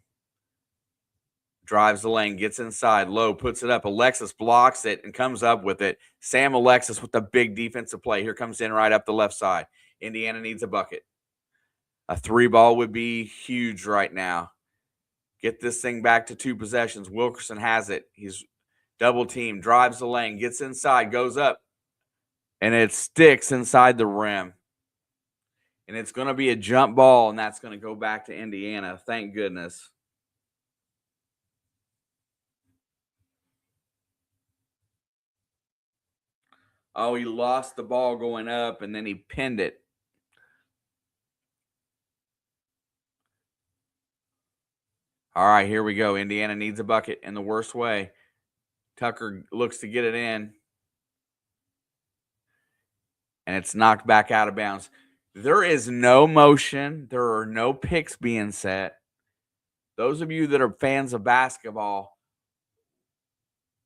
Drives the lane, gets inside, low, puts it up. Alexis blocks it and comes up with it. Sam Alexis with the big defensive play. Here comes in right up the left side. Indiana needs a bucket. A 3-ball would be huge right now. Get this thing back to 2 possessions. Wilkerson has it. He's double team, drives the lane, gets inside, goes up, and it sticks inside the rim. And it's going to be a jump ball, and that's going to go back to Indiana. Thank goodness. Oh, he lost the ball going up, and then he pinned it. All right, here we go. Indiana needs a bucket in the worst way. Tucker looks to get it in, and it's knocked back out of bounds. There is no motion. There are no picks being set. Those of you that are fans of basketball,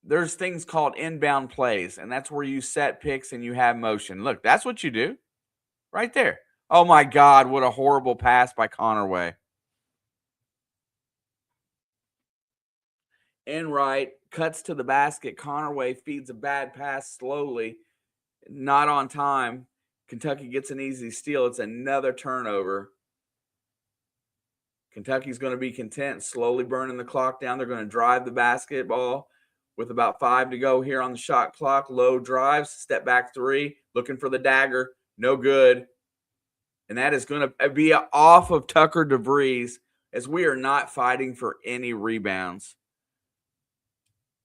there's things called inbound plays, and that's where you set picks and you have motion. Look, that's what you do right there. Oh, my God, what a horrible pass by Connerway. Enright cuts to the basket. Connerway feeds a bad pass slowly, not on time. Kentucky gets an easy steal. It's another turnover. Kentucky's going to be content, slowly burning the clock down. They're going to drive the basketball with about 5 to go here on the shot clock. Low drives, step back 3, looking for the dagger. No good. And that is going to be off of Tucker DeVries, as we are not fighting for any rebounds.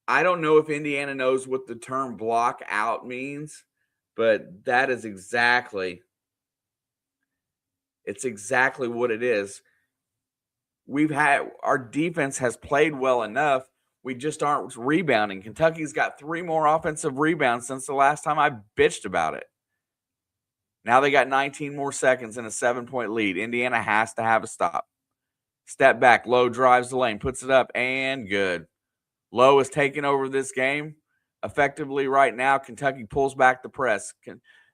I don't know if Indiana knows what the term block out means, but that is exactly what it is. Our defense has played well enough. We just aren't rebounding. Kentucky's got 3 more offensive rebounds since the last time I bitched about it. Now they got 19 more seconds and a 7-point lead. Indiana has to have a stop. Step back, Low drives the lane, puts it up, and good. Low is taking over this game effectively right now. Kentucky pulls back the press.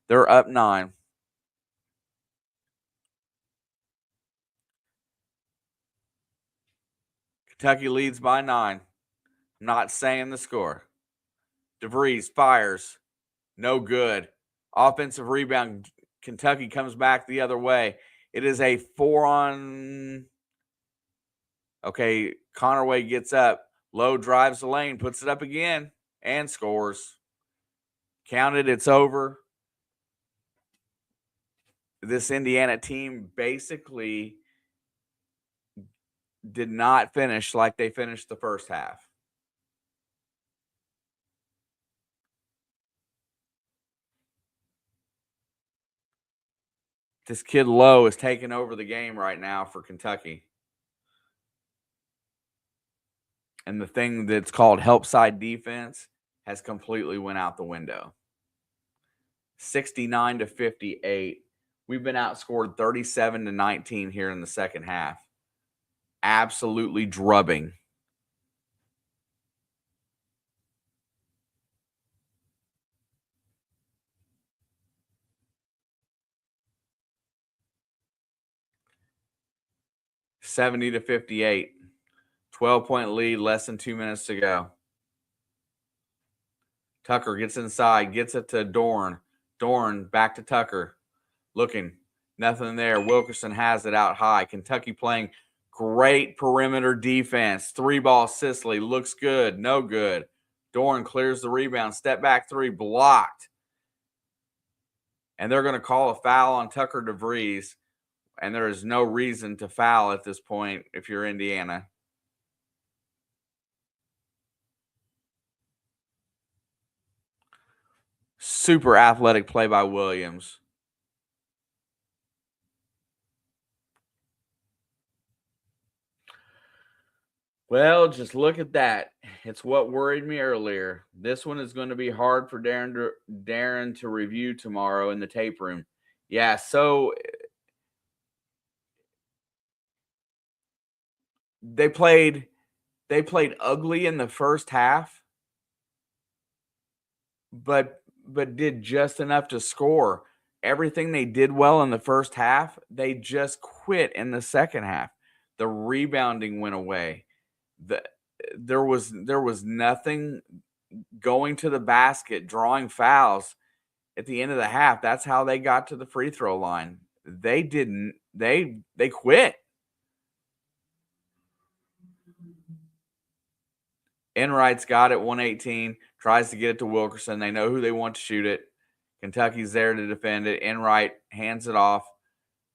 They're up 9. Kentucky leads by 9. I'm not saying the score. DeVries fires. No good. Offensive rebound. Kentucky comes back the other way. It is a 4-on. Okay, Connerway gets up. Low drives the lane, puts it up again, and scores. Counted, it's over. This Indiana team basically did not finish like they finished the first half. This kid Low is taking over the game right now for Kentucky. And the thing that's called help side defense has completely went out the window. 69-58. We've been outscored 37-19 here in the second half. Absolutely drubbing. $70-58. 12-point lead, less than 2 minutes to go. Tucker gets inside, gets it to Dorn. Dorn back to Tucker. Looking. Nothing there. Wilkerson has it out high. Kentucky playing great perimeter defense. 3-ball Sisley. Looks good. No good. Dorn clears the rebound. Step back 3. Blocked. And they're going to call a foul on Tucker DeVries. And there is no reason to foul at this point if you're Indiana. Super athletic play by Williams. Well, just look at that. It's what worried me earlier. This one is going to be hard for Darren to review tomorrow in the tape room. Yeah, so they played ugly in the first half, but did just enough to score. Everything they did well in the first half, they just quit in the second half. The rebounding went away. There was nothing going to the basket, drawing fouls at the end of the half. That's how they got to the free throw line. They didn't. They quit. Enright's got it, 118, tries to get it to Wilkerson. They know who they want to shoot it. Kentucky's there to defend it. Enright hands it off.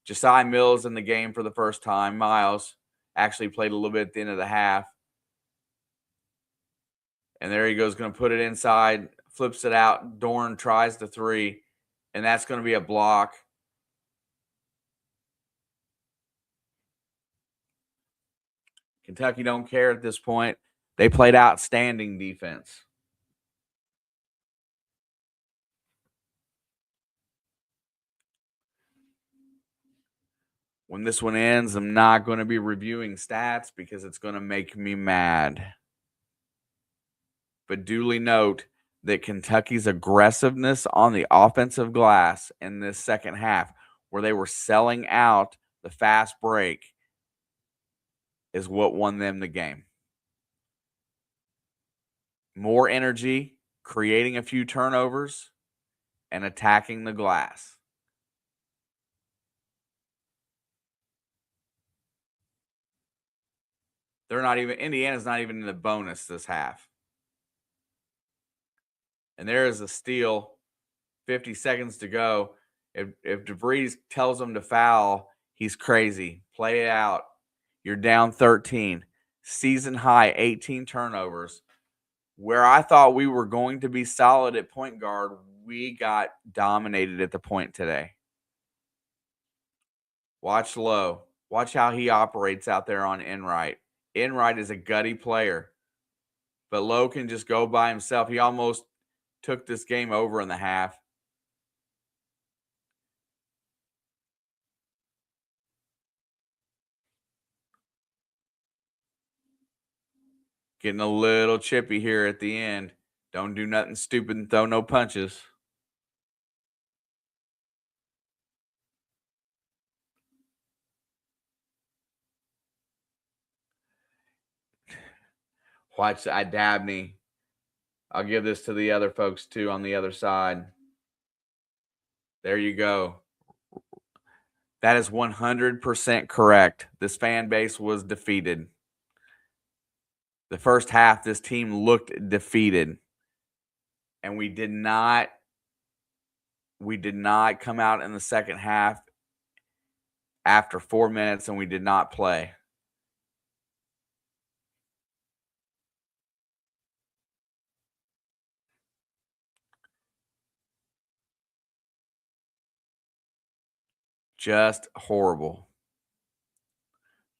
Josiah Mills in the game for the first time. Miles actually played a little bit at the end of the half. And there he goes, going to put it inside, flips it out. Dorn tries the three, and that's going to be a block. Kentucky don't care at this point. They played outstanding defense. When this one ends, I'm not going to be reviewing stats because it's going to make me mad. But duly note that Kentucky's aggressiveness on the offensive glass in this second half, where they were selling out the fast break, is what won them the game. More energy, creating a few turnovers, and attacking the glass. Indiana's not even in the bonus this half. And there is a steal, 50 seconds to go. If DeVries tells them to foul, he's crazy. Play it out. You're down 13. Season high, 18 turnovers. Where I thought we were going to be solid at point guard, we got dominated at the point today. Watch Lowe. Watch how he operates out there on Enright. Enright is a gutty player, but Lowe can just go by himself. He almost took this game over in the half. Getting a little chippy here at the end. Don't do nothing stupid and throw no punches. Watch Dabney. I'll give this to the other folks too on the other side. There you go. That is 100% correct. This fan base was defeated. The first half, this team looked defeated. And we did not come out in the second half after 4 minutes, and we did not play. Just horrible.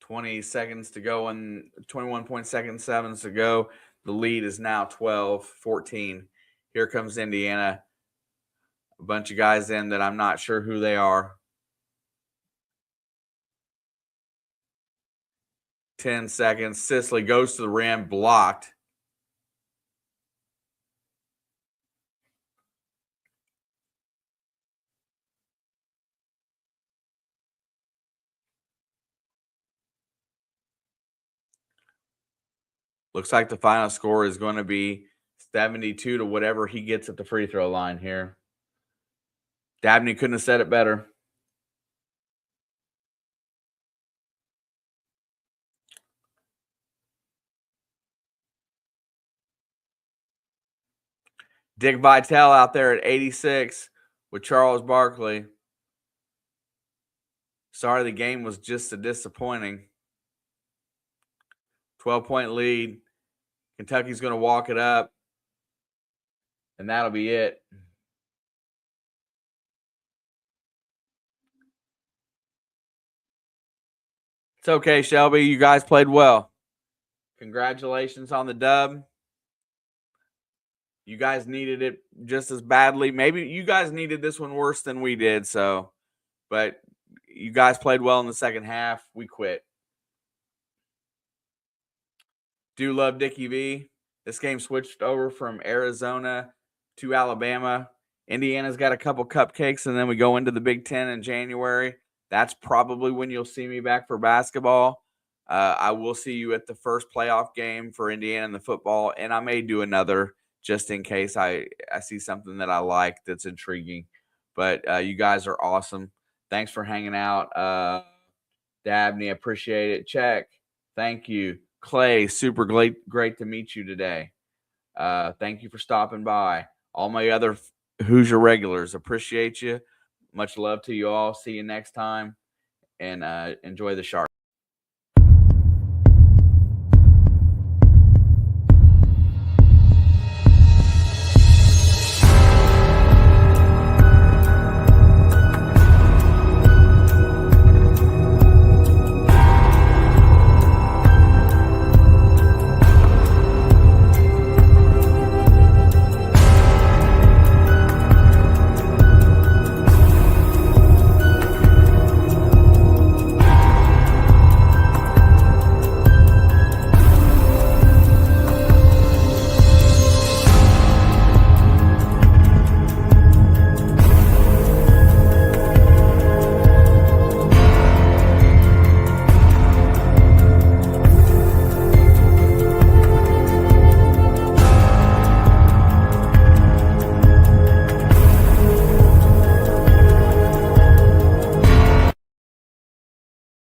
20 seconds to go and 21.7 to go. The lead is now 12-14. Here comes Indiana. A bunch of guys in that I'm not sure who they are. 10 seconds. Sisley goes to the rim, blocked. Looks like the final score is going to be 72 to whatever he gets at the free throw line here. Dabney couldn't have said it better. Dick Vitale out there at 86 with Charles Barkley. Sorry, the game was just a disappointing. 12-point lead. Kentucky's going to walk it up, and that'll be it. It's okay, Shelby. You guys played well. Congratulations on the dub. You guys needed it just as badly. Maybe you guys needed this one worse than we did. So, but you guys played well in the second half. We quit. Do love Dickie V. This game switched over from Arizona to Alabama. Indiana's got a couple cupcakes, and then we go into the Big Ten in January. That's probably when you'll see me back for basketball. I will see you at the first playoff game for Indiana in the football, and I may do another just in case I see something that I like that's intriguing. But you guys are awesome. Thanks for hanging out. Dabney, appreciate it. Check. Thank you. Clay, super great to meet you today. Thank you for stopping by. All my other Hoosier regulars, appreciate you. Much love to you all. See you next time, and enjoy the Sharks.